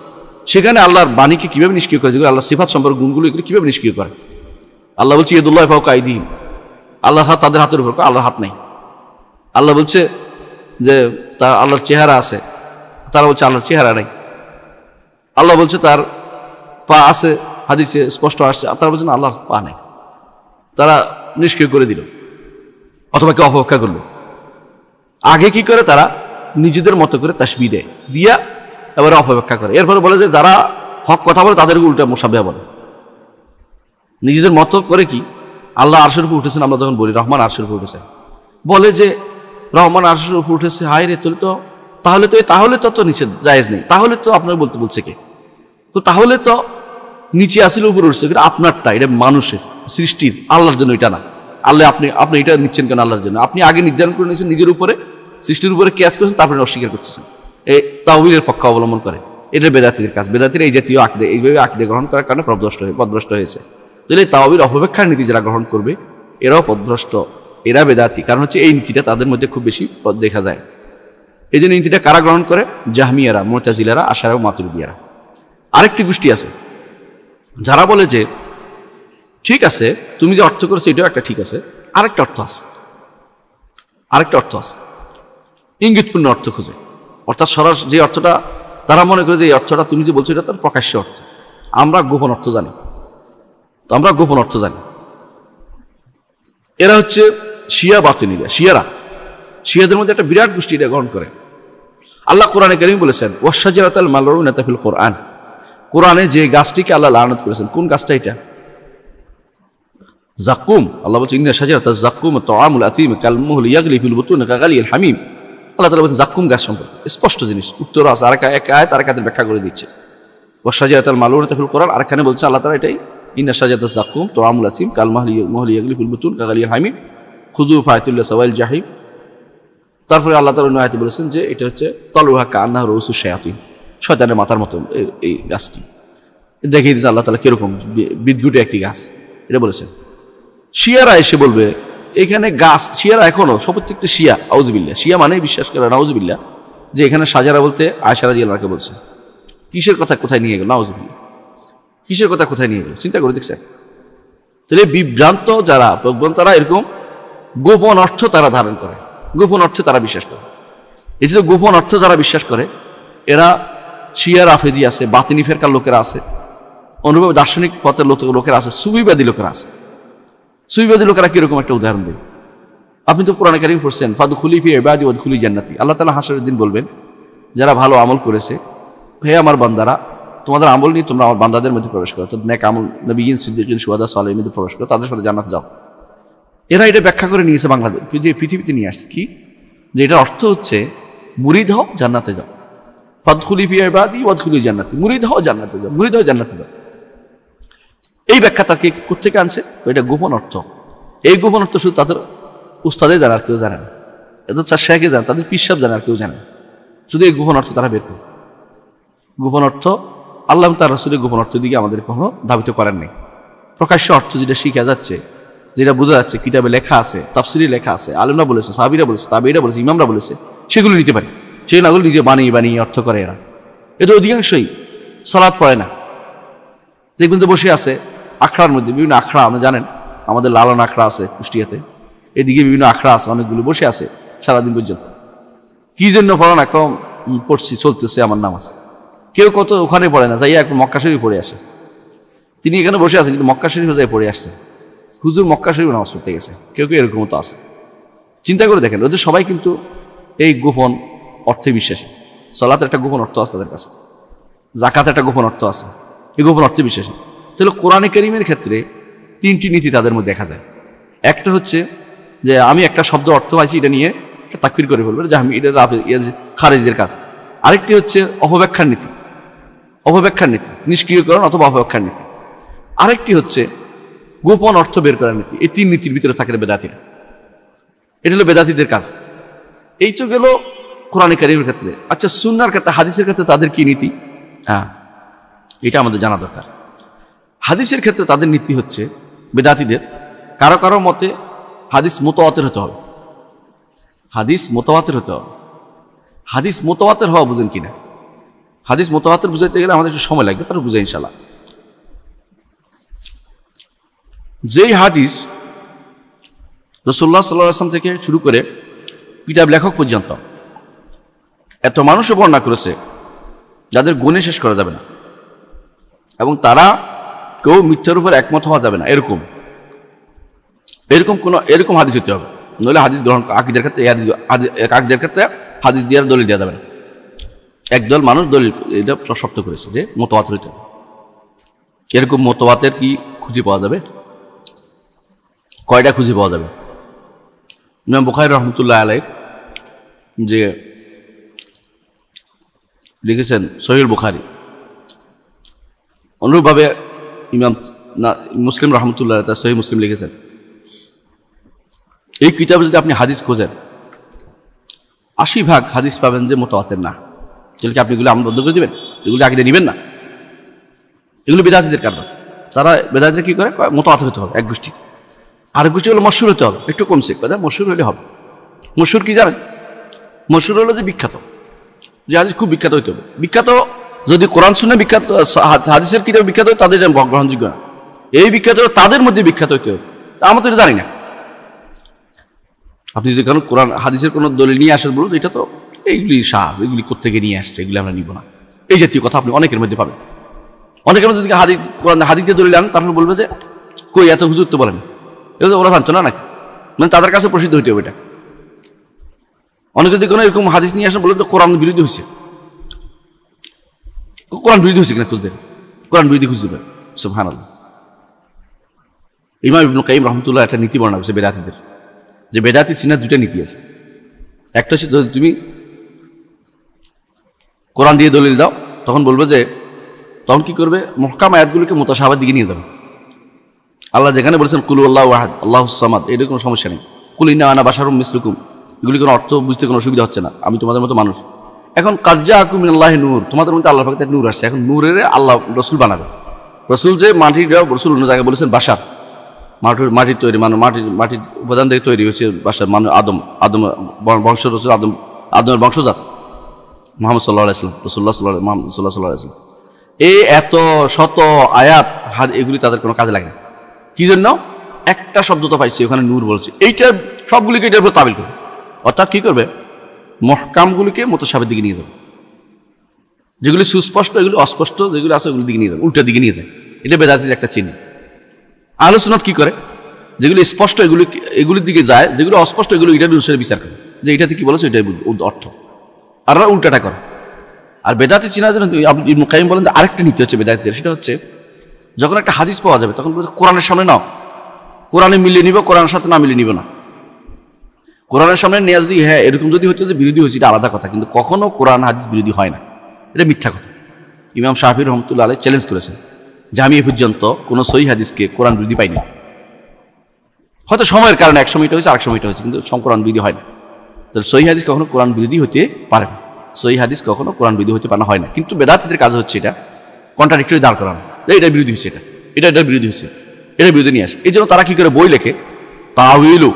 সেখানে আল্লাহর বাণীকে কিভাবে নিষ্ক্রিয় করে, যেগুলো আল্লাহ সিফাত সম্পর্কে গুণগুলো, এগুলো কিভাবে নিষ্ক্রিয় করে? আল্লাহ বলছে ইয়াদুল্লাহি ফাওকা আইদিহিম, আল্লাহর হাত তাদের হাতের উপর, আল্লাহর হাত নাই। আল্লাহ বলছে যে তার আল্লাহর চেহারা আছে, তারা বলছে আল্লাহর চেহারা নাই। আল্লাহ বলছে তার পা আছে, হাদিসে স্পষ্ট আসছে, তারা বলছে না আল্লাহর পা নাই। তারা নিষ্ক্রিয় করে দিল অথবা কেউ অপব্যাখ্যা করলো। আগে কি করে? তারা নিজেদের মতো করে তাশবিহ দেয়, দিয়া এবারে অপব্যাখ্যা করে। এরপরে বলে যে যারা হক কথা বলে তাদেরকে উল্টা মুশাব্বিহ বলে। নিজেদের মতো করে কি আল্লাহ আরশের উপর উঠেছেন, আমরা যখন বলি রহমান আরশের উপর উঠেছেন, বলে যে রহমান আরশের উপর উঠেছে, হায় রে তাহলে তো নিষেধ জায়েজ নেই, তাহলে তো আপনার বলতে বলছে কে? তো তাহলে তো নিচে আসিল উপরে উঠছে, কিন্তু আপনারটা এটা মানুষের সৃষ্টির, আল্লাহর জন্য এটা না। আল্লাহ আপনি এটা নিচ্ছেন কেন? আল্লাহর জন্য। আপনি আগে নির্ধারণ করে নিয়েছেন নিজের উপরে, সৃষ্টির উপরে কিয়াস করেছেন, তারপরে অস্বীকার করতেছেন। এই তাওহীদের পক্ষ অবলম্বন করে, এটা বেদাতীদের কাজ। বেদাতীরা এই জাতীয় আকীদা, এইভাবে আকীদা গ্রহণ করার কারণে পথভ্রষ্ট হয়েছে। তাহলে তাওহীদ অপব্যাখ্যার নীতি যারা গ্রহণ করবে এরাও পথভ্রষ্ট, এরা বেদাতী। কারণ হচ্ছে এই নীতিটা তাদের মধ্যে খুব বেশি দেখা যায়। এই জন্য নীতিটা কারা গ্রহণ করে? জাহমিয়ারা, মুতাজিলারা, আশারা ও মাতুরিদিয়ারা। আরেকটি গোষ্ঠী আছে যারা বলে যে ঠিক আছে তুমি যে অর্থ করেছো এটাও একটা ঠিক আছে, আরেকটা অর্থ আছে, ইঙ্গিতপূর্ণ অর্থ খুঁজে। অর্থাৎ সরাসরি যে অর্থটা তারা মনে করে যে এই অর্থটা তুমি যে বলছো এটা তার প্রকাশ্য অর্থ, আমরা গোপন অর্থ জানি। তো আমরা গোপন অর্থ জানি। এরা হচ্ছে শিয়া বাতিনিরা, শিয়াদের মধ্যে একটা বিরাট গোষ্ঠী এটা গ্রহণ করে। আল্লাহ কোরআনে কারীমে বলেছেন ওয়াশজারাতাল মালউনাতা ফিল কোরআন, কোরআনে যে গাছটিকে আল্লাহ লানত করেছেন, কোন গাছটা এটা? জাক্কুম। আল্লাহ বলছেন ইন্না শাজারাতাজ জাক্কুম তাআমুল আথীম কালমুহলি ইয়াগলি ফিল বুতুন কাগালিল হামিম। আল্লাহ তাআলা বলেছেন জাক্কুম গাছ সম্পর্কে স্পষ্ট জিনিস, উত্তর আছে আর এক আয়াত আর কাদের ব্যাখ্যা করে দিচ্ছে। ওয়াশজারাতাল মালউনাতা ফিল কোরআন, আর এখানে বলছে আল্লাহ তাআলা এটাই ইন্না শাজারাতাজ জাক্কুম তাআমুল আথীম কালমুহলি ইয়াগলি ফিল বুতুন কাগালিল হামিম খুযু ফাআতুল্লাহ সাওয়াইল জাহিম। তারপরে আল্লাহ তাআলা অন্য আয়াতে বলেছেন যে এটা হচ্ছে তালুহা কান্নাহু রউসুশ শায়াতিন, শয়তানের মাথার মতো এই গাছটি। দেখিয়ে দিয়েছে আল্লাহ তাআলা কিরকম বিদঘুটে একটি গাছ, এটা বলেছেন। শিয়ারা এসে বলবে এখানে গাছ, শিয়ারা এখনো প্রত্যেকটা শিয়া আউযুবিল্লাহ, শিয়া মানে বিশ্বাস করে নাউযুবিল্লাহ যে এখানে সাজারা বলতে আয়েশা রাদিয়াল্লাহু আনহাকে বলছে। কিসের কথা কোথায় নিয়ে গেল? নাউযুবিল্লাহ, কিসের কথা কোথায় নিয়ে গেল? চিন্তা করে দেখছেন? তাহলে বিভ্রান্ত যারা তারা এরকম গোপন অর্থ তারা ধারণ করে, গোপন অর্থে তারা বিশ্বাস করে। এই যে গোপন অর্থ যারা বিশ্বাস করে এরা শিয়া রাফেজি আছে, বাতিনি ফেরকার লোকেরা আছে, অনুভব দার্শনিক পথের লোকেরা আছে, সুফিবাদী লোকেরা আছে। সুফিবাদী লোকেরা কিরকম একটা উদাহরণ দেয়। আপনি তো কোরআনে কারীম পড়ছেন ফাদখুলি ফি ইবাদি ওয়াদখুলি জান্নাতি। আল্লাহ তাআলা হাসরের দিন বলবেন যারা ভালো আমল করেছে, হে আমার বান্দারা তোমাদের আমল নিয়ে তোমরা আমার বান্দাদের মধ্যে প্রবেশ করো, তাদের নেক আমল নবিয়িন সিদ্দিকিন শুহাদা সালেহিনের মধ্যে প্রবেশ করো, তাদের সাথে জান্নাতে যাও। এরা এটা ব্যাখ্যা করে নিয়েছে বাংলাদেশ, যে পৃথিবীতে নিয়ে আসছে কি, যে এটার অর্থ হচ্ছে মুরিদ হও জান্নাতে যাও, ফাদখুলি ফি ইবাদি ওয়াদখুলি জান্নাতি, মুরিদ হও জান্নাতে যাও, মুরিদ হও জান্নাতে যাও। এই ব্যাখ্যা তাকে কোথেকে আনছে? এটা গোপন অর্থ। এই গোপন অর্থ শুধু তাদের উস্তাদে জানে, আর কেউ জানে না। এত শেখে জানে, তাদের পিসাব জানে, আর কেউ জানে না। শুধু এই গোপন অর্থ তারা বের করে। গোপন অর্থ আল্লাহ তার রাসূলের গোপন অর্থের দিকে আমাদের কখনো ধাবিত করেন নাই। প্রকাশ্য অর্থ যেটা শিখা যাচ্ছে, যেটা বোঝা যাচ্ছে, কিতাবে লেখা আছে, তাফসিরে লেখা আছে, আলেমরা বলেছে, সাহাবীরা বলেছে, তাবেঈরা বলেছে, ইমামরা বলেছে, সেগুলো নিতে পারি। সেগুলো নিজে বানিয়ে অর্থ করে এরা। এটা অধিকাংশই সালাত পড়ে না। দেখবেন যে বসে আছে আখড়ার মধ্যে, বিভিন্ন আখড়া, আপনি জানেন আমাদের লালন আখড়া আছে কুষ্টিয়াতে, এদিকে বিভিন্ন আখড়া আছে, অনেকগুলো বসে আছে সারাদিন পর্যন্ত। কি জন্য পড়ে না? কম পড়ছি, চলতেছে আমার নামাজ। কেউ কত ওখানে পড়ে না, যাই একটু মক্কা শরীফ পড়ে আসে। তিনি এখানে বসে আছেন কিন্তু মক্কা শরীফে যাই পড়ে আসছে, হুজুর মক্কা শরীফ নামাজ পড়তে গেছে। কেউ এরকম তো আছে। চিন্তা করে দেখেন, ওদের সবাই কিন্তু এই গোপন অর্থে বিশ্বাসী। সালাতের একটা গোপন অর্থ আছে তাদের কাছে, যাকাতের একটা গোপন অর্থ আছে, এই গোপন অর্থে বিশ্বাসী। তাহলে কোরআনে কারীমের ক্ষেত্রে তিনটি নীতি তাদের মধ্যে দেখা যায়। একটা হচ্ছে যে আমি একটা শব্দ অর্থ পাইছি, এটা নিয়ে তাকফির করে ফেলবো, যে আমি এটা খারেজদের কাজ। আরেকটি হচ্ছে অপব্যাখ্যার নীতি, নিষ্ক্রিয়করণ অথবা অপব্যাখ্যার নীতি। আরেকটি হচ্ছে গোপন অর্থ বের করার নীতি। এই তিন নীতির ভিতরে থাকে বেদাতিরা। এটা হলো বেদাতিদের কাজ। এই তো গেল কোরআনে কারীমের ক্ষেত্রে। আচ্ছা, সুন্নাহর ক্ষেত্রে, হাদিসের ক্ষেত্রে তাদের কি নীতি? এটা আমাদের জানা দরকার। হাদিসের ক্ষেত্রে তাদের নীতি হচ্ছে বেদাতিদের, কারো কারো মতে হাদিস মুতাওয়াতির হতে হবে। হাদিস মুতাওয়াতির হওয়া বুঝেন কিনা? হাদিস মুতাওয়াতির বুঝাইতে গেলে আমাদের একটু সময় লাগবে, তারপর বুঝাই ইনশাআল্লাহ। যেই হাদিস রাসূলুল্লাহ সাল্লাল্লাহু আলাইহি ওয়াসাল্লাম থেকে শুরু করে কিতাব লেখক পর্যন্ত এত মানুষও বর্ণনা করেছে যাদের গুণে শেষ করা যাবে না, এবং তারা কেউ মিথ্যার উপর একমত হওয়া যাবে না, এরকম হাদিস হতে হবে। নইলে হাদিস গ্রহণ, আকীদার ক্ষেত্রে হাদিস দেওয়ার দলিল দেওয়া যাবে না। একদল মানুষ দলিল এটা শক্ত করেছে যে মুতাওয়াতির হতে হবে। এরকম মুতাওয়াতির কি খুঁজে পাওয়া যাবে? কয়টা খুঁজে পাওয়া যাবে? ইমাম বুখারী রাহমাতুল্লাহ আলাইহি যে লিখেছেন সহিহুল বুখারী, অনুরূপভাবে ইমাম মুসলিম রাহমাতুল্লাহ আলাইহি তার সহিহ মুসলিম লিখেছেন। এই কিতাবে যদি আপনি হাদিস খোঁজেন ৮০% হাদিস পাবেন যে মুতাওয়াতির না। তাহলে কি আপনি এগুলো আমল বন্ধ করে দেবেন? এগুলো আকীদা নেবেন না? এগুলো বেদাতীদের কারণ। তারা বেদাতীরা কি করে? মুতাওয়াতির হতে হবে এক গোষ্ঠী, আরেক গোষ্ঠী হলো মশহুর হতে হবে, একটু কমছে কথা, মশহুর হলে হবে। মশহুর কি জানেন? মশহুর হলো যে বিখ্যাত, যে হাদিস খুব বিখ্যাত হইতে হবে। বিখ্যাত যদি কোরআন শুনে বিখ্যাত, হাদিসের কিতাবে বিখ্যাত হয়, তাদের গ্রহণযোগ্য না। এই বিখ্যাত তাদের মধ্যে বিখ্যাত হইতে হবে। আমরা তো এটা জানি না। আপনি যদি কারণ কোরআন হাদিসের কোনো দলিল নিয়ে আসেন, বলুন এটা তো এইগুলি এগুলি কোত্থেকে নিয়ে আসছে, এগুলি আমরা নিব না, এই জাতীয় কথা আপনি অনেকের মধ্যে পাবেন। অনেকের মধ্যে হাদিসে দলিল আন, তারপর বলবে যে কই এত হুজুর তো বলেন, এটা তো ওরা জানতো না নাকি, মানে তাদের কাছে প্রসিদ্ধ হইতে হবে এটা। অনেকে যদি কোনো এরকম হাদিস নিয়ে আসেন বলে তো কোরআন বিরোধী হয়েছে, কোরআন বিরোধী হয়েছে কিনা খুঁজতে, কোরআন বিরোধী খুঁজতে পারে। সুবহানাল্লাহ। ইমাম ইবনে কাইয়িম রাহমাতুল্লাহ একটা নীতি বর্ণনা করেছে বেদাতীদের, যে বেদাতী সিনার দুইটা নীতি আছে। একটা হচ্ছে যদি তুমি কোরআন দিয়ে দলিল দাও তখন বলবে যে, তখন কি করবে, মুহকাম আয়াতগুলোকে মুতাশাবিহের দিকে নিয়ে যাবে। আল্লাহ যেখানে বলেছেন কুল আল্লাহু আহাদ আল্লাহুস সামাদ, এর কোনো সমস্যা নেই। কুল ইন্না আনা বাশারুম মিসলুকুম, এগুলি কোনো অর্থ বুঝতে কোনো অসুবিধা হচ্ছে না, আমি তোমাদের মতো মানুষ। এখন কাদ জাআকুম মিনাল্লাহি নূর, তোমাদের মধ্যে আল্লাহ পাকের নূর আসছে। এখন নূরের আল্লাহ রসুল বানাবে। রসুল যে মাটির রসুল, অন্য জায়গায় বলেছেন বাশার, মাটির তৈরি, মানে মাটির উপাদান থেকে তৈরি হয়েছে বাশার, মানে আদম বংশ, রসুল আদমের বংশজাত মুহাম্মদ সাল্লাল্লাহু আলাইহি ওয়াসাল্লাম, রাসূলুল্লাহ সাল্লাল্লাহু আলাইহি ওয়াসাল্লাম। এই এত শত আয়াত এগুলি তাদের কোনো কাজে লাগে না। কি জন্য? একটা শব্দ তো পাইছে ওখানে নূর বলছে, এইটা সবগুলিকে এটার উপর তাবিল করবে। অর্থাৎ কি করবে, মুহকামগুলিকে মুতাশাবিহের দিকে নিয়ে যাবে, যেগুলি সুস্পষ্ট এগুলি অস্পষ্ট যেগুলি আছে ওগুলির দিকে নিয়ে যাবে, উল্টা দিকে নিয়ে যায়। এটা বেদাতীর একটা চিহ্ন। আহলে সুন্নাত কি করে, যেগুলি স্পষ্ট এগুলির দিকে যায়, যেগুলো অস্পষ্ট এগুলো এটার অনুসারে বিচার করে, যে এটাতে কি বলেছে এটাই অর্থ, আর উল্টাটা করে। আর বেদাতি চিনার জন্য ইবনে কাইয়িম বলেন যে আরেকটা নীতি হচ্ছে বেদাতীদের, সেটা হচ্ছে যখন একটা হাদিস পাওয়া যাবে তখন বলছে কোরআনের সামনে নাও, কোরআনে মিলিয়ে নিব, কোরআনের সাথে না মিলিয়ে নিব না। কোরআনের সামনে নেওয়া যদি হ্যাঁ এরকম যদি হচ্ছে যে বিরোধী হয়েছে, এটা আলাদা কথা, কিন্তু কখনো কোরআন হাদিস বিরোধী হয় না, এটা মিথ্যা কথা। ইমাম শাফিঈ রাহমাতুল্লাহ আলাইহি চ্যালেঞ্জ করেছেন যে আমি এ পর্যন্ত কোনো সহিহ হাদিসকে কোরআন বিরোধী পাইনি। হয়তো সময়ের কারণে এক সময় এটা হয়েছে, আরেক সময় এটা হয়েছে, কিন্তু কোরআন বিরোধী হয় না। তাহলে সহিহ হাদিস কখনো কোরআন বিরোধী হতে পারে না, সহিহ হাদিস কখনো কোরআন বিরোধী হতে পারে না, হয় না। কিন্তু বেদাতীদের কাজ হচ্ছে এটা কন্ট্রাডিক্টরি দাঁড় করানো, এটা বিরোধী হচ্ছে, এটা বিরোধী হচ্ছে, এটা বিরোধী নিয়ে আসে। এই জন্য তারা কি করে বই লেখে, তাওয়িলু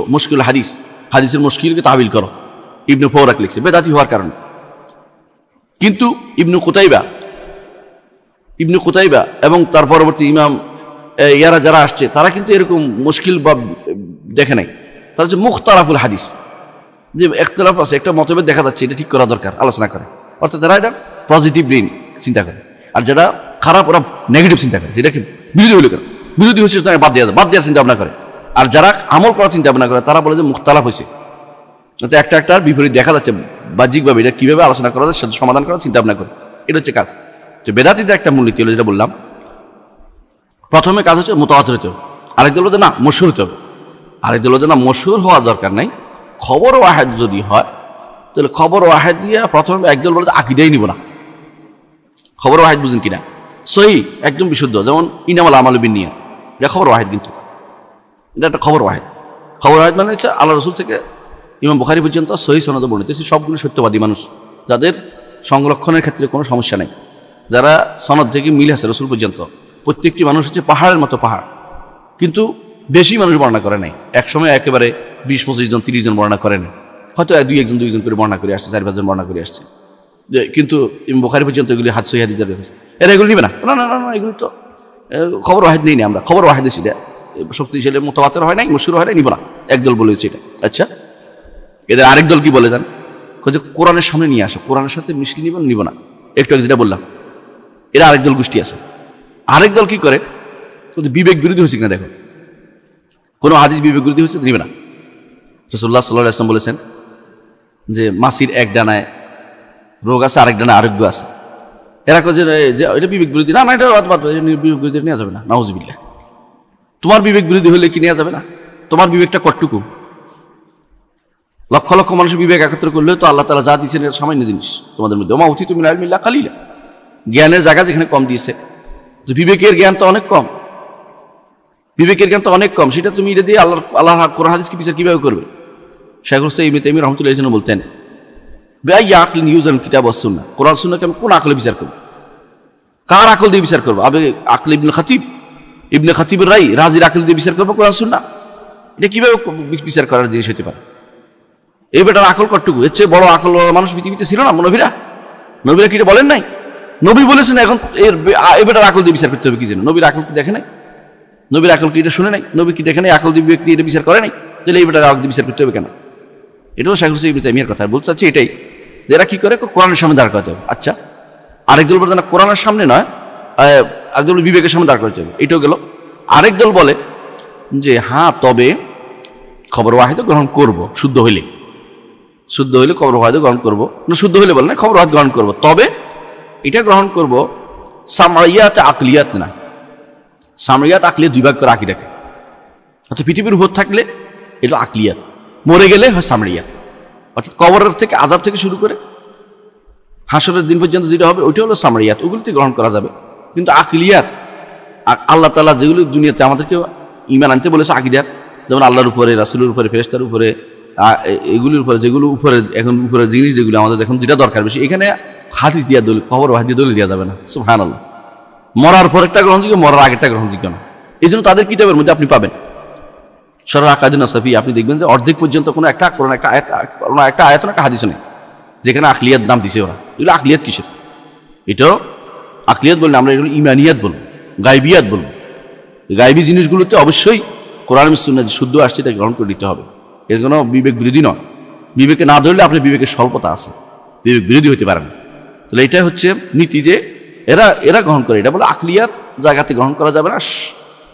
মুশকিল হাদিস, হাদিসের মুশকিলকে তাহবিল করো। ইবনে ফওরাক লিখছে বেদাতি হওয়ার কারণে। কিন্তু ইবনে কুতাইবা এবং তার পরবর্তী ইমাম ইয়ারা যারা আসছে তারা কিন্তু এরকম মুশকিল বা দেখে নাই, তারা হচ্ছে মুখতারাফুল হাদিস, যে একতলাফ আছে, একটা মতভেদ দেখা যাচ্ছে, এটা ঠিক করা দরকার, আলোচনা করে। অর্থাৎ যারা এটা পজিটিভ ব্রেইন চিন্তা করে, আর যারা খারাপ ওরা নেগেটিভ চিন্তা করে, যেটাকে বিরোধী হলে কেন, বিরোধী হচ্ছে বাদ দেওয়ার চিন্তা ভাবনা করে। আর যারা আমল করার চিন্তা ভাবনা করে তারা বলে যে মুখতালাফ হয়েছে, একটার বিপরীত দেখা যাচ্ছে, বাহ্যিকভাবে এটা কীভাবে আলোচনা করা যায় সমাধান করার চিন্তা ভাবনা করে, এটা হচ্ছে কাজ। তো বেদাতীদের একটা মূলনীতি হলো যেটা বললাম, প্রথমে কাজ হচ্ছে মুতাওয়াতির হতে হবে, আরেক দল হচ্ছে না মশহুর হতে হবে, আরেক দল হচ্ছে না মশহুর হওয়ার দরকার নাই, খবর ওয়াহিদ যদি হয় তাহলে খবর ওয়াহিদ দিয়ে প্রথমে একদল বলে যে আকীদাই নিব না। খবর ওয়াহিদ বুঝেন কিনা, সহিহ একদম বিশুদ্ধ, যেমন ইনামাল আমালু বিন্নিয়াত, এটা খবর ওয়াহিদ, কিন্তু এটা একটা খবর ওয়াহিদ। খবর ওয়াহিদ মানে হচ্ছে আল্লাহ রসুল থেকে ইমাম বুখারী পর্যন্ত সহিহ সনদে বর্ণিত সবগুলো সত্যবাদী মানুষ, যাদের সংরক্ষণের ক্ষেত্রে কোনো সমস্যা নেই, যারা সনদ থেকে মিল আছে রসুল পর্যন্ত। প্রত্যেকটি মানুষ হচ্ছে পাহাড়ের মতো পাহাড়, কিন্তু বেশি মানুষ বর্ণনা করে নাই। একসময় একেবারে 20-25 জন 30 জন বর্ণনা করে নাই, হয়তো দুইজন করে বর্ণনা করে আসছে, 4-5 জন বর্ণনা করে আসছে, কিন্তু ইমাম বুখারী পর্যন্ত এগুলি সহিহ হাদিস রয়েছে। এরা এগুলো নিবে না, এগুলি তো খবর ওয়াহিদ নেই না, আমরা খবর ওয়াহিদ সেটা শক্তিশালী মুতাওয়াতির হয় নাই, মশহুর হয় নাই, নিব না, একদল বলেছে এটা। আচ্ছা, এদের আরেক দল কি বলে যান, কোরআনের সামনে নিয়ে আসো, কোরআনের সাথে মিশিয়ে নিব না, একটু যেটা বললাম, এরা আরেক দল গোষ্ঠী আছে। আরেক দল কি করে, বিবেক বিরোধী হয়েছে কিনা দেখো, কোনো হাদিস বিবেক বিরোধী হয়েছে নিবে না। রাসূলুল্লাহ সাল্লাল্লাহু আলাইহি ওয়াসাল্লাম বলেছেন যে মাছির এক ডানায় রোগ আছে, আরেক ডানায় আরোগ্য আছে। এরা কে যে এটা বিবেক বিরোধী, না এটা বিবেক বিরোধী নেওয়া যাবে না, নাউযুবিল্লাহ। তোমার বিবেক বিরোধী হলে কি নেওয়া যাবে না? তোমার বিবেকটা কতটুকু? লক্ষ লক্ষ মানুষের বিবেক একত্র করলেও তো আল্লাহ তাআলা যা দিয়েছেন এটা সামান্য জিনিস তোমাদের মধ্যে। ওমা উতিতু মিনাল ইলমি ইল্লা কালিলা, জ্ঞানের জায়গা যেখানে কম দিয়েছে, তো বিবেকের জ্ঞান তো অনেক কম, সেটা তুমি এটা দিয়ে আল্লাহ কোরআন হাদিসকে বিচার কিভাবে করবে? শাইখুল ইসলাম ইবনে তাইমিয়া রাহমাতুল্লাহি আলাইহি বলতেন, বিআইয়ি আকলিন ইউজান কিতাব ওয়াস সুন্নাহ, কোরআন সুন্নাহকে আমি কোন আকলে বিচার করব? কার আকল দিয়ে বিচার করব? আবে আকল ইবনে খাতিব রাজির আকল দিয়ে বিচার করবো কোরআন সুন্নাহ? এটা কিভাবে বিচার করার জিনিস হতে পারে? এই বেটার আকল কতটুকু? এর চেয়ে বড় আকল মানুষ পৃথিবীতে ছিল না? নবীরা কি বলেন নাই? নবী বলেছেন এখন এই বেটার আকল দিয়ে বিচার করতে হবে কি জন্য? নবীর আকল কি দেখে নাই? নবীর আকল কি এটা শুনে নাই? নবী কি দেখে নাই? আকল দিয়ে ব্যক্তি এটা বিচার করে নাই? তাহলে এই বেটার আকল দিয়ে বিচার করতে হবে কেন? এটাও শাইখুল ইসলাম ইবনে তাইমিয়ার কথা বলতে চাচ্ছি এটাই, যে এরা কি করে কোরআনের সামনে দাঁড় করাতে হবে। আচ্ছা, আরেক দল বলে না কোরআনের সামনে নয়, আরেক দল বিবেকের সামনে দাঁড় করাতে হবে, এটাও গেল। আরেক দল বলে যে হ্যাঁ তবে খবর ওয়াহিদ গ্রহণ করব, শুদ্ধ হইলে খবর ওয়াহিদ গ্রহণ করব না, শুদ্ধ হইলে বলে না খবর ওয়াহিদ গ্রহণ করব, তবে এটা গ্রহণ করব সামরিয়াত আকলিয়াত না। সামরিয়াত আকলিয়াত দুই ভাগ করে আকীদাকে, অর্থাৎ পৃথিবীর উপর থাকলে এটা আকলিয়াত, মরে গেলে হয় সামরিয়াত, অর্থাৎ কবরের থেকে আযাব থেকে শুরু করে হাসরের দিন পর্যন্ত যেটা হবে ওইটা হলো সামরিয়াত, ওগুলিতে গ্রহণ করা যাবে। কিন্তু আকলিয়াত আল্লাহ তাআলা যেগুলো দুনিয়াতে আমাদেরকে ঈমান আনতে বলেছে আকীদার, যেমন আল্লাহর উপরে, রাসূলের উপরে, ফেরেশতার উপরে, এগুলির উপরে, যেগুলো উপরে এখন উপরে জিনিস যেগুলো আমাদের এখন যেটা দরকার বেশি, এখানে হাদিস দিয়া দলিল, খবর হাদিস দলিল দেওয়া যাবে না। সুবহানাল্লাহ। মরার পর একটা গ্রহণযোগ্য, মরার আগেরটা গ্রহণযোগ্য না। এই জন্য তাদের কিতাবের মধ্যে আপনি পাবেন শরহ আকাদুন নাসাফি, আপনি দেখবেন যে অর্ধেক পর্যন্ত কোনো একটা আয়াত একটা হাদিস নেই যেখানে আকলিয়াত নাম দিছে ওরা। এগুলো আকলিয়াত কিসের? এটাও আকলিয়াত বললে আমরা এগুলো ইমানিয়াত বলবো, গায়বিয়াত বলবো। গায়বী জিনিসগুলোতে অবশ্যই কোরআন এবং সুন্নাহ যে শুদ্ধ আসছে এটা গ্রহণ করে নিতে হবে, এর কোনো বিবেক বিরোধী নয়। বিবেকে না ধরলে আপনার বিবেকের স্বল্পতা আছে, বিবেক বিরোধী হতে পারে না। তাহলে এটাই হচ্ছে নীতি যে এরা গ্রহণ করে, এটা বলে আকলিয়াত জায়গাতে গ্রহণ করা যাবে না,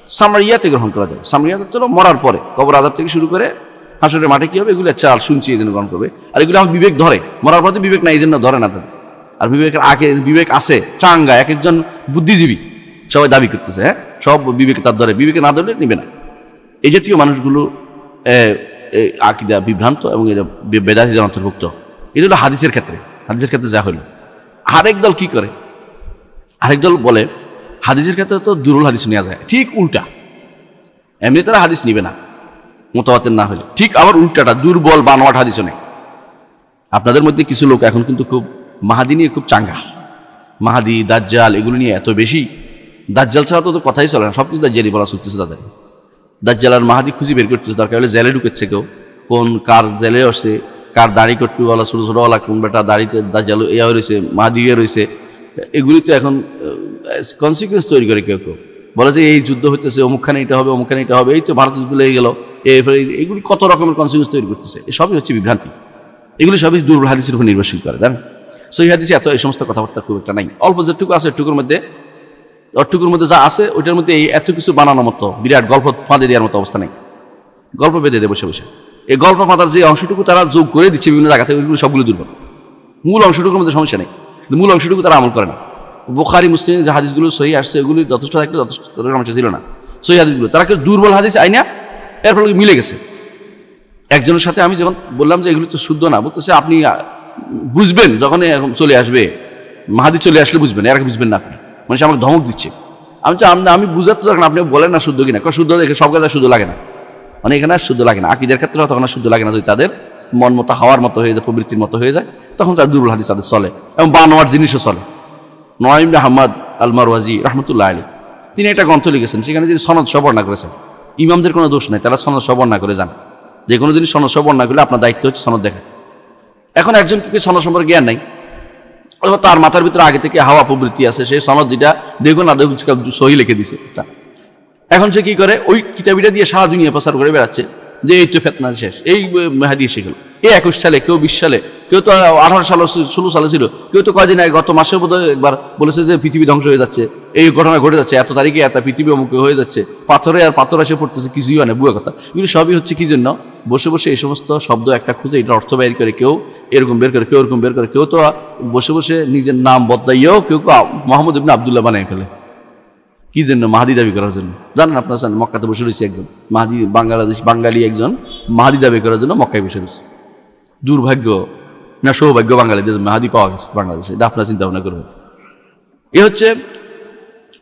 সামরিয়াতে গ্রহণ করা যাবে। সামরিয়াত হলো মরার পরে, কবর আযাব থেকে শুরু করে হাসরের মাঠে কি হবে এগুলো চাল শুনছি এই জন্য গ্রহণ করবে। আর এগুলো আমার বিবেক ধরে, মরার পরে বিবেক নাই এই জন্য ধরে না তাদের। আর বিবেকের আগে বিবেক আছে চাঙ্গা, এক একজন বুদ্ধিজীবী সবাই দাবি করতেছে, হ্যাঁ সব বিবেকে তার ধরে, বিবেকে না ধরলে নিবে না। এই জাতীয় মানুষগুলো আকীদা বিভ্রান্ত এবং এরা বেদাতীদের অন্তর্ভুক্ত। এটা হলো হাদিসের ক্ষেত্রে যা হলো। আরেক দল কি করে, আরেক দল বলে হাদিসের ক্ষেত্রে তো দুর্বল হাদিস নেওয়া যায়, ঠিক উল্টা। এমনি তারা হাদিস নিবে না মুতাওয়াতির না হলে, ঠিক আবার উল্টাটা দুর্বল বানোয়াট হাদিসও নেই। আপনাদের মধ্যে কিছু লোক এখন কিন্তু খুব মাহাদি নিয়ে খুব চাঙ্গা, মাহাদি দাজ্জাল এগুলো নিয়ে এত বেশি, দাজ্জাল ছাড়া তো কথাই চলে না, সব কিছু দাজ্জালি বলা চলতেছে তাদের। দাজ্জাল আর মাহাদি খুঁজে বের করতেছে, দরকার হলে জেলে ঢুকেছে কেউ, কোন কার জেলে আসছে, কার দাড়ি কট্টুওয়ালা ছোটো ছোটোওয়ালা, কোন বেটা দাড়িতে দাজ্জাল ইয়া রয়েছে, মাহাদি ইয়ে রয়েছে। এগুলি তো এখন কনসিকুয়েন্স তৈরি করে কেউ কেউ বলে যে এই যুদ্ধ হইতেছে, অমুকখানে এটা হবে, অমুকখানে এটা হবে, এই তো ভারত যুদ্ধ লেগে গেল, এগুলি কত রকমের কনসিকুয়েন্স তৈরি করতেছে। এসবই হচ্ছে বিভ্রান্তি, এগুলি সবই দুর্বল হাদিসের উপর নির্ভরশীল করে। জানেন সহিহ হাদিসে এত এই সমস্ত কথাবার্তা খুব একটা নাই, অল্প যেটুকু আছে ওটুকুর মধ্যে যা আছে ওইটার মধ্যে এই এত কিছু বানানোর মতো বিরাট গল্প ফাঁদে দেওয়ার মতো অবস্থা নেই। গল্প বেঁধে দেয় বসে বসে, এই গল্প ফাঁদার যে অংশটুকু তারা যোগ করে দিচ্ছে বিভিন্ন জায়গাতে, ওইগুলো সবগুলো দুর্বল। মূল অংশটুকুর মধ্যে সমস্যা নেই, কিন্তু মূল অংশটুকু তারা আমল করে না। বুখারী মুসলিম যে হাদিসগুলো সহি আসছে ওগুলি যথেষ্ট থাকলে যথেষ্ট সমস্যা ছিল না। সহি হাদিসগুলো তারা কেউ দুর্বল হাদিস আইনা এর ফলে মিলে গেছে। একজনের সাথে আমি যখন বললাম যে এগুলি তো শুদ্ধ না, বলতেছে আপনি বুঝবেন যখন চলে আসবে, মাহাদি চলে আসলে বুঝবেন, এর আগে বুঝবেন না আপনি। মানে আমাকে ধমক দিচ্ছে। আমি বুঝাতে তো আপনি বলেন না শুদ্ধ কিনা, শুদ্ধ দেখে সব কাজে শুদ্ধ লাগে না, মানে এখানে আর শুদ্ধ লাগে না। আকীদার ক্ষেত্রে তখন আর শুদ্ধ লাগে না, যদি তাদের মন মতো হাওয়ার মতো হয়ে যায়, প্রবৃত্তির মতো হয়ে যায়, তখন তার দুর্বল হাদিস তাদের চলে এবং বানোয়ার জিনিসও চলে। নঈম বিন হাম্মাদ আল মারওয়াজি রাহমাতুল্লাহ আলাইহি তিনি একটা গ্রন্থ লিখেছেন, সেখানে তিনি সনদ সহ বর্ণনা করেছেন। ইমামদের কোনো দোষ নাই, তারা সনদ সহ বর্ণনা করে যান। যে কোনো জিনিস সনদ সহ বর্ণনা করলে আপনার দায়িত্ব হচ্ছে সনদ দেখা। এখন একজন কি সনদ সম্পর্কে জ্ঞান নাই, তার মাথার ভিতরে আগে থেকে হাওয়া প্রবৃত্তি আছে, সেই সনদ যেটা দেখো না দেখো সহি লিখে দিছে। এখন সে কি করে, ওই কিতাবিটা দিয়ে সারা দুনিয়া প্রচার করে বেড়াচ্ছে যে এই তো ফেতনা শেষ, এই মেহাদি এসে গেল। এই 21 সালে, কেউ 20 সালে, কেউ তো 18 সালে 16 সালে ছিল, কেউ তো কয়দিন আগে গত মাসে বোধহয় একবার বলেছে যে পৃথিবী ধ্বংস হয়ে যাচ্ছে, এই ঘটনা ঘটে যাচ্ছে, এত তারিখে এত পৃথিবী অমুক হয়ে যাচ্ছে, পাথরে আর পাথর এসে পড়তেছে, কিছুই হয় না, বুয়া কথা। এগুলো সবই হচ্ছে কি জন্য, বসে বসে এই সমস্ত শব্দ একটা খুঁজে এটা অর্থ বের করে, কেউ এরকম বের করে, কেউ এরকম বের করে, কেউ তো বসে বসে নিজের নাম বদলাইয়েও কেউ মোহাম্মদ ইবনে আব্দুল্লাহ বানাই ফেলে। কি জন্য? মাহাদি দাবি করার জন্য। জানেন আপনারা জানেন, মক্কাতে বসে রয়েছে একজন মাহাদি, বাঙালি একজন মাহাদি দাবি করার জন্য মক্কায় বসে রয়েছে। দুর্ভাগ্য না সৌভাগ্য বাঙালিদের মাহাদি পাওয়া গেছে বাংলাদেশে, এটা আপনারা চিন্তা ভাবনা করবেন। এ হচ্ছে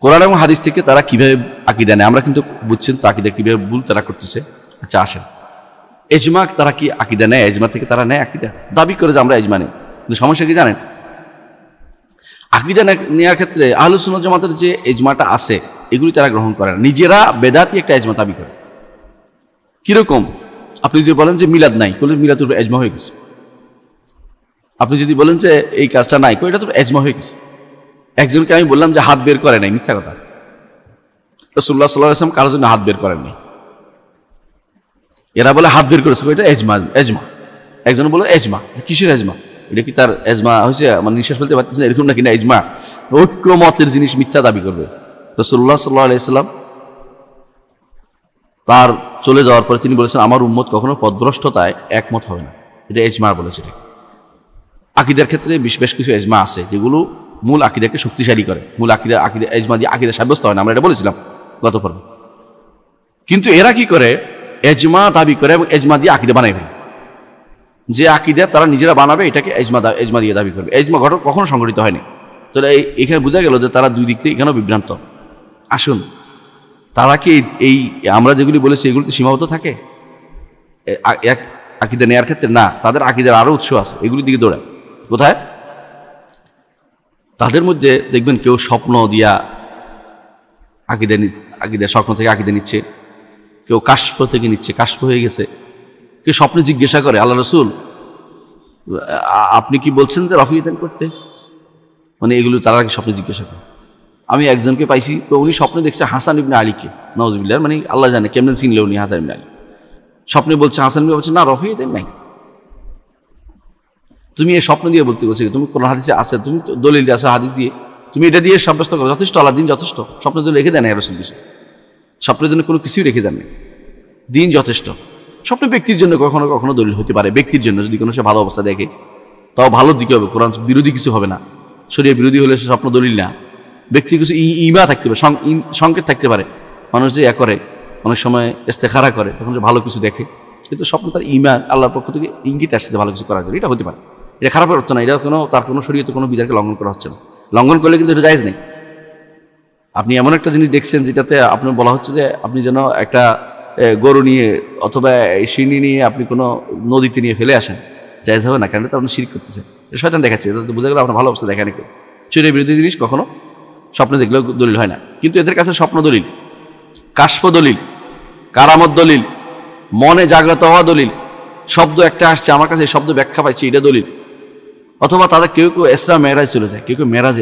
কোরআন এবং হাদিস থেকে তারা কিভাবে আকীদা নেয়। আমরা কিন্তু বুঝছেন তো আকীদা কিভাবে ভুল তারা করতেছে। আচ্ছা আসেন, এজমা তারা কি আকীদা নেয়? এজমা থেকে তারা নেয় আকীদা, দাবি করে যে আমরা এজমা নেই, কিন্তু সমস্যা কি জানেন? আকীদা নেওয়ার ক্ষেত্রে আহলুস সুন্নাহ জামাতের যে এজমাটা আছে এগুলি তারা গ্রহণ করে না, নিজেরা বেদাতি একটা এজমা দাবি করে। কিরকম? আপনি যদি বলেন যে মিলাদ নাই, বলে মিলাদের উপর এজমা হয়ে গেছে। আপনি যদি বলেন যে এই কাজটা নাই, এটা তো এজমা হয়ে গেছে। একজনকে আমি বললাম যে হাত বের করে নাই, মিথ্যা কথা। রাসূলুল্লাহ সাল্লাল্লাহু আলাইহি ওয়াসাল্লাম কারোর জন্য হাত বের করেননি, এরা বলে হাত বের করেছে, এটা এজমা। একজন বলে এজমা, কিসের এজমা? এটা কি তার এজমা হয়েছে, মানে নিঃশ্বাস ফেলতে পারতেছে না এরকম নাকি? না এজমা, ঐক্যমতের জিনিস মিথ্যা দাবি করবে। রাসূলুল্লাহ সাল্লাল্লাহু আলাইহি সাল্লাম তার চলে যাওয়ার পরে তিনি বলেছেন, আমার উম্মত কখনো পথভ্রষ্টতায় একমত হবে না। এটা ইজমা বলেছে। আকীদার ক্ষেত্রে বেশ কিছু ইজমা আছে যেগুলো মূল আকীদাকে শক্তিশালী করে। মূল আকীদা ইজমা দিয়ে আকীদা সাব্যস্ত হয় না, আমরা এটা বলেছিলাম গত পর্বে। কিন্তু এরা কি করে, ইজমা দাবি করে এবং ইজমা দিয়ে আকীদা বানায় ফেলে। যে আকীদা তারা নিজেরা বানাবে এটাকে ইজমা দিয়ে দাবি করবে। ইজমা ঘটনা কখনো সংঘটিত হয়নি। তো এখানে বোঝা গেল যে তারা দুই দিক থেকে এখানেও বিভ্রান্ত। আসুন, তারা কি এই আমরা যেগুলি বলেছি এগুলিতে সীমাবদ্ধ থাকে এক আকীদা নেয়ার ক্ষেত্রে? না, তাদের আকীদার আরও উৎস আছে, এগুলির দিকে দৌড়ায়। কোথায়? তাদের মধ্যে দেখবেন কেউ স্বপ্ন দিয়া আকীদা স্বপ্ন থেকে আকীদা নিচ্ছে, কেউ কাশফ থেকে নিচ্ছে, কাশফ হয়ে গেছে। কেউ স্বপ্নে জিজ্ঞাসা করে, আল্লাহ রাসূল আপনি কি বলছেন যে রফিয়তেন করতে? মানে এগুলো তারা কি স্বপ্নে জিজ্ঞাসা করে। আমি একজনকে পাইছি, তো উনি স্বপ্নে দেখছে হাসান ইবনে আলীকে, নাউজুবিল্লাহ, মানে আল্লাহ জানে কেমন চিনলে উনি হাসান ইবনে আলী। স্বপ্নে বলছে হাসান ইবনে, বলছে না রফিয়তেন নাই। তুমি এই স্বপ্ন দিয়ে বলতে বলছি, তুমি কোন হাদিসে আছে, তুমি দলিল দিয়ে আসো হাদিস দিয়ে, তুমি এটা দিয়ে সাব্যস্ত করো, যথেষ্ট। আল্লাহ দিন যথেষ্ট। স্বপ্নের জন্য রেখে দেন রাসূল কিছু, স্বপ্নের জন্য কোনো কিছুই রেখে দেন না, দিন যথেষ্ট। স্বপ্ন ব্যক্তির জন্য কখনো কখনো দলিল হতে পারে, ব্যক্তির জন্য যদি কোনো সে ভালো অবস্থা দেখে, তাও ভালো দিকে হবে, কোরআন বিরোধী কিছু হবে না, শরীয়ত বিরোধী হলে সে স্বপ্ন দলিল না। ব্যক্তির কিছু ইমা থাকতে পারে, সংকেত থাকতে পারে। মানুষ যে করে অনেক সময় ইস্তেখারা করে, তখন যে ভালো কিছু দেখে, কিন্তু স্বপ্ন তার ইমান আল্লাহর পক্ষ থেকে ইঙ্গিত আসছে ভালো কিছু করার জন্য, এটা হতে পারে। এটা খারাপের অর্থ না, এটা তার কোনো শরীয়তে কোনো বিধানকে লঙ্ঘন করা হচ্ছে না। লঙ্ঘন করলে কিন্তু এটা জায়েজ নেই। আপনি এমন একটা জিনিস দেখছেন যেটাতে আপনার বলা হচ্ছে যে আপনি যেন একটা গরু নিয়ে অথবা সিনি নিয়ে আপনি কোনো নদীতে নিয়ে ফেলে আসেন, জায়েজ হবে না, কারণ এটা আপনি শিরক করতেছে, শয়তান দেখাচ্ছে। এটা বোঝা গেল আপনার ভালো অবস্থা দেখেন কেউ। শরীরের বিরোধী জিনিস কখনো স্বপ্নে দেখলেও দলিল হয় না। কিন্তু এদের কাছে স্বপ্ন দলিল, কাশফ দলিল, কারামত দলিল, মনে জাগ্রত হওয়া দলিল, শব্দ একটা আসছে আমার কাছে, এই শব্দ ব্যাখ্যা পাইছি, এটা দলিল। অথবা তাদের কেউ কেউ ইসরা মেরাজ চলে যায়, কেউ কেউ মেরাজে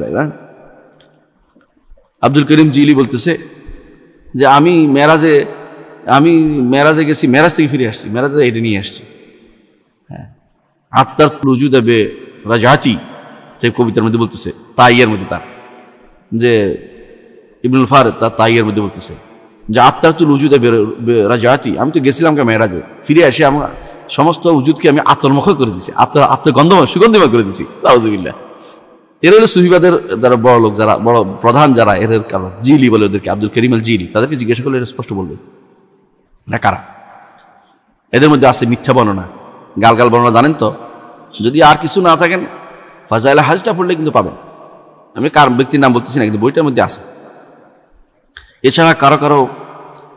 যায়। হ্যাঁ, আব্দুল করিম জিলি বলতেছে যে আমি মেরাজে গেছি, মেরাজ থেকে ফিরে আসছি, মেরাজে এটা নিয়ে আসছি। হ্যাঁ, আত্মার লুজু দেবে রাজাতি, সেই কবিতার মধ্যে বলতেছে, তাইয়ের মধ্যে তার যে ইবনুল ফারিদ তার তাইয়ের মধ্যে বলতেছে যে আত্মার তো লুজু দেবে রাজাতি, আমি তো গেছিলাম মেরাজে, ফিরে আসি আমার সমস্ত উজুদকে আমি আত্মমুখ করে দিছি, আত্মগন্ধময় সুগন্ধিময় করে দিছি। নাউজুবিল্লাহ। এর হলো সুফিবাদের যারা বড় লোক, যারা বড় প্রধান, যারা এর কারণ জিলি বলে ওদেরকে, আব্দুল করিম আল জিলি, তাদেরকে জিজ্ঞাসা করলে এটা স্পষ্ট বলবে না কারা। এদের মধ্যে আছে মিথ্যা বর্ণনা, গালগাল বর্ণনা, জানেন তো। যদি আর কিছু না থাকেন ফাজাইল হাজটা পড়লে কিন্তু পাবেন। আমি কার ব্যক্তির নাম বলতেছি না, কিন্তু বইটার মধ্যে আছে। এছাড়া কারো কারো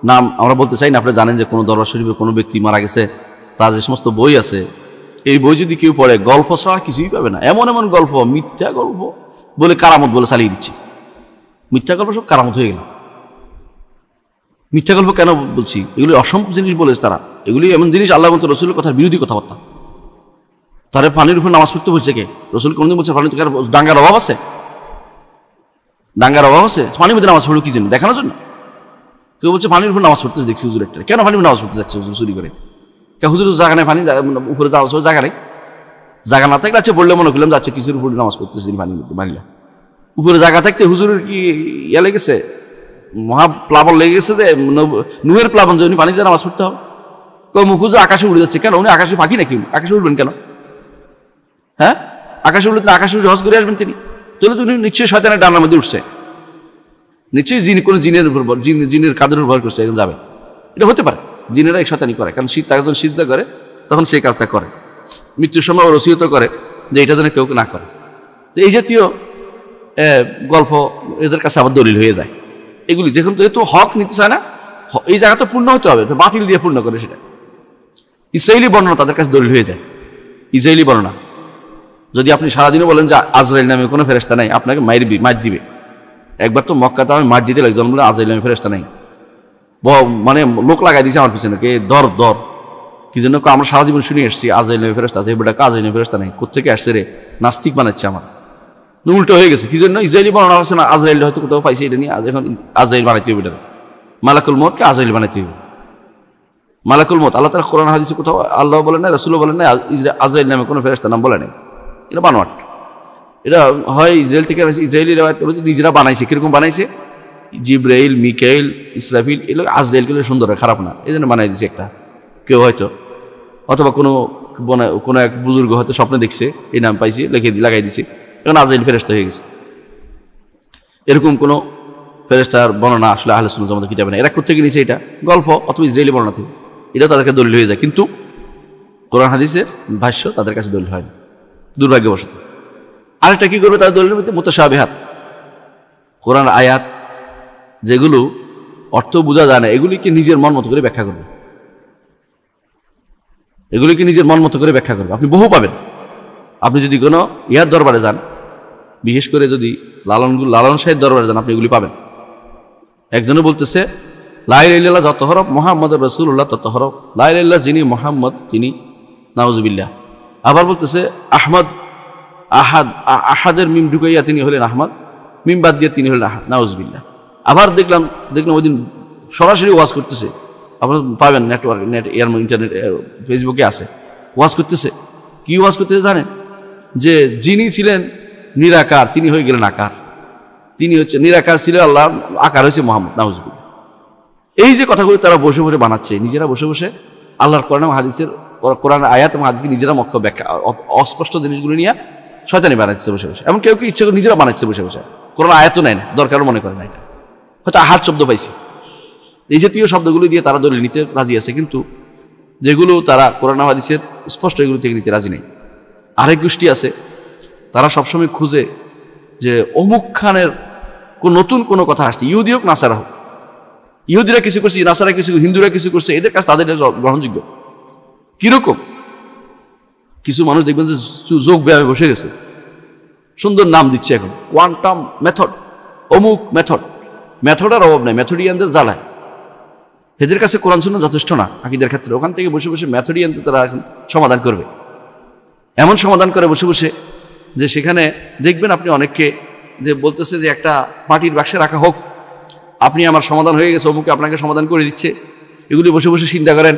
নাম আমরা বলতে চাই না। আপনারা জানেন যে কোনো দরবার শরীফে কোনো ব্যক্তি মারা গেছে, তার যে সমস্ত বই আছে, এই বই যদি কেউ পড়ে গল্প ছাড়া কিছুই পাবে না। এমন এমন গল্প, মিথ্যা গল্প বলে কারামত বলে চালিয়ে দিচ্ছে। মিথ্যা গল্প সব কারামত হয়ে গেল। মিথ্যা গল্প কেন বলছি? এগুলি অসম্ভব জিনিস বলেছে তারা। এগুলি এমন জিনিস আল্লাহ এবং রসুলের কথার বিরোধী কথাবার্তা। তারা পানির উপর নামাজ পড়তে বলছে কে? রসুল কোনদিন বলছে পানি? ডাঙ্গার অভাব আছে? ডাঙ্গার অভাব আছে? পানির মধ্যে নামাজ পড়লো কি জন্য? দেখানোর জন্য? কেউ বলছে পানির উপর নামাজ পড়তে দেখছি হুজুর একটা। কেন পানির উপর নামাজ পড়তে যাচ্ছে হুজুর চুরি করে? হুজুর জায়গা নেই, পানি উপরে যাওয়া জায়গা নেই। জায়গা না থাকলে আছে বললে মনে করলাম যাচ্ছে কিছুর উপরে নামাজ পড়তেছে পানির মধ্যে। মানিলাম উপরে জায়গা থাকতে হুজুরের কি ইয়ে লেগেছে, মহাপ্লাবন লেগে গেছে যে নুহের প্লাবন যে উনি পানিতে নামাজ পড়তে হবে? মুখুজ আকাশে উড়ে যাচ্ছে কেন? উনি আকাশে পাখি নাকি? আকাশে উঠবেন কেন? হ্যাঁ, আকাশে উঠলে আকাশে হজ করে আসবেন তিনি। তাহলে তো উনি নিশ্চয়ই শয়তানের ডানার মধ্যে উঠছে, নিশ্চয়ই কোনো জিনের উপর, জিনের কাদের উপর ভর করছে, এখন যাবে। এটা হতে পারে, জিনেরা এক শয়তানি করে, কারণ তাকে যখন সিজদা করে তখন সেই কাজটা করে। মৃত্যুর সময় ওসিয়ত করে যে এটা যেন কেউ না করে। তো এই জাতীয় গল্প এদের কাছে আবার দলিল হয়ে যায়। এগুলি দেখুন, যেহেতু হক নিতে চায় না, এই জায়গা তো পূর্ণ হতে হবে, বাতিল দিয়ে পূর্ণ করে সেটা। ইসরায়েলি বর্ণনা তাদের কাছে দলিল হয়ে যায়। ইসরায়েলি বর্ণনা যদি আপনি সারাদিনও বলেন যে আজরাইল নামে কোনো ফেরেশতা নাই, আপনাকে মার দিবে। একবার তো মক্কাতে আমি মার দিতে লাগলাম, বলে আজরাইল নামে ফেরেশতা নাই, মানে লোক লাগাই দিয়েছে আমার পিছনে, কে দর কি জন্য? আমরা সারা জীবন শুনে এসেছি আজরাইল নামে ফেরেশতা আছে, বেটা আজরাইল নামে ফেরেশতা নাই, কোথেকে আসছে রে? নাস্তিক বানাচ্ছে আমার। উল্টো হয়ে গেছে কি জন্য? ইসরায়েলি বর্ণনা হচ্ছে না, আজরাইল হয়তো কোথাও পাইছে, এটা নিয়ে এখন আজরাইল বানাইতে হবে। এটা মালাকুল মউতকে আজরাইল বানাইতে হবে। মালাকুল মউত আল্লাহ তাআলা কোরআন হাদিসে কোথাও আল্লাহ বলেন না, রাসূলও বলেন না, আজরাইল নামে কোনো ফেরেশতা নাম বলে নাই। এটা বানোয়াট। এটা হয় ইসরায়েল থেকে, ইসরায়েলি নিজেরা বানাইছে। কিরকম বানাইছে? জিব্রাইল, মিকাইল, ইসরাফিল, এগুলো আজরাইলগুলো সুন্দর, খারাপ না, এই জন্য বানাই দিছে একটা কেউ হয়তো, অথবা কোনো এক বুজুর্গ হয়তো স্বপ্নে দেখছে, এই নাম পাইছে, লাগাই দিছে, এখন আজরাইল ফেরেশতা হয়ে গেছে। এরকম কোনো ফেরেশতার বর্ণনা আসলে আহলে সুন্নাত ওয়াল জামাতের কিতাবে না। এরা কোত্থেকে নিছে? এটা গল্প অথবা ইসরায়েলি বর্ণনা থেকে। এটা তাদেরকে দলিল হয়ে যায়, কিন্তু কোরআন হাদিসের ভাষ্য তাদের কাছে দলিল হয় না, দুর্ভাগ্যবশত। আরেকটা কি করবে? তাদের দলিলের মধ্যে মুতাশাবিহাত, কোরআন আয়াত যেগুলো অর্থ বোঝা যায় না, এগুলিকে নিজের মন মতো করে ব্যাখ্যা করবে, এগুলিকে নিজের মন মতো করে ব্যাখ্যা করবে। আপনি বহু পাবেন। আপনি যদি কোনো ইয়ার দরবারে যান, বিশেষ করে যদি লালন শাহের দরবারে যান, আপনি এগুলি পাবেন। একজনে বলতেছে লা ইলাহা ইল্লাল্লাহ যত হরফ, মুহাম্মদুর রাসূলুল্লাহ তত হরফ। লা ইলাহা ইল্লাল্লাহ যিনি মুহাম্মদ তিনি, নাউজুবিল্লাহ। আবার বলতেছে আহমদ, আহাদের মিম ঢুকাইয়া তিনি হলেন আহমদ, মিম বাদ দিয়ে তিনি হলেন আহাদ, নাউজুবিল্লাহ। আবার দেখলাম ওই দিন সরাসরি ওয়াজ করতেছে, আপনারা পাবেন নেটওয়ার্ক, ইন্টারনেট, ফেসবুকে আছে, ওয়াজ করতেছে। কি ওয়াজ করতেছে জানেন? যে যিনি ছিলেন নিরাকার তিনি হয়ে গেলেন আকার, তিনি হচ্ছে নিরাকার ছিল আল্লাহ, আকার হয়েছে মোহাম্মদ, নাউজুবিল্লাহ। এই যে কথাগুলো তারা বসে বসে বানাচ্ছে, নিজেরা বসে বসে আল্লাহর কোরআন আয়াত এবং হাদিসকে নিজেরা মক্ষ ব্যাখ্যা, অস্পষ্ট জিনিসগুলো নিয়ে শয়তানি বানাচ্ছে বসে বসে। এমন কেউ ইচ্ছা করে নিজেরা বানাচ্ছে বসে বসে, কোরআন আয়াতও নেয় না, দরকারও মনে করে না। এটা হয়তো আহাদ শব্দ পাইছে, এই জাতীয় শব্দগুলো দিয়ে তারা দলিল নিতে রাজি আছে, কিন্তু যেগুলো তারা কোরআন হাদিসের স্পষ্ট, এগুলো থেকে নিতে রাজি নেই। আরেক গোষ্ঠী আছে, তারা সবসময় খুঁজে যে অমুক খানের নতুন কোনো কথা আসছে, ইহুদি হোক নাসারা হোক, ইহুদিরা কিছু করছে, নাসারা কিছু, হিন্দুরা কিছু করছে, এদের কাছে তাদের গ্রহণযোগ্য। কিরকম? কিছু মানুষ দেখবেন যে যোগ ব্যায়ামে বসে গেছে, সুন্দর নাম দিচ্ছে এখন, কোয়ান্টাম মেথড, অমুক মেথড, মেথডের অভাব নাই, মেথডিয়ানদের জ্বালায়। এদের কাছে কোরআন সুন্নাহ যথেষ্ট না আকীদার ক্ষেত্রে, ওখান থেকে বসে বসে মেথডিয়ানদের তারা এখন সমাধান করবে, এমন সমাধান করে বসে বসে যে সেখানে দেখবেন আপনি অনেককে যে বলতেছে যে একটা মাটির বাক্সে রাখা হোক, আপনি আমার সমাধান হয়ে গেছে, অমুকে আপনাকে সমাধান করে দিচ্ছে, এগুলি বসে বসে চিন্তা করেন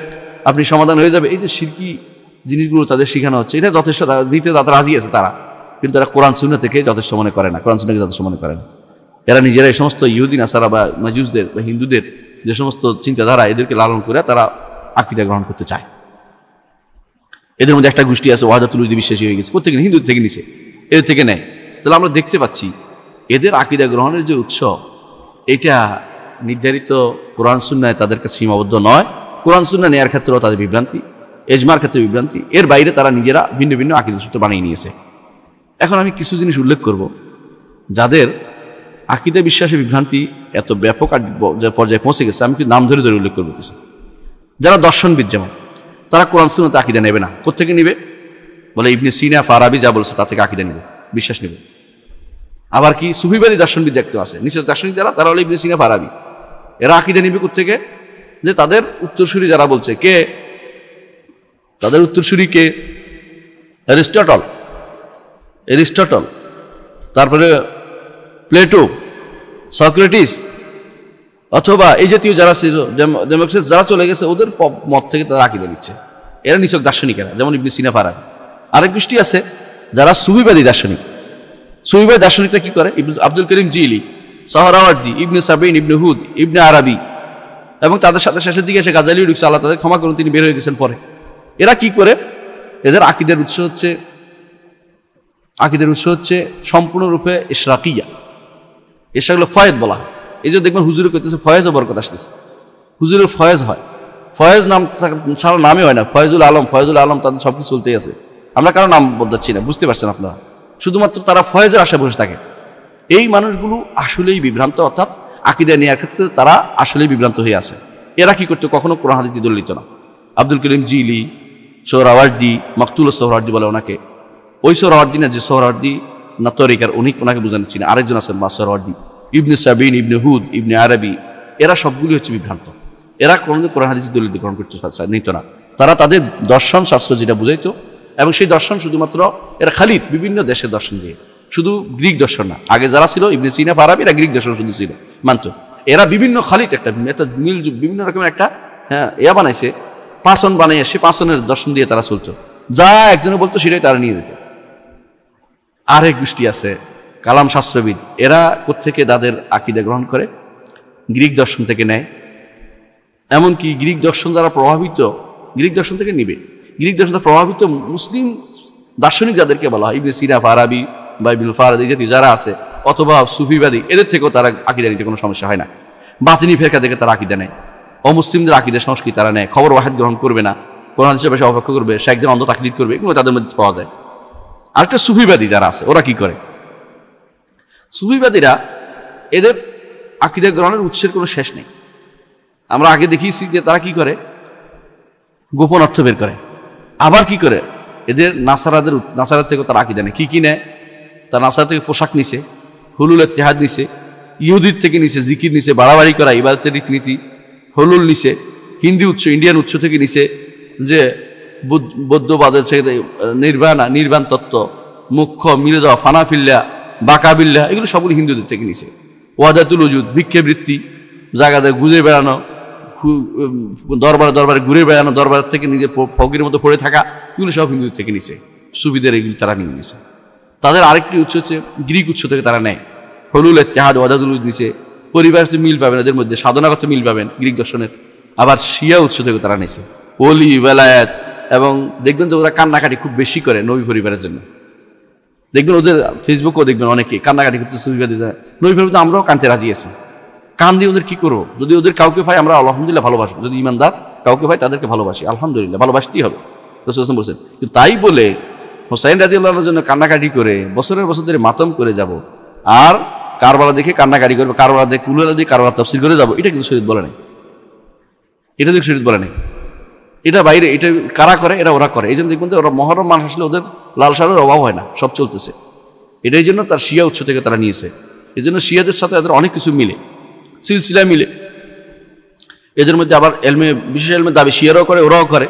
আপনি সমাধান হয়ে যাবে। এই যে শিরকি জিনিসগুলো তাদের শেখানো হচ্ছে, এটা যথেষ্ট নিতে তারা রাজি আছে তারা, কিন্তু তারা কোরআন সুন্নাহ থেকে যথেষ্ট মনে করে না, কোরআন সুন্নাহকে যথেষ্ট মনে করে না। এরা নিজেরা এই সমস্ত ইহুদি নাসারা বা মাজুসদের বা হিন্দুদের যে সমস্ত চিন্তাধারা, এদেরকে লালন করে তারা আকীদা গ্রহণ করতে চায়। এদের মধ্যে একটা গোষ্ঠী আছে ওয়াহদাতুল উজুদ বিশ্বাসী হয়ে গেছে, প্রত্যেকে হিন্দুদের থেকে নিছে, এদের থেকে নেয়। তাহলে আমরা দেখতে পাচ্ছি এদের আকীদা গ্রহণের যে উৎস, এটা নির্ধারিত কোরআন সুন্নাহয় তাদের কাছে সীমাবদ্ধ নয়। কোরআন সুন্নাহ নেয়ার ক্ষেত্রেও তাদের বিভ্রান্তি, এজমার ক্ষেত্রে বিভ্রান্তি, এর বাইরে তারা নিজেরা ভিন্ন ভিন্ন আকীদা সূত্র বানিয়ে নিয়েছে। এখন আমি কিছু জিনিস উল্লেখ করব যাদের আকীদা বিশ্বাসে বিভ্রান্তি এত ব্যাপক পর্যায়ে পৌঁছে গেছে, আমি কিন্তু নাম ধরে ধরে উল্লেখ করবো কিছু। যারা দর্শনবিদ, যেমন তারা কোরআন সুন্নাহতে আকীদা নেবে না। কোত্থেকে নেবে? বলে ইবনে সিনা, ফারাবি যা বলছে তা থেকে আকীদা নেবে, বিশ্বাস নেবে। আবার কি সুফিবাদী দার্শনিক দেখতে আছে, নিশ্চয় দার্শনিক যারা, তারা হলো ইবনে সিনা, ফারাবি। এরা আকীদা নেবে কোত্থেকে? যে তাদের উত্তরসূরি যারা বলছে, কে তাদের উত্তরসূরি? কে? এরিস্টটল, তারপরে প্লেটো, সক্রেটিস, অথবা এই জাতীয় যারা ছিল ডেমোক্রেটস যারা চলে গেছে, ওদের মত থেকে তারা আকীদা নিচ্ছে। এরা নিছক দার্শনিকেরা, যেমন ইবনে সিনা, ফারাবি। আরেক গোষ্ঠী আছে যারা সুফিবাদী দার্শনিক। সুফিবাদী দার্শনিকরা কি করে? আব্দুল করিম জিলি, সোহরাওয়ার্দী, ইবনে সাবিন, ইবনে হুদ, ইবনে আরাবি, এবং তাদের সাথে শেষের দিকে এসে গাজালিও ঢুকছে, আল্লাহ তাদের ক্ষমা করুন, তিনি বের হয়ে গেছেন পরে। এরা কি করে? এদের আকীদার উৎস হচ্ছে সম্পূর্ণরূপে ইশরাকিয়া। এসবগুলো ফয়েজ বলা হয়। এই যে দেখবেন হুজুরে করতেছে ফয়েজ ও বরকত আসতেছে, হুজুরের ফয়েজ হয়, ফয়েজ নাম ছাড়া নামই হয় না, ফয়েজুল আলম, তাদের সব কিছু চলতেই আছে। আমরা কারো নাম বলতেছি না, বুঝতে পারছেন আপনারা, শুধুমাত্র তারা ফয়েজের আশায় বসে থাকে। এই মানুষগুলো আসলেই বিভ্রান্ত, অর্থাৎ আকীদা নেওয়ার ক্ষেত্রে তারা আসলেই বিভ্রান্ত হয়ে আছে। এরা কি করতো? কখনো কোরআন হাদিস দিয়ে দলিত না। আব্দুল করিম জিলি, সোহরাওয়ার্দী, মাকতুল সোহরাওয়ার্দী বলে ওনাকে, ওই সোহরাওয়ার্দী না যে সোহরাওয়ার্দী না তরিকার, ওনাকে বোঝাচ্ছি না, আরেকজন আছেন সোহরাওয়ার্দী, ইবনে সাবিন, ইবনে হুদ, ইবনে আরবি, এরা সবগুলি হচ্ছে বিভ্রান্ত। এরা কোনোদিন কোরআন হাদিস দলিল গ্রহণ করতে নিত না। তারা তাদের দর্শন শাস্ত্র যেটা বুঝাইতো, এবং সেই দর্শন শুধুমাত্র এরা খালিদ বিভিন্ন দেশের দর্শন দিয়ে, শুধু গ্রিক দর্শন না। আগে যারা ছিল ইবনে সিনা, ফারাবি, এরা গ্রিক দর্শন শুধু ছিল, মানত। এরা বিভিন্ন খালিদ একটা মিল, বিভিন্ন রকমের একটা বানাইছে, পাঁচন বানাইয়া সে পাঁচনের দর্শন দিয়ে তারা চলতো, যা একজনে বলতো সেটাই তারা নিয়ে দিত। আরেক গোষ্ঠী আছে কালাম শাস্ত্রবিদ, এরা কোত্থেকে তাদের আকীদা গ্রহণ করে? গ্রিক দর্শন থেকে নেয়। এমনকি গ্রিক দর্শন যারা প্রভাবিত, গ্রিক দর্শন থেকে নিবে। গ্রিক দর্শন প্রভাবিত মুসলিম দার্শনিক যাদেরকে বলা হয়, ইবনে সিনা, ফারাবি বা ইবনুল ফারাদ জাতীয় যারা আছে, অথবা সুফিবাদী, এদের থেকেও তারা আকীদা নিতে কোনো সমস্যা হয় না। বাতিনি ফেরকা থেকে তারা আকীদা নেয়। অমুসলিমদের আকীদা সংস্কৃতি তারা নেয়। খবর ওয়াহিদ গ্রহণ করবে না, কোরআন হাদিসের পাশে অপেক্ষা করবে, শেখদের অন্ধ তাকলিদ করবে, এগুলো তাদের মধ্যে পাওয়া যায়। আরেকটা সুফিবাদী যারা আছে, ওরা কি করে? সুফিবাদীরা এদের আকীদা গ্রহণের উৎসের কোনো শেষ নেই। আমরা আগে দেখিয়েছি যে তারা কি করে, গোপন অর্থ বের করে। আবার কি করে, এদের নাসারার থেকে তারা আকীদা নেয়। কি নেয়? তার নাসারা থেকে পোশাক নিছে, হুলুল ইত্তেহাদ নিছে, ইহুদির থেকে নিছে, জিকির নিছে, বাড়াবাড়ি করা, ইবাদতের রীতিনীতি, হুলুল নিছে, হিন্দি উৎস, ইন্ডিয়ান উৎস থেকে নিছে, যে বৌদ্ধবাদের থেকে নির্বাণ তত্ত্ব, মুখ্য মিলে যাওয়া, ফানাফিল্লা, বাকাবিল্লা, এগুলো সবগুলো হিন্দুদের থেকে নিছে। ওয়াদাতুল উজুদ, ভিক্ষাবৃত্তি, জায়গাতে ঘুরে বেড়ানো, দরবারে ঘুরে বেড়ানো, দরবার থেকে নিজে ফকিরের মতো পড়ে থাকা, এগুলো সব হিন্দুদের থেকে নিছে। সুবিধের এগুলি তারা নিয়ে নিছে। তাদের আরেকটি উৎস হচ্ছে গ্রিক উৎস থেকে তারা নেয়। হুলুল ইত্তেহাদ, ওয়াদাতুল উজুদ নিছে। পরিবার মিল পাবেন এদের মধ্যে, সাধনাগত মিল পাবেন গ্রিক দর্শনের। আবার শিয়া উৎস থেকে তারা নিছে ওলি, বেলায়েত, এবং দেখবেন যে ওরা কান্নাকাটি খুব বেশি করে নবী পরিবারের জন্য। দেখবেন ওদের ফেসবুকেও দেখবেন অনেকে কান্নাকাটি করতে, সুফিবাদী নবী পরিবার, আমরাও কানতে রাজি আছি। কান দিয়ে ওদের কি করবো? যদি ওদের কাউকে পাই আমরা আলহামদুলিল্লাহ ভালোবাসবো। যদি ইমানদার কাউকে পাই তাদেরকে ভালোবাসি, আলহামদুলিল্লাহ ভালোবাসতেই হবে, রাসূল বলছেন। কিন্তু তাই বলে হোসাইন রাদিয়াল্লাহুর জন্য কান্নাকাটি করে বছরের বছর ধরে মাতম করে যাব, আর কারবালা দেখে কান্নাকাটি করবে, কারবালা দেখে কুলুলা দিয়ে কারবালা তাফসীর করে যাবো, এটা কিন্তু শরীয়ত বলে নাই। এটা দেখে শরীয়ত বলে নাই। এটা বাইরে, এটা কারা করে? এটা ওরা করে। এই জন্য দেখবেন যে ওরা মহরম মাস আসলে ওদের লাল সারের অভাব হয় না, সব চলতেছে। এটাই জন্য তার শিয়া উৎস থেকে তারা নিয়েছে। এই জন্য শিয়াদের সাথে এদের অনেক কিছু মিলে, সিলসিলা মিলে। এদের মধ্যে আবার এলমে, বিশেষ এলমের দাবি শিয়ারাও করে, ওরাও করে।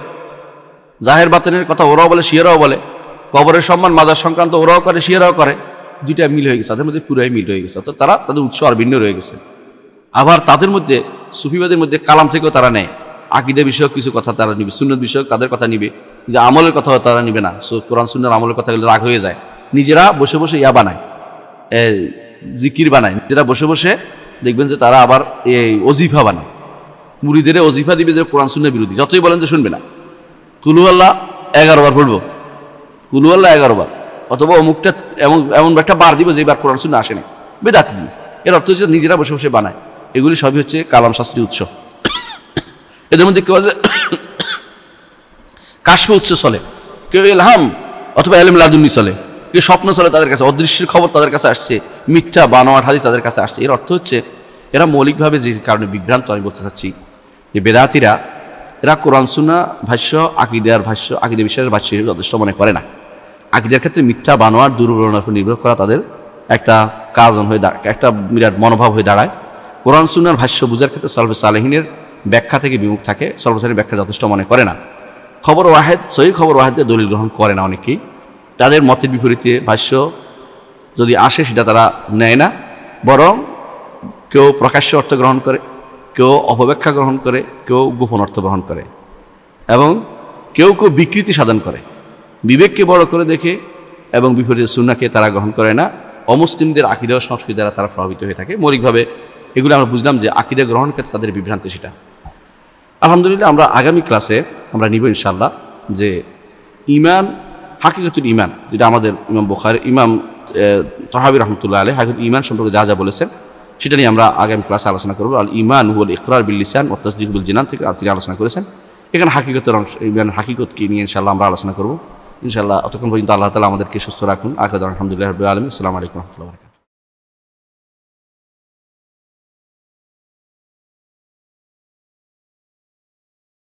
জাহের বাতেনের কথা ওরাও বলে, শিয়ারাও বলে। কবরের সম্মান, মাজার সংক্রান্ত ওরাও করে, শিয়ারাও করে। দুইটা মিল হয়ে গেছে, তাদের মধ্যে পুরাই মিল হয়ে গেছে। অর্থাৎ তারা তাদের উৎস আর ভিন্ন রয়ে গেছে। আবার তাদের মধ্যে সুফিবাদের মধ্যে কালাম থেকেও তারা নেয়। আকীদা বিষয়ক কিছু কথা তারা নিবে, সুন্নত বিষয়ক তাদের কথা নিবে, কিন্তু আমলের কথা তারা নিবে না। কোরআন সুন্নাহর আমলের কথা রাগ হয়ে যায়। নিজেরা বসে বসে ইয়া বানায়, জিকির বানায়। নিজেরা বসে বসে দেখবেন যে তারা আবার এই ওজিফা বানায়। মুরিদের ওজিফা দিবে যে কোরআন সুন্নাহ বিরোধী। যতই বলেন যে শুনবে না। কুলু আল্লাহ 11 বার পড়বো, কুলু আল্লাহ 11 বার, অথবা অমুকটা এমন একটা বার দিব যে বার কোরআন সুন্নাহ আসে না, বেদাতি জিনিস। এর অর্থ হচ্ছে নিজেরা বসে বসে বানায়। এগুলি সবই হচ্ছে কালাম শাস্ত্রীয় উৎস। এদের মধ্যে কেউ কাশফে উৎস চলে, কেউ ইলহাম অথবা ইলম লাদুন্নি চলে, কেউ স্বপ্ন চলে তাদের কাছে, অদৃশ্যের খবর তাদের কাছে আসছে, মিথ্যা বানোয়াট হাদিস তাদের কাছে আসছে। এর অর্থ হচ্ছে এরা মৌলিকভাবে যে কারণে বিভ্রান্ত, আমি বলতে চাচ্ছি যে বেদাতিরা, এরা কোরআন সুন্নাহ ভাষ্য, আকীদার ভাষ্য, আকীদা বিশ্বাসের ভাষ্য হিসেবে যথেষ্ট মনে করে না। আকীদার ক্ষেত্রে মিথ্যা বানোয়াট দুর্বলতার উপর নির্ভর করা তাদের একটা কারণ হয়ে দাঁড়ায়, একটা বিরাট মনোভাব হয়ে দাঁড়ায়। কোরআন সুন্নাহর ভাষ্য বুঝার ক্ষেত্রে সলফে সালেহিনের ব্যাখ্যা থেকে বিমুখ থাকে, সর্বসারী ব্যাখ্যা যথেষ্ট মনে করে না। খবর ওয়াহেদ, সহি খবর ওয়াহেদে দলিল গ্রহণ করে না অনেকেই। তাদের মতের বিপরীতে ভাষ্য যদি আসে সেটা তারা নেয় না, বরং কেউ প্রকাশ্য অর্থ গ্রহণ করে, কেউ অপব্যাখ্যা গ্রহণ করে, কেউ গোপন অর্থ গ্রহণ করে, এবং কেউ কেউ বিকৃতি সাধন করে, বিবেককে বড় করে দেখে, এবং বিপরীত সুন্নাহকে তারা গ্রহণ করে না। অমুসলিমদের আকীদা ও সংস্কৃতি দ্বারা তারা প্রভাবিত হয়ে থাকে। মৌলিকভাবে এগুলো আমরা বুঝলাম যে আকীদা গ্রহণের ক্ষেত্রে তাদের বিভ্রান্তি সেটা। আলহামদুলিল্লাহ আমরা আগামী ক্লাসে আমরা নিব ইনশাআল্লাহ যে ইমান, হাকিকতুল ইমান, যেটা আমাদের ইমাম বুখারী, ইমাম তাহাবী রাহমাতুল্লাহ আলাইহি হাকিকতুল ইমান সম্পর্কে যা যা বলেছেন সেটা নিয়ে আমরা আগামী ক্লাসে আলোচনা করব। আল ইমান হুয়াল ইকরার বিল লিসান ওয়া তাসদীক বিল জিনান থেকে তিনি আলোচনা করেছেন। এখানে হাকিকতের অংশ, ইমান হাকিকত কি নিয়ে ইনশাআল্লাহ আমরা আলোচনা করব ইনশাআল্লাহ। ততক্ষণ পর্যন্ত আল্লাহ তাআলা আমাদেরকে সুস্থ রাখুন। আখির আলহামদুলিল্লাহি রাব্বিল আলামিন। আসসালামু আলাইকুম ওয়া রাহমাতুল্লাহি ওয়া বারাকাতুহু।